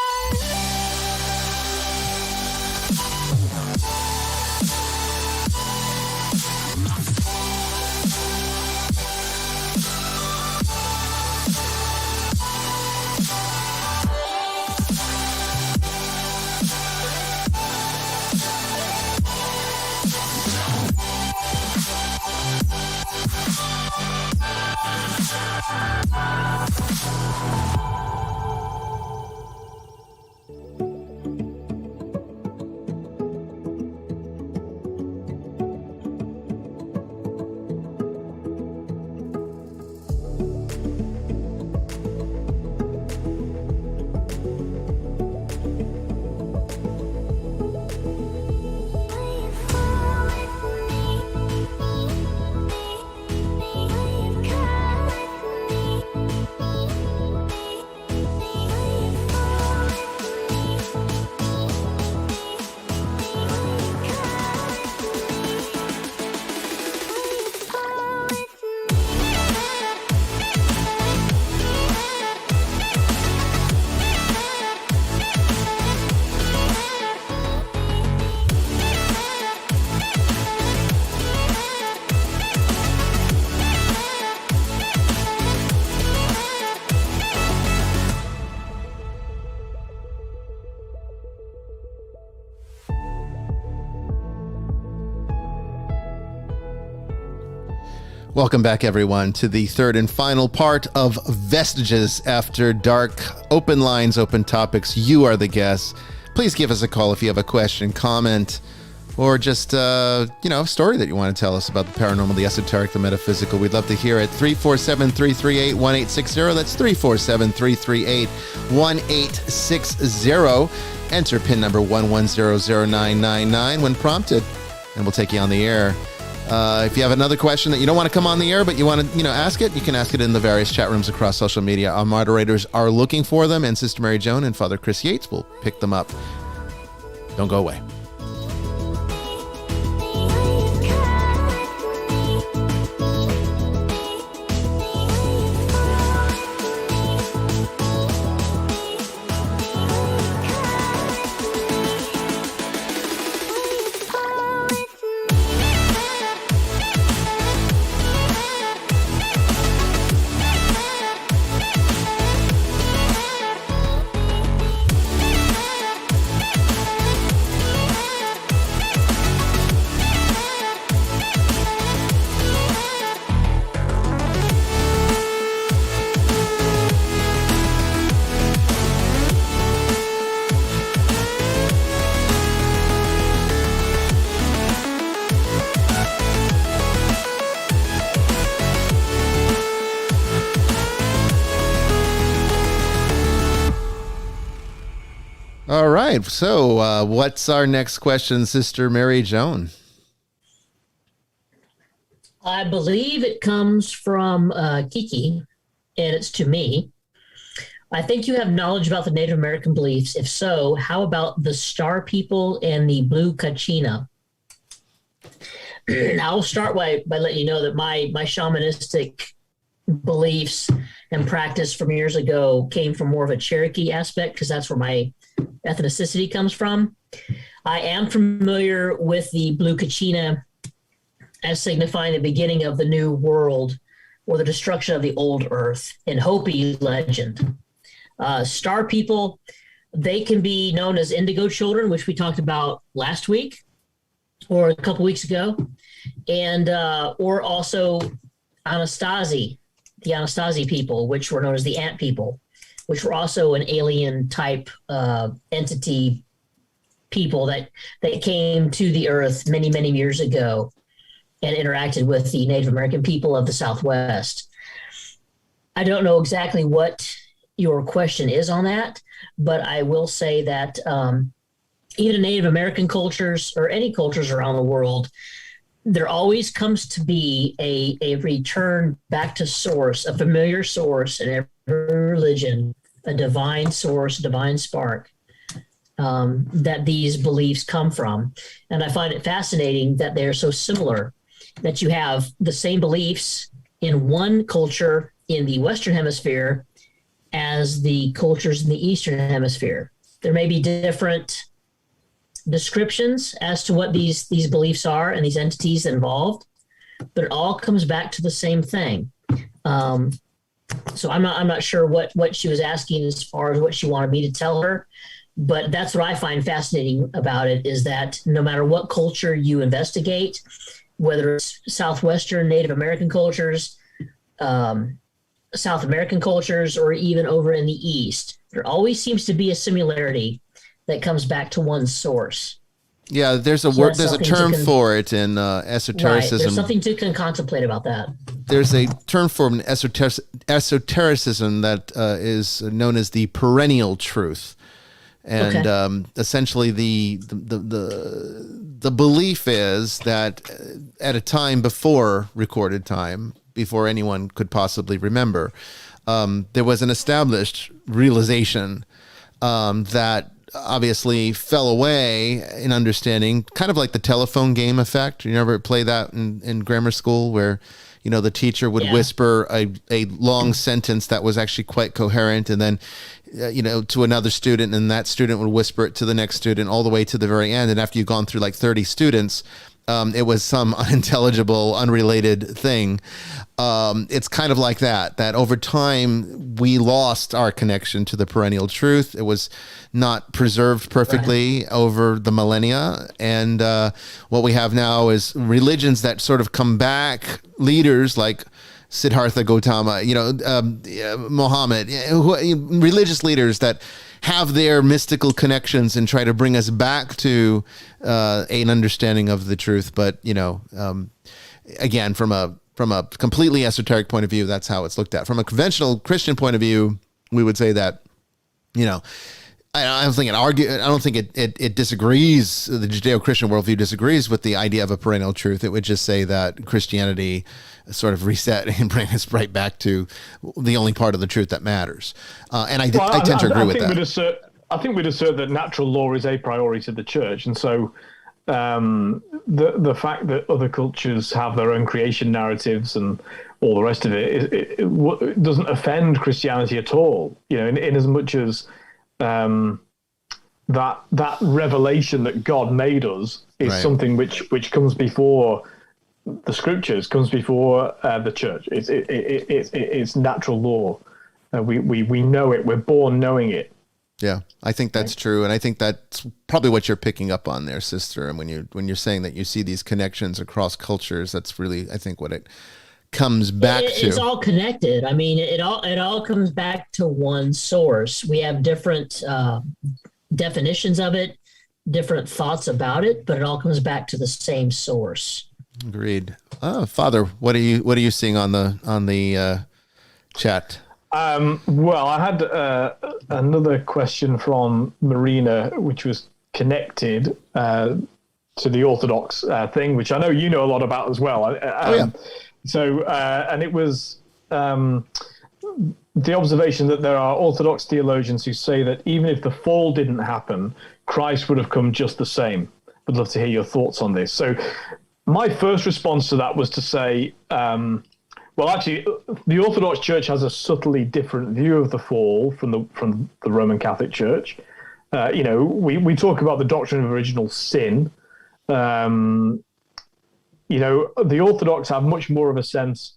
Welcome back, everyone, to the third and final part of Vestiges After Dark. Open lines, open topics. You are the guest. Please give us a call if you have a question, comment, or just, a story that you want to tell us about the paranormal, the esoteric, the metaphysical. We'd love to hear it. 347-338-1860. That's 347-338-1860. Enter pin number 11009999 when prompted, and we'll take you on the air. If you have another question that you don't want to come on the air, but you want to, ask it, you can ask it in the various chat rooms across social media. Our moderators are looking for them, and Sister Mary Joan and Father Chris Yates will pick them up. Don't go away. All right. So what's our next question, Sister Mary Joan? I believe it comes from Kiki, and it's to me. I think you have knowledge about the Native American beliefs. If so, how about the Star People and the Blue Kachina? I'll start by letting you know that my shamanistic beliefs and practice from years ago came from more of a Cherokee aspect, because that's where my ethnicity comes from. I am familiar with the Blue Kachina as signifying the beginning of the new world or the destruction of the old earth in Hopi legend. Star People, they can be known as indigo children, which we talked about last week or a couple weeks ago, and or also Anastasi, the Anastasi people, which were known as the Ant People, which were also an alien type entity people that came to the earth many, many years ago and interacted with the Native American people of the Southwest. I don't know exactly what your question is on that, but I will say that even in Native American cultures or any cultures around the world, there always comes to be a return back to source, a familiar source in every religion, a divine source, divine spark that these beliefs come from. And I find it fascinating that they're so similar, that you have the same beliefs in one culture in the Western Hemisphere as the cultures in the Eastern Hemisphere. There may be different descriptions as to what these beliefs are and these entities involved, but it all comes back to the same thing. So I'm not sure what she was asking as far as what she wanted me to tell her, but that's what I find fascinating about it, is that no matter what culture you investigate, whether it's Southwestern Native American cultures, South American cultures, or even over in the East, there always seems to be a similarity that comes back to one source. Yeah, there's a word, there's a term for it in esotericism. Right. There's something to contemplate about that. There's a term for esotericism that is known as the perennial truth, and essentially the belief is that at a time before recorded time, before anyone could possibly remember, there was an established realization that obviously fell away in understanding, kind of like the telephone game effect. You never play that in grammar school, where the teacher would whisper a long sentence that was actually quite coherent, and then to another student, and that student would whisper it to the next student all the way to the very end. And after you've gone through like 30 students, it was some unintelligible, unrelated thing. It's kind of like that over time, we lost our connection to the perennial truth. It was not preserved perfectly over the millennia. And what we have now is religions that sort of come back, leaders like Siddhartha Gautama, Muhammad, religious leaders that have their mystical connections and try to bring us back to an understanding of the truth. But, again, from a completely esoteric point of view, that's how it's looked at. From a conventional Christian point of view, we would say that, I don't think it disagrees. The Judeo-Christian worldview disagrees with the idea of a perennial truth. It would just say that Christianity sort of reset and bring us right back to the only part of the truth that matters. And I tend to agree with that. I think we'd assert that natural law is a priori to the church. And so the fact that other cultures have their own creation narratives and all the rest of it doesn't offend Christianity at all, in as much as that revelation that God made us is right. Something which comes before the scriptures, comes before the church. It's natural law. We know it. We're born knowing it. Yeah, I think that's true, and I think that's probably what you're picking up on there, sister. And when you're saying that you see these connections across cultures, that's really, I think, what it comes back to. It's all connected. I mean, it all comes back to one source. We have different definitions of it, different thoughts about it, but it all comes back to the same source. Agreed. Father, what are you seeing on the chat? Well, I had another question from Marina, which was connected to the Orthodox thing, which I know you know a lot about as well. Yeah. So, and it was the observation that there are Orthodox theologians who say that even if the fall didn't happen, Christ would have come just the same. Would love to hear your thoughts on this. So my first response to that was to say, well, actually, the Orthodox Church has a subtly different view of the fall from the Roman Catholic Church. We talk about the doctrine of original sin. The Orthodox have much more of a sense.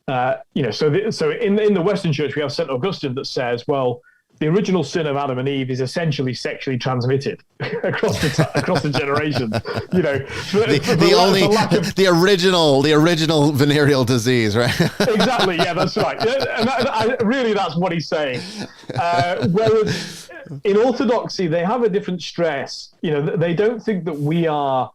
So in the Western Church, we have St. Augustine that says, well, the original sin of Adam and Eve is essentially sexually transmitted across the generations. The original venereal disease, right? Exactly. Yeah, that's right. And really, that's what he's saying. Whereas in Orthodoxy, they have a different stress. They don't think that we are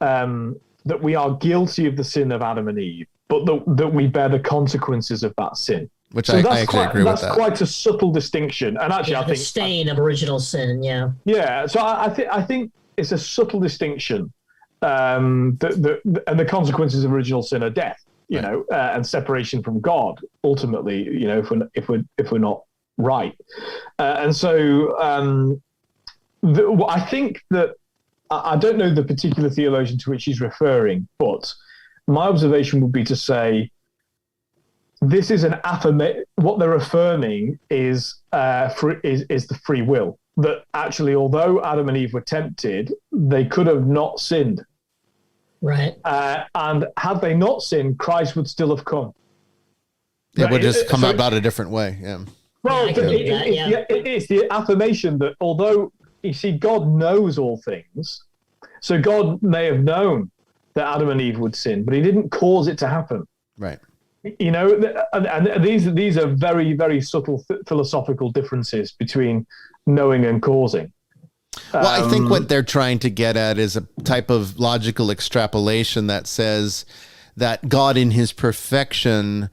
guilty of the sin of Adam and Eve, but that we bear the consequences of that sin. Which I actually agree with that. That's quite a subtle distinction. And actually, I think the stain of original sin, yeah. Yeah, so I think it's a subtle distinction. And the consequences of original sin are death, and separation from God, ultimately, if we're not right. And so I think that, I don't know the particular theologian to which he's referring, but my observation would be to say, this is an affirmation. What they're affirming is the free will. That actually, although Adam and Eve were tempted, they could have not sinned. Right. And had they not sinned, Christ would still have come. It would just come about a different way. Yeah. Well, it's the affirmation that although you see, God knows all things, so God may have known that Adam and Eve would sin, but He didn't cause it to happen. Right. And these are very, very subtle philosophical differences between knowing and causing. Well, I think what they're trying to get at is a type of logical extrapolation that says that God in His perfection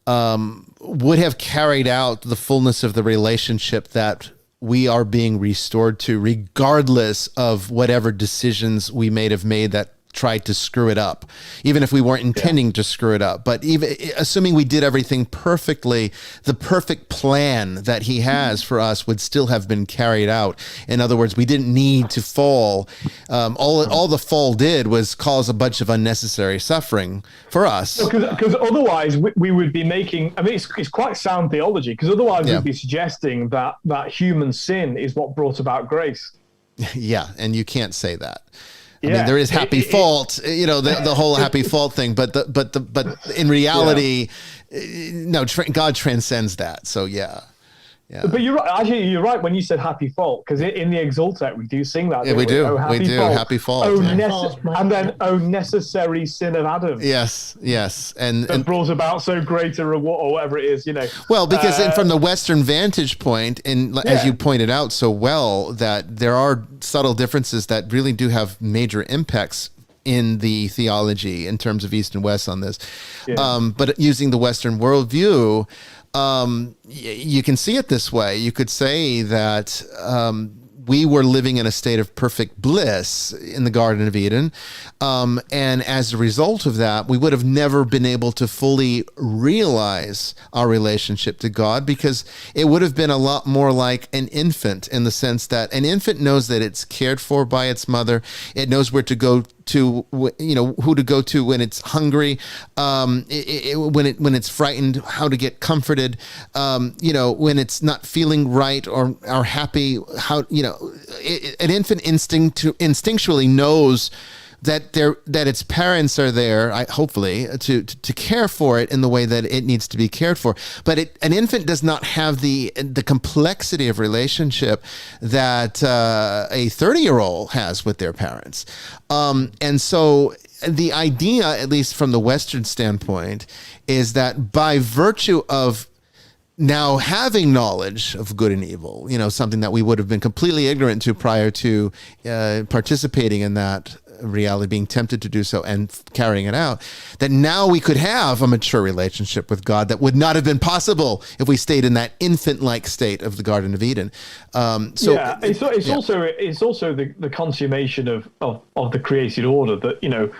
would have carried out the fullness of the relationship that we are being restored to, regardless of whatever decisions we may have made that tried to screw it up, even if we weren't intending to screw it up. But even assuming we did everything perfectly, the perfect plan that He has for us would still have been carried out. In other words, we didn't need to fall. All the fall did was cause a bunch of unnecessary suffering for us. Because otherwise we would be making, I mean, it's quite sound theology, because otherwise we'd be suggesting that human sin is what brought about grace. Yeah, and you can't say that. I mean, there is happy fault, the whole happy fault thing, but in reality, no, God transcends that. So yeah. Yeah. But you're right. Actually, you're right when you said happy fault, because in the Exultet we do sing that. Yeah, we do. Oh, we do. fault. Happy fault. Oh, Yeah. and then necessary sin of Adam. Yes. And brought about so great a reward, or whatever it is, Well, because from the Western vantage point, and as you pointed out so well, that there are subtle differences that really do have major impacts in the theology in terms of East and West on this. Yeah. But using the Western worldview, you can see it this way. You could say that we were living in a state of perfect bliss in the Garden of Eden. And as a result of that, we would have never been able to fully realize our relationship to God, because it would have been a lot more like an infant, in the sense that an infant knows that it's cared for by its mother. It knows where to go to, who to go to when it's hungry, when it's frightened, how to get comforted, when it's not feeling right or happy, how, an infant instinctually knows that its parents are there, hopefully, to care for it in the way that it needs to be cared for. But an infant does not have the complexity of relationship that a 30-year-old has with their parents. And so the idea, at least from the Western standpoint, is that by virtue of now having knowledge of good and evil, something that we would have been completely ignorant to prior to participating in that reality, being tempted to do so and carrying it out, that now we could have a mature relationship with God that would not have been possible if we stayed in that infant-like state of the Garden of Eden. It's also the consummation of the created order that,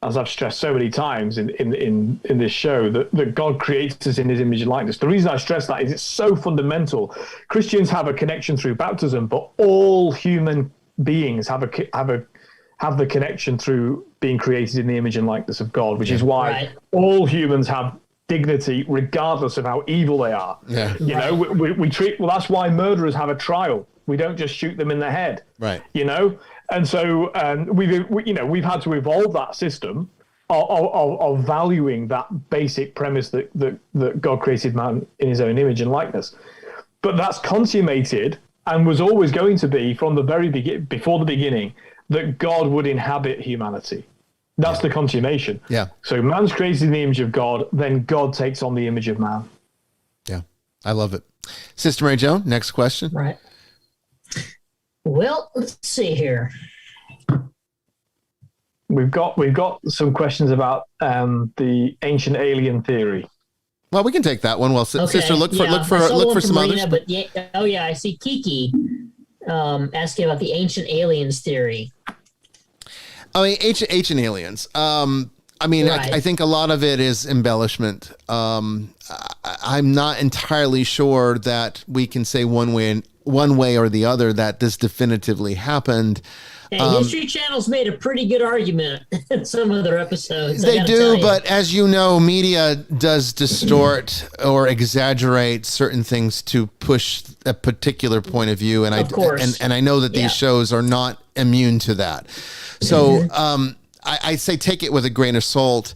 as I've stressed so many times in this show, that God creates us in his image and likeness. The reason I stress that is it's so fundamental. Christians have a connection through baptism, but all human beings have the connection through being created in the image and likeness of God, which is why all humans have dignity regardless of how evil they are. Yeah. We treat, that's why murderers have a trial. We don't just shoot them in the head. Right. And so we've had to evolve that system of valuing that basic premise that God created man in his own image and likeness. But that's consummated and was always going to be from the very before the beginning, that God would inhabit humanity. That's the consummation. Yeah. So man's created in the image of God, then God takes on the image of man. Yeah. I love it. Sister Mary Joan, next question. Right. Well, let's see here. We've got some questions about the ancient alien theory. Well, we can take that one. Well, sister, look for some others. But I see Kiki asking about the ancient aliens theory. I mean, ancient aliens. I think a lot of it is embellishment. I'm not entirely sure that we can say one way or the other that this definitively happened. And History Channel's made a pretty good argument in some of their episodes. They do, but as you know, media does distort or exaggerate certain things to push a particular point of view, and I know that these shows are not immune to that. So I say take it with a grain of salt.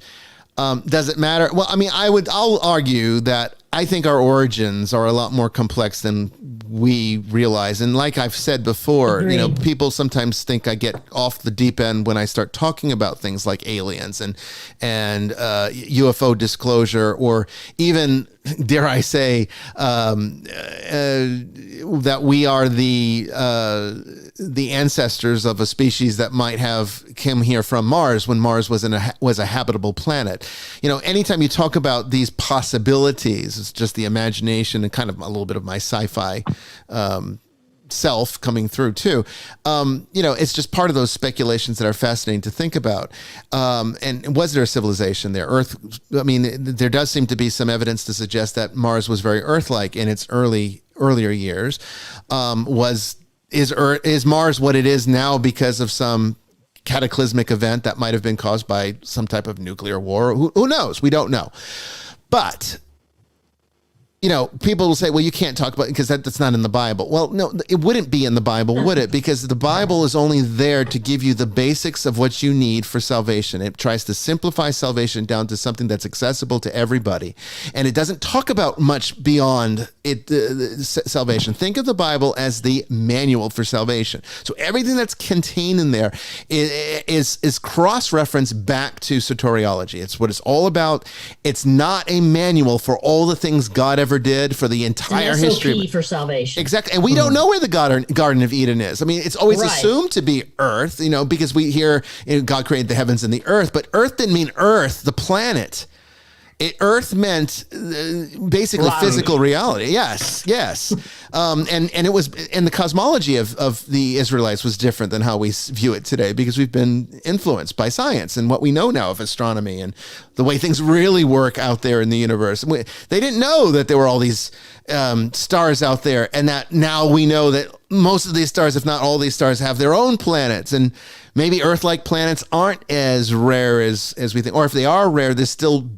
Does it matter? Well, I mean, I'll argue that I think our origins are a lot more complex than we realize. And like I've said before, people sometimes think I get off the deep end when I start talking about things like aliens and UFO disclosure, or even, dare I say, that we are the ancestors of a species that might have come here from Mars when Mars was a habitable planet. Anytime you talk about these possibilities, it's just the imagination and kind of a little bit of my sci-fi self coming through too. It's just part of those speculations that are fascinating to think about. And was there a civilization there? Earth, I mean, there does seem to be some evidence to suggest that Mars was very Earth-like in its earlier years. Is Mars what it is now because of some cataclysmic event that might have been caused by some type of nuclear war? Who knows? We don't know. But people will say, well, you can't talk about it because that's not in the Bible. Well, no, it wouldn't be in the Bible, would it? Because the Bible is only there to give you the basics of what you need for salvation. It tries to simplify salvation down to something that's accessible to everybody. And it doesn't talk about much beyond salvation. Think of the Bible as the manual for salvation. So everything that's contained in there is cross-referenced back to soteriology. It's what it's all about. It's not a manual for all the things God ever did for the entire history for salvation. Exactly. And we don't know where the Garden of Eden is. I mean, it's always assumed to be earth, because we hear God created the heavens and the earth, but earth didn't mean earth, the planet. Earth meant basically physical reality. Yes. And it was, and the cosmology of the Israelites was different than how we view it today, because we've been influenced by science and what we know now of astronomy and the way things really work out there in the universe. They didn't know that there were all these stars out there, and that now we know that most of these stars, if not all these stars, have their own planets, and maybe Earth-like planets aren't as rare as we think. Or if they are rare, there's still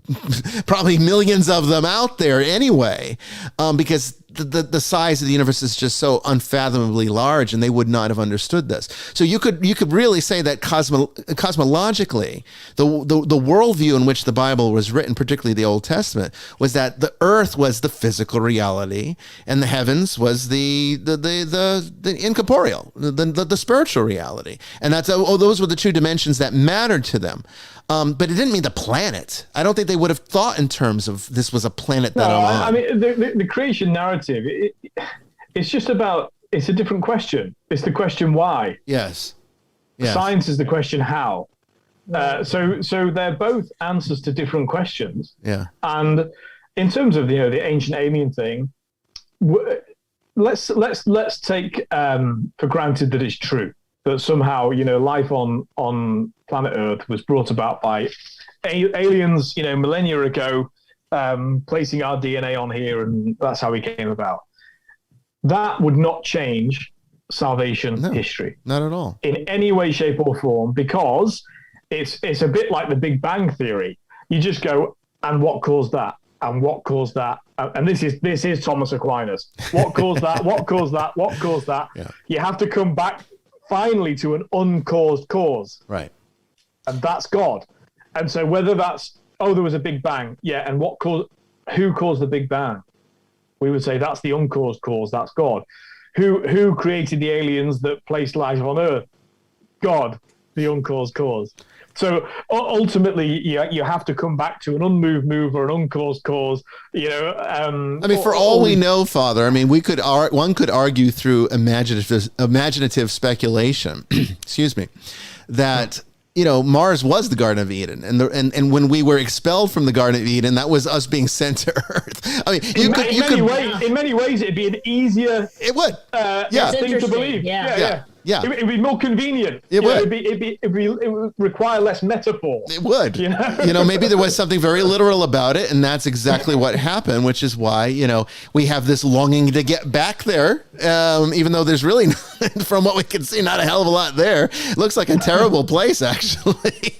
probably millions of them out there anyway, because the size of the universe is just so unfathomably large, and they would not have understood this. So you could really say that cosmologically, the worldview in which the Bible was written, particularly the Old Testament, was that the earth was the physical reality, and the heavens was the incorporeal, the spiritual reality, and those were the two dimensions that mattered to them. But it didn't mean the planet. I don't think they would have thought in terms of this was a planet that I'm on. I mean, the creation narrative, it's just about, it's a different question. It's the question why. Yes. Science is the question how. So they're both answers to different questions. Yeah. And in terms of the ancient alien thing, let's take for granted that it's true, that somehow life on planet Earth was brought about by aliens millennia ago, placing our DNA on here, and that's how we came about. That would not change salvation history. Not at all. In any way, shape, or form, because it's a bit like the Big Bang Theory. You just go, and what caused that? And what caused that? And this is Thomas Aquinas. What caused that? What caused that? What caused that? Yeah. You have to come back finally to an uncaused cause. Right. And that's God. And so whether that's, there was a Big Bang, and who caused the Big Bang? We would say that's the uncaused cause, that's God. Who created the aliens that placed life on Earth? God, the uncaused cause. So ultimately, you have to come back to an unmoved move or an uncaused cause. I mean, for all we know, Father, I mean, one could argue through imaginative speculation, excuse me, that Mars was the Garden of Eden, and when we were expelled from the Garden of Eden, that was us being sent to Earth. I mean, in many ways, it'd be an easier. It would. Thing to believe. Yeah. It'd be more convenient. It would. It would require less metaphor. It would. Maybe there was something very literal about it, and that's exactly what happened, which is why, we have this longing to get back there, even though there's really, from what we can see, not a hell of a lot there. It looks like a terrible place, actually.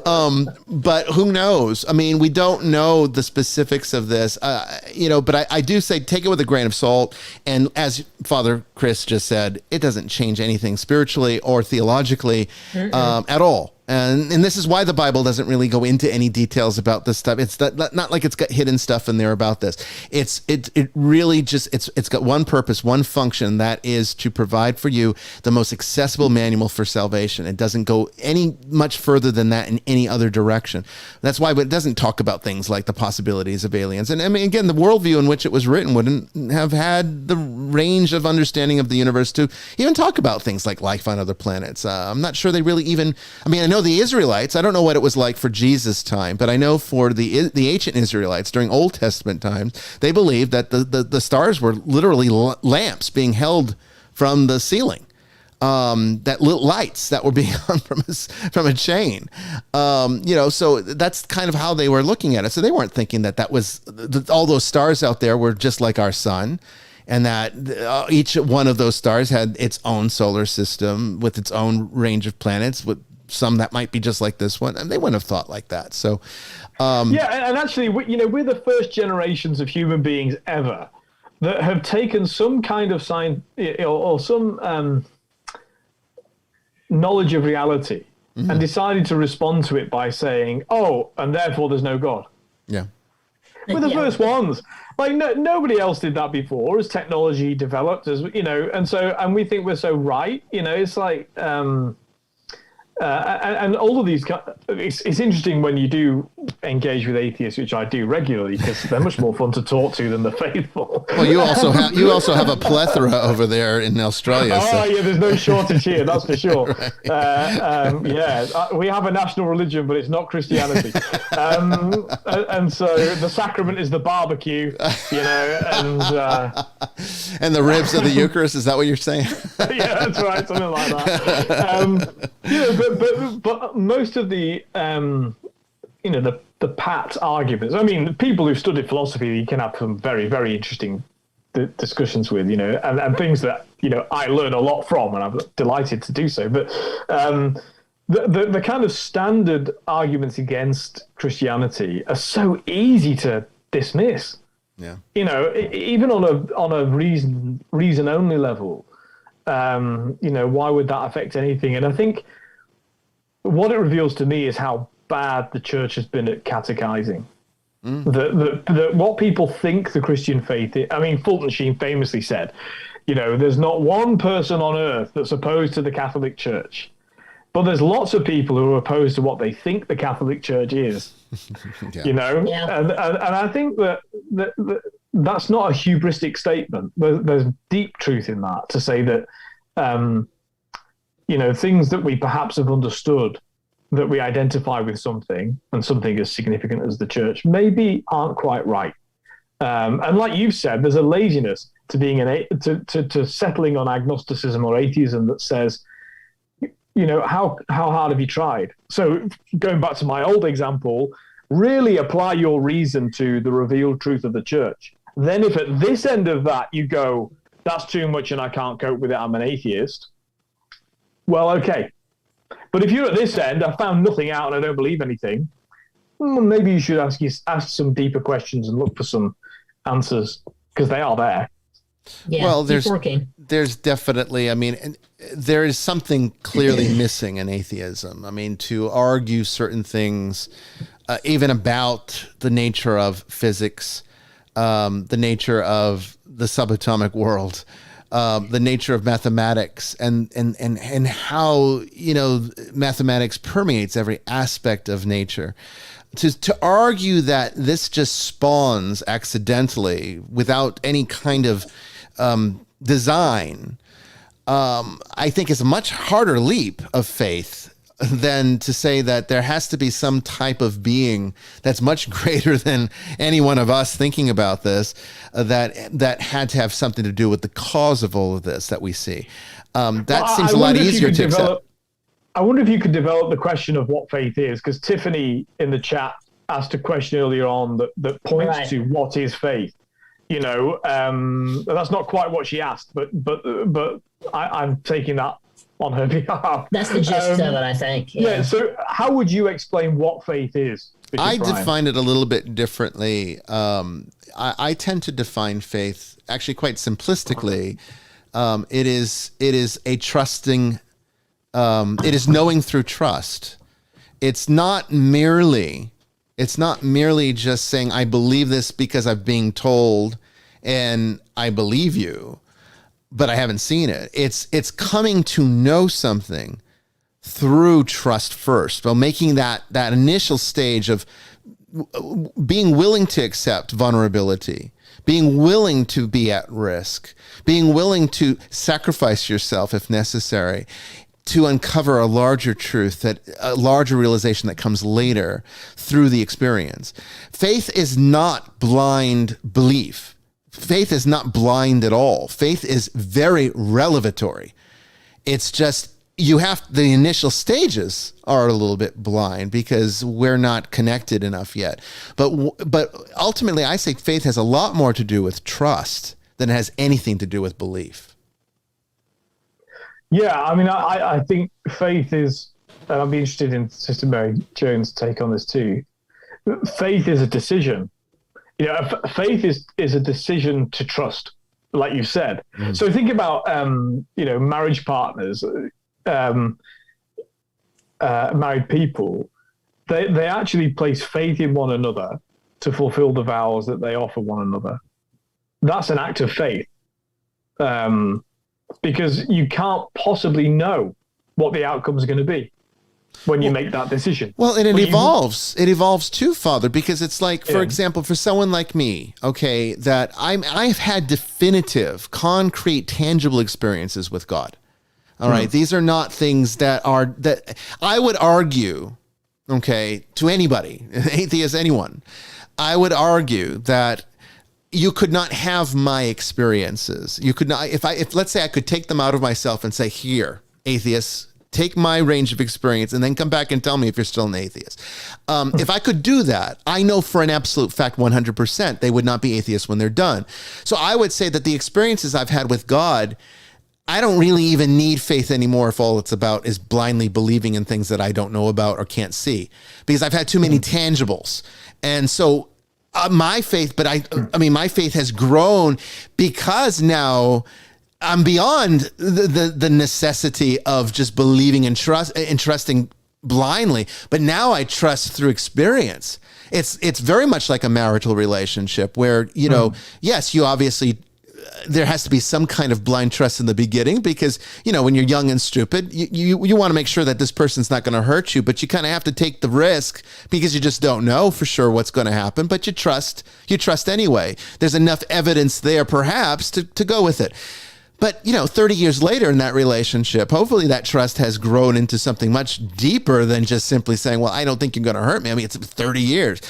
But who knows? I mean, we don't know the specifics of this, but I do say take it with a grain of salt. And as Father Chris just said, it doesn't change anything spiritually or theologically at all. And this is why the Bible doesn't really go into any details about this stuff. It's not like it's got hidden stuff in there about this. It really just, it's got one purpose, one function, that is to provide for you the most accessible manual for salvation. It doesn't go any much further than that in any other direction. That's why it doesn't talk about things like the possibilities of aliens. And I mean, again, the worldview in which it was written wouldn't have had the range of understanding of the universe to even talk about things like life on other planets. I'm not sure they really even, I mean, I know the Israelites, I don't know what it was like for Jesus' time, but I know for the ancient Israelites during Old Testament times, they believed that the stars were literally lamps being held from the ceiling, that lit lights that were being hung from a chain. So that's kind of how they were looking at it. So they weren't thinking that was all those stars out there were just like our sun, and that each one of those stars had its own solar system with its own range of planets with some that might be just like this one, and they wouldn't have thought like that. So, yeah, and actually, we're the first generations of human beings ever that have taken some kind of science or some knowledge of reality and decided to respond to it by saying, "Oh, and therefore there's no God." Yeah, we're the first ones. Like nobody else did that before as technology developed, as and we think we're so right. It's like. And all of these, it's interesting when you do engage with atheists, which I do regularly, because they're much more fun to talk to than the faithful. Well, you also have a plethora over there in Australia. Oh, yeah, there's no shortage here, that's for sure. Right. We have a national religion, but it's not Christianity. And so the sacrament is the barbecue, and the ribs of the Eucharist. Is that what you're saying? Yeah, that's right, something like that. But most of the the pat arguments. I mean, people who've studied philosophy, you can have some very, very interesting discussions with, and things that I learn a lot from, and I'm delighted to do so. But the kind of standard arguments against Christianity are so easy to dismiss. Yeah. Even on a reason only level. Why would that affect anything? And I think what it reveals to me is how bad the church has been at catechizing. That what people think the Christian faith is. I mean, Fulton Sheen famously said, there's not one person on earth that's opposed to the Catholic Church, but there's lots of people who are opposed to what they think the Catholic Church is. Yeah. And I think that's not a hubristic statement. There's deep truth in that, to say that, things that we perhaps have understood, that we identify with something, and something as significant as the church, maybe aren't quite right. And like you've said, there's a laziness to being to settling on agnosticism or atheism that says, how hard have you tried? So going back to my old example, really apply your reason to the revealed truth of the church. Then if at this end of that you go, that's too much and I can't cope with it, I'm an atheist. Well, okay. But if you're at this end, I found nothing out and I don't believe anything, maybe you should ask some deeper questions and look for some answers, because they are there. Yeah, well, there's definitely, there is something clearly missing in atheism. I mean, to argue certain things, even about the nature of physics, the nature of the subatomic world, the nature of mathematics, and how mathematics permeates every aspect of nature. To argue that this just spawns accidentally without any kind of design, I think is a much harder leap of faith than to say that there has to be some type of being that's much greater than any one of us thinking about this, that had to have something to do with the cause of all of this that we see. Seems a lot easier to accept. I wonder if you could develop the question of what faith is, because Tiffany in the chat asked a question earlier on that points to what is faith. That's not quite what she asked, but I'm taking that on her behalf. That's the gist of it, I think. Yeah. So how would you explain what faith is? I define it a little bit differently. I tend to define faith actually quite simplistically. It is a trusting. It is knowing through trust. It's not merely just saying, I believe this because I'm being told and I believe you, but I haven't seen it. It's coming to know something through trust first. Well, making that initial stage of being willing to accept vulnerability, being willing to be at risk, being willing to sacrifice yourself if necessary, to uncover a larger truth, a larger realization that comes later through the experience. Faith is not blind belief. Faith is not blind at all. Faith is very revelatory. It's just the initial stages are a little bit blind because we're not connected enough yet. But ultimately, I say faith has a lot more to do with trust than it has anything to do with belief. Yeah, I think faith is and I'd be interested in Sister Mary Joan's take on this too. Faith is a decision. Faith is a decision to trust, like you said. So think about marriage partners, married people. They actually place faith in one another to fulfill the vows that they offer one another. That's an act of faith, because you can't possibly know what the outcome is going to be when you make that decision. Well, and it evolves. It evolves too, Father, because it's like, for example, for someone like me, okay, that I've had definitive, concrete, tangible experiences with God. All right. These are not things that I would argue, okay, to anybody, atheist, anyone, I would argue that you could not have my experiences. You could not, if let's say I could take them out of myself and say, here, atheists, take my range of experience and then come back and tell me if you're still an atheist. If I could do that, I know for an absolute fact, 100%, they would not be atheists when they're done. So I would say that the experiences I've had with God, I don't really even need faith anymore if all it's about is blindly believing in things that I don't know about or can't see, because I've had too many tangibles. And so my faith, but I mean, my faith has grown because now I'm beyond the necessity of just believing and trusting blindly, but now I trust through experience. It's very much like a marital relationship where, yes, you obviously, there has to be some kind of blind trust in the beginning because, when you're young and stupid, you want to make sure that this person's not going to hurt you, but you kind of have to take the risk because you just don't know for sure what's going to happen, but you trust anyway. There's enough evidence there perhaps to go with it. But, 30 years later in that relationship, hopefully that trust has grown into something much deeper than just simply saying, well, I don't think you're going to hurt me. I mean, it's 30 years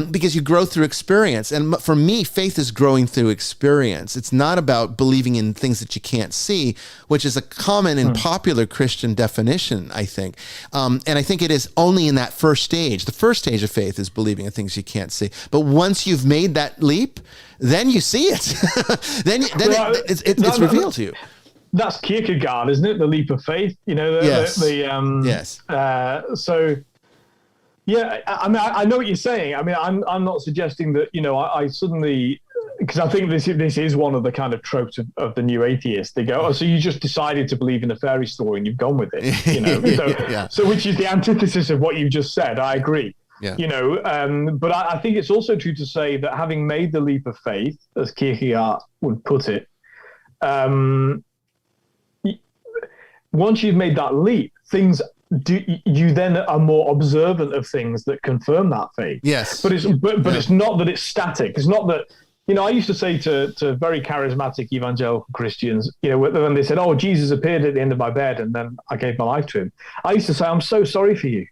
because you grow through experience. And for me, faith is growing through experience. It's not about believing in things that you can't see, which is a common and popular Christian definition, I think. And I think it is only in that first stage. The first stage of faith is believing in things you can't see. But once you've made that leap, then you see it. then it's revealed to you. That's Kierkegaard, isn't it? The leap of faith. Yes. Yes. So, yeah. I mean, I know what you're saying. I mean, I'm not suggesting that. I suddenly, because I think this is one of the kind of tropes of the new atheist. They go, oh, so you just decided to believe in a fairy story and you've gone with it. So which is the antithesis of what you've just said. I agree. Yeah. But I think it's also true to say that having made the leap of faith, as Kierkegaard would put it, once you've made that leap, you then are more observant of things that confirm that faith. Yes. But it's not that it's static. It's not that, I used to say to very charismatic evangelical Christians, when they said, oh, Jesus appeared at the end of my bed and then I gave my life to him. I used to say, I'm so sorry for you.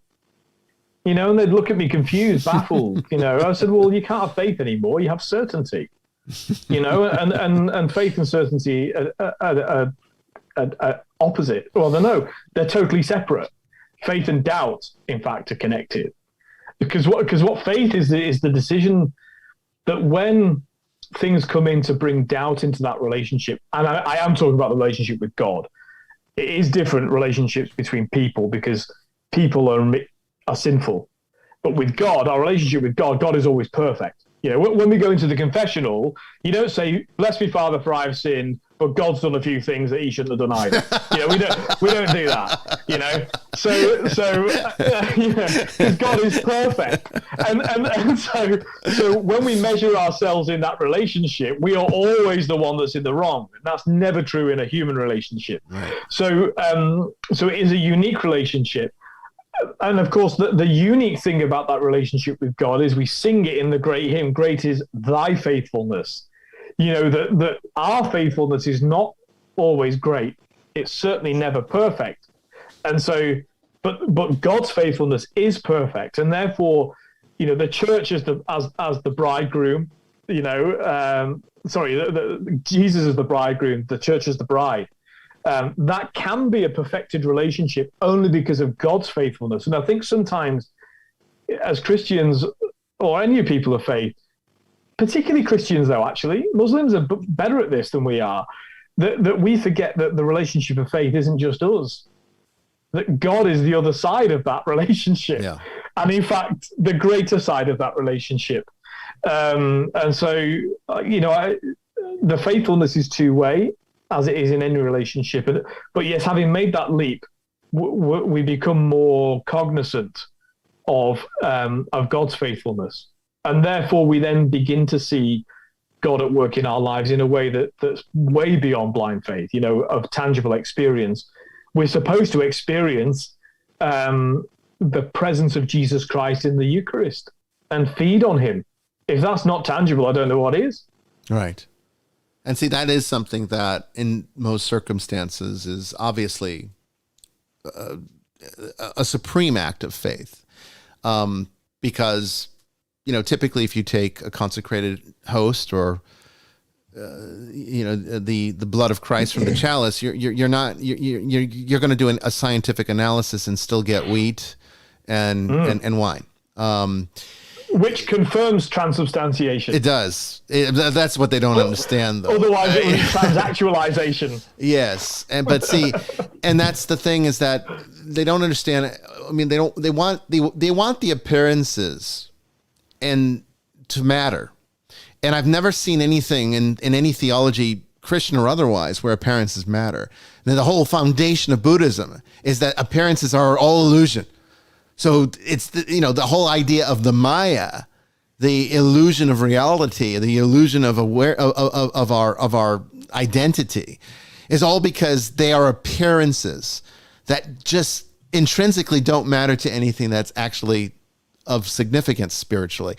And they'd look at me confused, baffled. I said, well, you can't have faith anymore. You have certainty. And faith and certainty are opposite. Well, no, they're totally separate. Faith and doubt, in fact, are connected. Because what faith is the decision that when things come in to bring doubt into that relationship, and I am talking about the relationship with God. It is different relationships between people because people are sinful. But with God, our relationship with God is always perfect. When we go into the confessional, you don't say, bless me, Father, for I've sinned, but God's done a few things that he shouldn't have done either. We don't do that, because God is perfect. And so when we measure ourselves in that relationship, we are always the one that's in the wrong. And that's never true in a human relationship. Right. So it is a unique relationship. And of course, the unique thing about that relationship with God is we sing it in the great hymn, great is thy faithfulness. That our faithfulness is not always great. It's certainly never perfect. And so, but God's faithfulness is perfect. And therefore, the church as the bridegroom, Jesus is the bridegroom, the church is the bride. That can be a perfected relationship only because of God's faithfulness. And I think sometimes as Christians or any people of faith, particularly Christians though, actually, Muslims are better at this than we are, that we forget that the relationship of faith isn't just us. that God is the other side of that relationship. Yeah. And in fact, the greater side of that relationship. And so, the faithfulness is two-way, as it is in any relationship. But yes, having made that leap, we become more cognizant of God's faithfulness. And therefore, we then begin to see God at work in our lives in a way that's way beyond blind faith, of tangible experience. We're supposed to experience the presence of Jesus Christ in the Eucharist and feed on him. If that's not tangible, I don't know what is. Right. And see, that is something that in most circumstances is obviously a supreme act of faith. Because, typically if you take a consecrated host or, the blood of Christ from the chalice, you're going to do a scientific analysis and still get wheat and wine. Which confirms transubstantiation. It does. That's what they don't understand, though. Otherwise, it would be transactualization. Yes, but see, and that's the thing is that they don't understand. I mean, they want the appearances and to matter. And I've never seen anything in any theology, Christian or otherwise, where appearances matter. And the whole foundation of Buddhism is that appearances are all illusion. So it's the whole idea of the Maya, the illusion of reality, the illusion of our identity, is all because they are appearances that just intrinsically don't matter to anything that's actually of significance spiritually.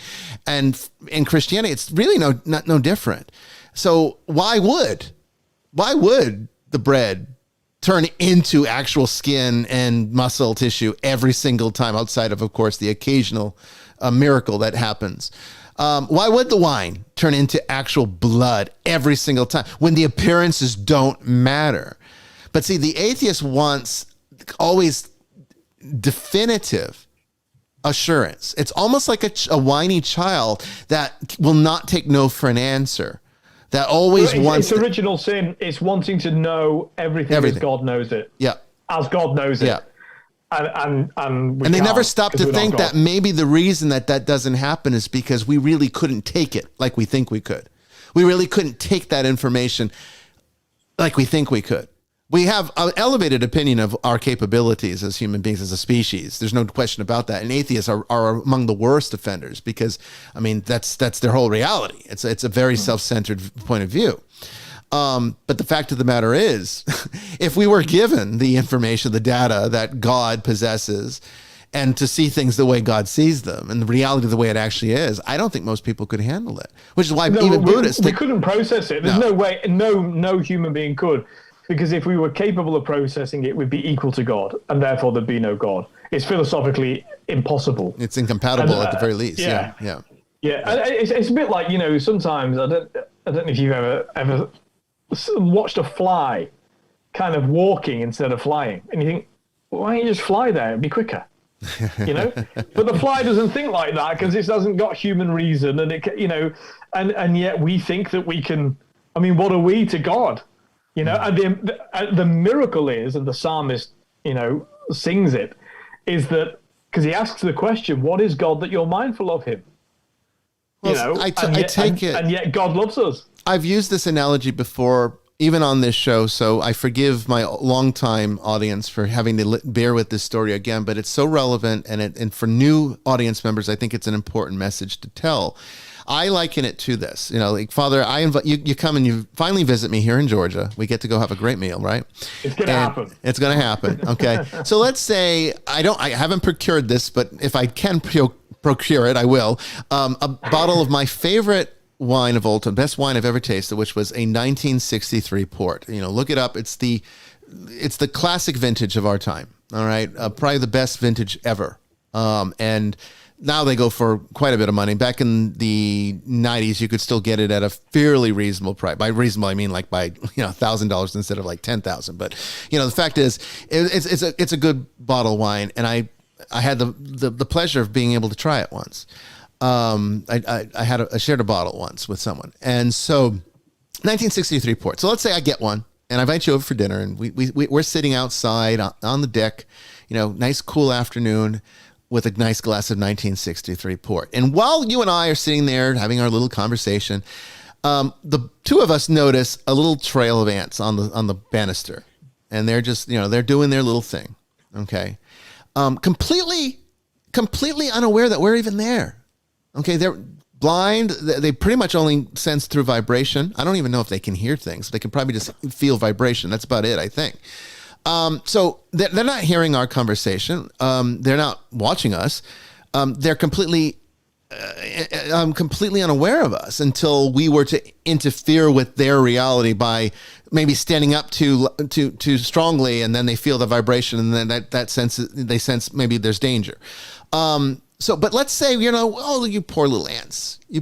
And in Christianity, it's really no different. So why would the bread turn into actual skin and muscle tissue every single time, outside of course, the occasional miracle that happens? Why would the wine turn into actual blood every single time when the appearances don't matter? But see, the atheist wants always definitive assurance. It's almost like a whiny child that will not take no for an answer. That always wants... It's original sin. It's wanting to know everything as God knows it. Yeah. As God knows it. Yeah. And they never stop to think that maybe the reason that doesn't happen is because we really couldn't take it like we think we could. We really couldn't take that information like we think we could. We have an elevated opinion of our capabilities as human beings, as a species. There's no question about that. And atheists are among the worst offenders because, I mean, that's their whole reality. It's a very self-centered point of view. But the fact of the matter is, if we were given the information, the data that God possesses, and to see things the way God sees them and the reality of the way it actually is, I don't think most people could handle it. Which is why Buddhists... We couldn't process it. There's no way, no human being could. Because if we were capable of processing it, we'd be equal to God, and therefore there'd be no God. It's philosophically impossible. It's incompatible at the very least. Yeah. And it's a bit like, sometimes I don't know if you've ever watched a fly kind of walking instead of flying, and you think, why don't you just fly there? It'd be quicker. But the fly doesn't think like that because it hasn't got human reason, and and yet we think that we can. I mean, what are we to God? And the miracle is, and the psalmist, sings it, is that because he asks the question, what is God that you're mindful of him? I take it. And yet God loves us. I've used this analogy before, even on this show, so I forgive my longtime audience for having to bear with this story again, but it's so relevant, and for new audience members, I think it's an important message to tell. I liken it to this, like, Father, I invite you come and you finally visit me here in Georgia. We get to go have a great meal, right? It's going to happen. It's going to happen. Okay. So let's say I haven't procured this, but if I can procure it, I will. A bottle of my favorite wine of all time, best wine I've ever tasted, which was a 1963 port. Look it up. It's the classic vintage of our time. All right. Probably the best vintage ever. And now they go for quite a bit of money. Back in the 90s, you could still get it at a fairly reasonable price. By reasonable, I mean like by $1,000 instead of like $10,000. But the fact is, it's a good bottle of wine, and I had the pleasure of being able to try it once. I shared a bottle once with someone, and so 1963 port. So let's say I get one. and I invite you over for dinner, and we're sitting outside on the deck, nice cool afternoon with a nice glass of 1963 port. And while you and I are sitting there having our little conversation, the two of us notice a little trail of ants on the banister, and they're just, they're doing their little thing. Okay. Completely unaware that we're even there. Okay. They're blind. They pretty much only sense through vibration. I don't even know if they can hear things. They can probably just feel vibration. That's about it, I think. So they're not hearing our conversation. They're not watching us. They're completely unaware of us until we were to interfere with their reality by maybe standing up too strongly, and then they feel the vibration, and then they sense maybe there's danger. But let's say, oh, you poor little ants. You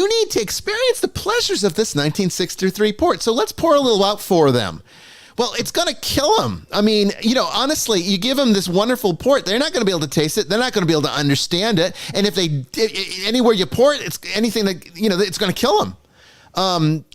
need to experience the pleasures of this 1963 port. So let's pour a little out for them. Well, it's going to kill them. I mean, honestly, you give them this wonderful port, they're not going to be able to taste it. They're not going to be able to understand it. And if anywhere you pour it, it's anything that, it's going to kill them.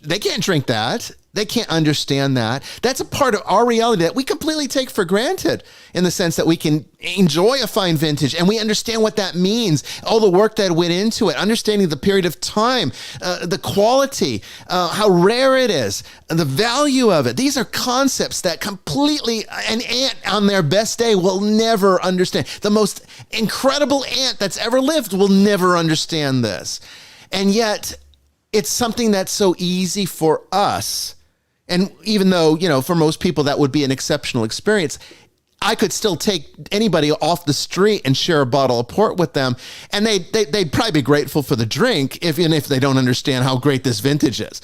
They can't drink that. They can't understand that. That's a part of our reality that we completely take for granted, in the sense that we can enjoy a fine vintage and we understand what that means, all the work that went into it, understanding the period of time, the quality, how rare it is, the value of it. These are concepts that completely an ant on their best day will never understand. The most incredible ant that's ever lived will never understand this. And yet it's something that's so easy for us. And even though, for most people that would be an exceptional experience, I could still take anybody off the street and share a bottle of port with them, and they'd probably be grateful for the drink, even if they don't understand how great this vintage is.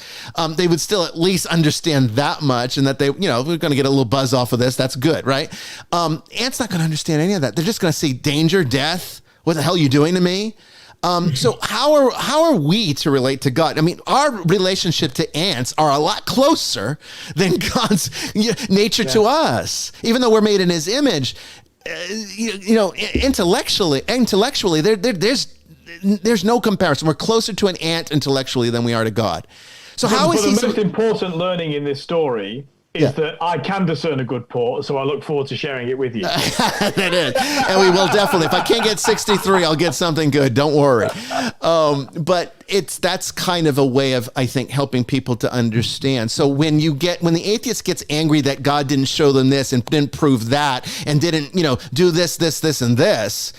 They would still at least understand that much, and that we're going to get a little buzz off of this. That's good, right? Ant's not going to understand any of that. They're just going to see danger, death. What the hell are you doing to me? So how are we to relate to God? I mean, our relationship to ants are a lot closer than God's nature to us, even though we're made in His image. Intellectually, there's no comparison. We're closer to an ant intellectually than we are to God. So how is He? The most important learning in this story is that I can discern a good port, so I look forward to sharing it with you. That is. And we will definitely. If I can't get 63, I'll get something good. Don't worry. But that's kind of a way of, I think, helping people to understand. So when the atheist gets angry that God didn't show them this and didn't prove that and didn't, do this, and this,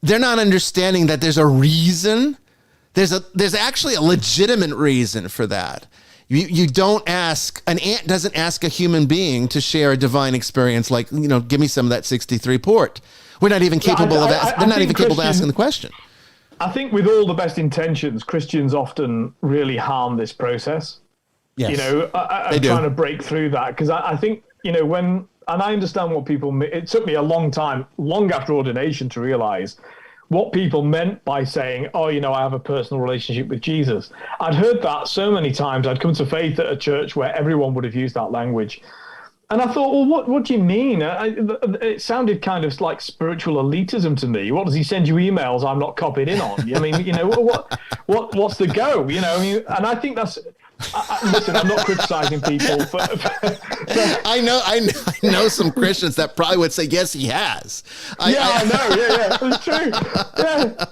they're not understanding that there's a reason. There's actually a legitimate reason for that. You don't ask, an ant doesn't ask a human being to share a divine experience like, give me some of that 63 port. We're not even capable of that. They're not even capable of asking the question. I think with all the best intentions, Christians often really harm this process. Yes, I'm trying to break through that, because I think, and I understand what people, it took me a long time, long after ordination, to realize what people meant by saying, oh, I have a personal relationship with Jesus. I'd heard that so many times. I'd come to faith at a church where everyone would have used that language. And I thought, well, what do you mean? It sounded kind of like spiritual elitism to me. What, does he send you emails I'm not copied in on? I mean, what's the go? And I think that's... listen, I'm not criticizing people. I know some Christians that probably would say, yes, he has. I know. Yeah, it's true. But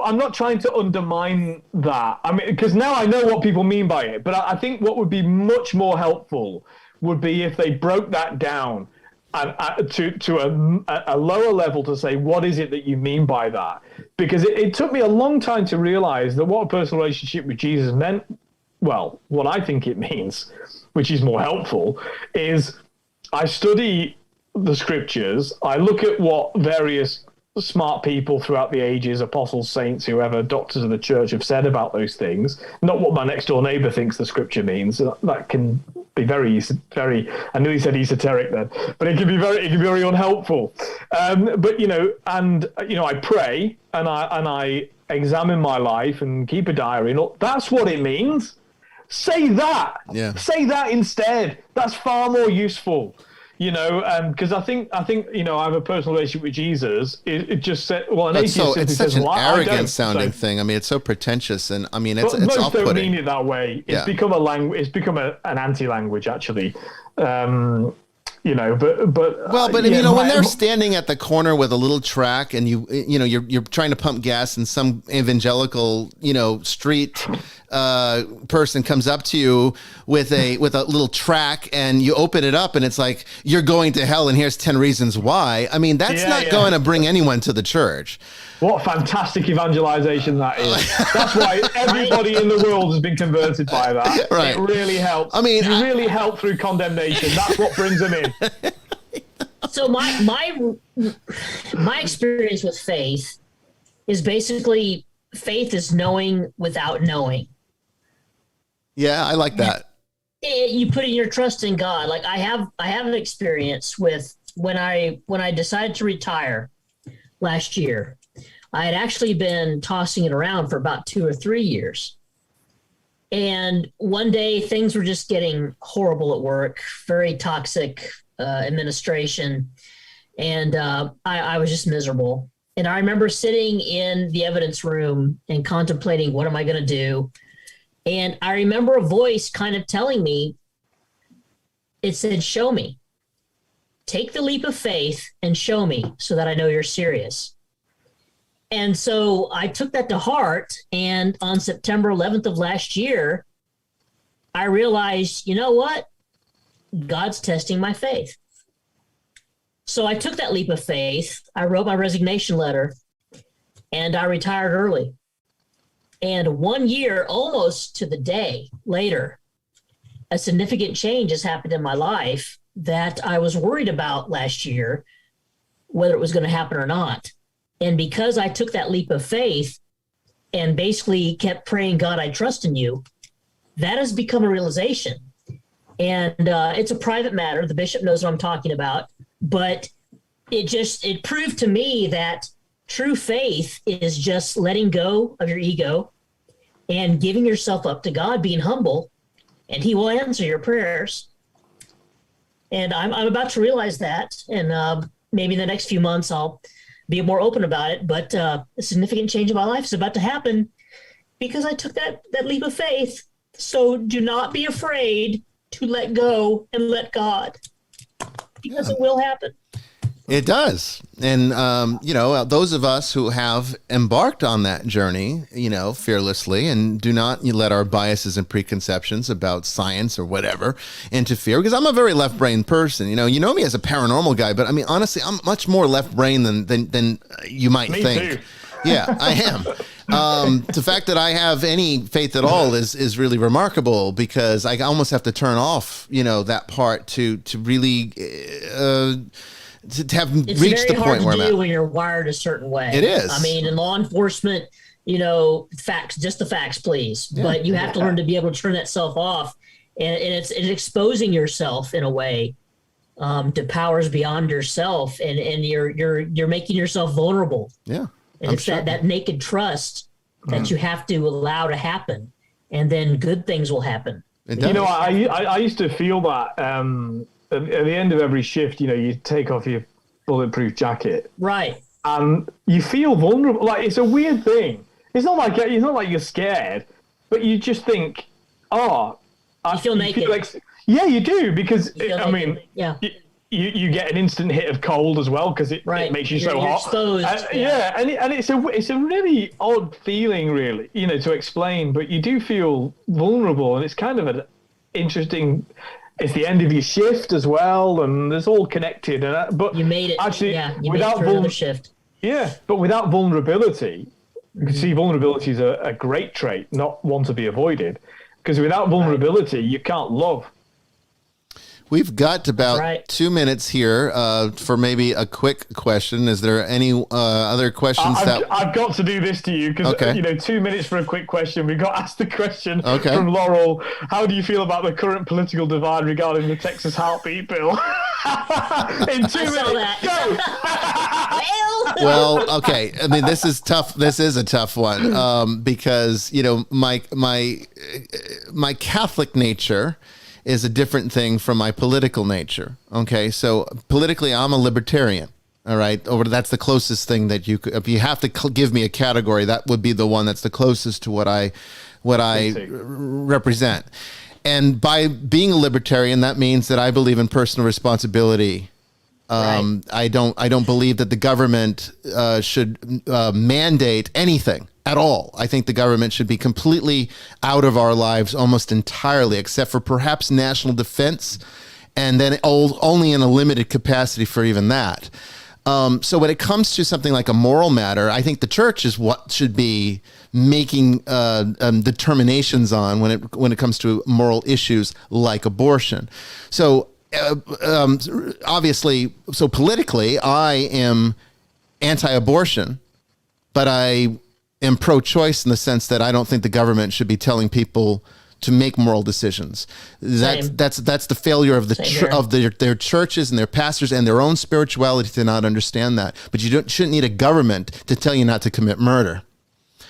I'm not trying to undermine that. I mean, because now I know what people mean by it. But I think what would be much more helpful would be if they broke that down and to a lower level to say, what is it that you mean by that? Because it took me a long time to realize that what a personal relationship with Jesus meant, well, what I think it means, which is more helpful, is I study the scriptures, I look at what various smart people throughout the ages, apostles, saints, whoever, doctors of the church have said about those things, not what my next door neighbor thinks the scripture means. That can be very, I knew he said esoteric then, but it can be very unhelpful. But I pray and I examine my life and keep a diary, and that's what it means. Say that. Yeah. Say that instead. That's far more useful. Because I think I have a personal relationship with Jesus. It just said, well, an It's atheist simply it's such says, an well, I don't. arrogant sounding So- thing. I mean, it's so pretentious, and I mean, But it's most don't mean off-putting. it that way. It's Yeah. become a language. It's become an anti-language, actually. But when they're standing at the corner with a little track, and you're trying to pump gas, and some evangelical street person comes up to you with a little track, and you open it up, and it's like, you're going to hell, and here's 10 reasons why. I mean, that's not going to bring anyone to the church. What fantastic evangelization that is. That's why everybody in the world has been converted by that. Right. It really helps. I mean, you really help through condemnation. That's what brings them in. So my experience with faith is basically faith is knowing without knowing. Yeah, I like that. You put in your trust in God. Like I have an experience with when I decided to retire last year. I had actually been tossing it around for about 2 or 3 years. And one day things were just getting horrible at work, very toxic administration. And I was just miserable. And I remember sitting in the evidence room and contemplating, what am I going to do? And I remember a voice kind of telling me, it said, show me. Take the leap of faith and show me so that I know you're serious. And so I took that to heart. And on September 11th of last year, I realized, you know what? God's testing my faith. So I took that leap of faith. I wrote my resignation letter and I retired early. And 1 year, almost to the day later, a significant change has happened in my life that I was worried about last year, whether it was going to happen or not. And because I took that leap of faith and basically kept praying, God, I trust in you, that has become a realization. And it's a private matter. The bishop knows what I'm talking about. But it proved to me that true faith is just letting go of your ego and giving yourself up to God, being humble, and he will answer your prayers. And I'm about to realize that. And maybe in the next few months, I'll be more open about it, but a significant change in my life is about to happen because I took that leap of faith. So do not be afraid to let go and let God, because it will happen. It does. And, those of us who have embarked on that journey, fearlessly, and do not let our biases and preconceptions about science or whatever interfere, because I'm a very left-brained person. You know me as a paranormal guy, but I mean, honestly, I'm much more left-brained than you might think. Too. Yeah, I am. The fact that I have any faith at all is really remarkable, because I almost have to turn off, that part to really to have reached the point where I'm at. It's very hard to do when you're wired a certain way. It is. I mean, in law enforcement, facts, just the facts, please. Yeah. But you have to learn to be able to turn that self off, and it's exposing yourself in a way to powers beyond yourself, and you're making yourself vulnerable. Yeah. And it's that naked trust that you have to allow to happen, and then good things will happen. I used to feel that at the end of every shift, you take off your bulletproof jacket, right, and you feel vulnerable. Like, it's a weird thing. It's not like you're scared, but you just think, you feel naked. Yeah, you do, because You get an instant hit of cold as well, because it makes you so hot. Exposed. And it's a really odd feeling, really, to explain. But you do feel vulnerable, and it's kind of an interesting. It's the end of your shift as well, and it's all connected. But you made it. Actually, you made it through another shift. Yeah, but without vulnerability, you can see vulnerability is a great trait, not one to be avoided. Because without vulnerability, you can't love. We've got about 2 minutes here for maybe a quick question. Is there any other questions? I've got to do this to you because 2 minutes for a quick question. We got asked the question from Laurel. How do you feel about the current political divide regarding the Texas heartbeat bill? In 2 minutes, go. Well, okay. I mean, this is tough. This is a tough one because my Catholic nature is a different thing from my political nature. Okay, so politically, I'm a libertarian. All right, that's the closest thing that you could. If you have to give me a category, that would be the one that's the closest to what I represent. And by being a libertarian, that means that I believe in personal responsibility. Right. I don't believe that the government should mandate anything at all. I think the government should be completely out of our lives almost entirely, except for perhaps national defense, and then only in a limited capacity for even that. So when it comes to something like a moral matter, I think the church is what should be making determinations on when it comes to moral issues like abortion. So obviously, so politically, I am anti-abortion, but I am pro-choice in the sense that I don't think the government should be telling people to make moral decisions. That's the failure of their churches and their pastors and their own spirituality to not understand that. But you shouldn't need a government to tell you not to commit murder.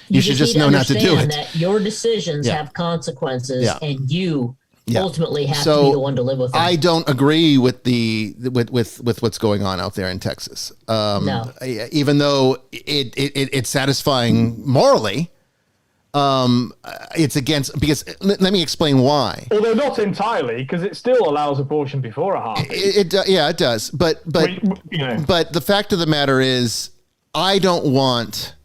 You should just know not to do it. That your decisions have consequences, and you ultimately have to be the one to live with them. I don't agree with with what's going on out there in Texas. No. Even though it's satisfying morally. It's against, because let me explain why. Although not entirely, because it still allows abortion before a heartbeat. It does. But the fact of the matter is, I don't want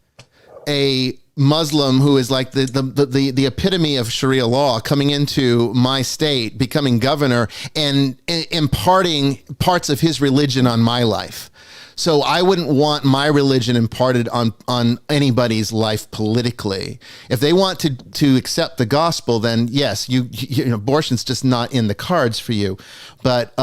a Muslim who is like the epitome of Sharia law coming into my state, becoming governor, and imparting parts of his religion on my life. So I wouldn't want my religion imparted on anybody's life politically. If they want to accept the gospel, then yes, abortion's just not in the cards for you. But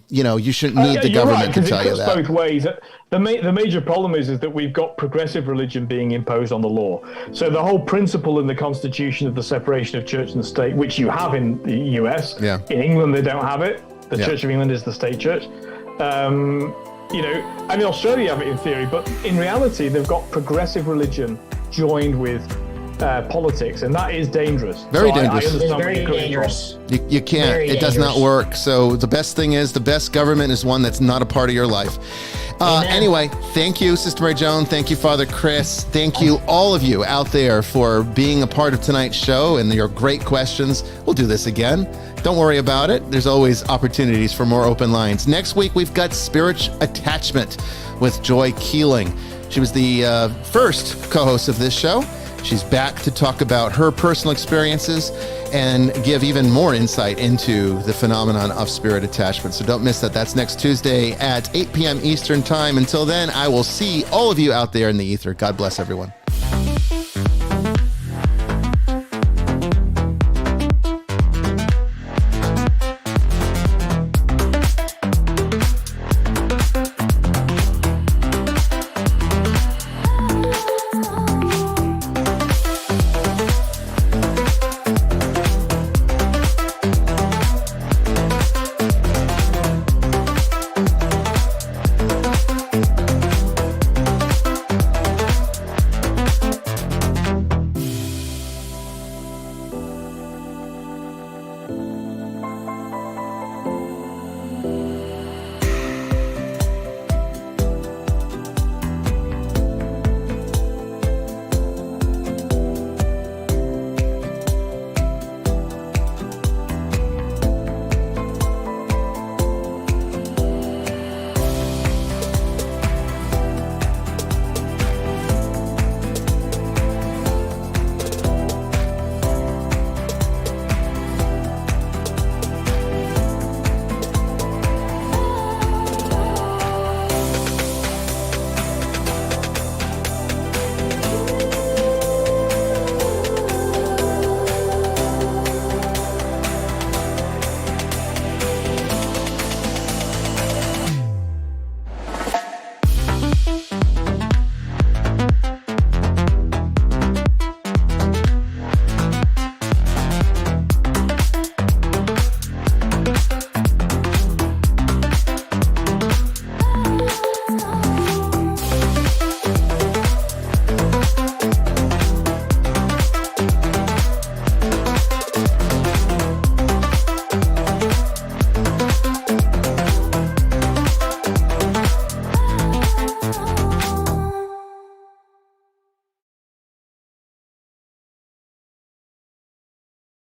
you shouldn't need the government to tell you that. Both ways. The major problem is that we've got progressive religion being imposed on the law. So the whole principle in the Constitution of the separation of church and state, which you have in the US, in England they don't have it. The Church of England is the state church. And in Australia you have it in theory, but in reality they've got progressive religion joined with politics, and that is dangerous. Very dangerous. It's very dangerous. You can't. It does not work. So the best thing is, the best government is one that's not a part of your life. Anyway, thank you, Sister Mary Joan. Thank you, Father Chris. Thank you, all of you out there, for being a part of tonight's show and your great questions. We'll do this again. Don't worry about it. There's always opportunities for more open lines. Next week, we've got Spiritual Attachment with Joy Keeling. She was the first co-host of this show. She's back to talk about her personal experiences and give even more insight into the phenomenon of spirit attachment. So don't miss that. That's next Tuesday at 8 p.m. Eastern Time. Until then, I will see all of you out there in the ether. God bless everyone.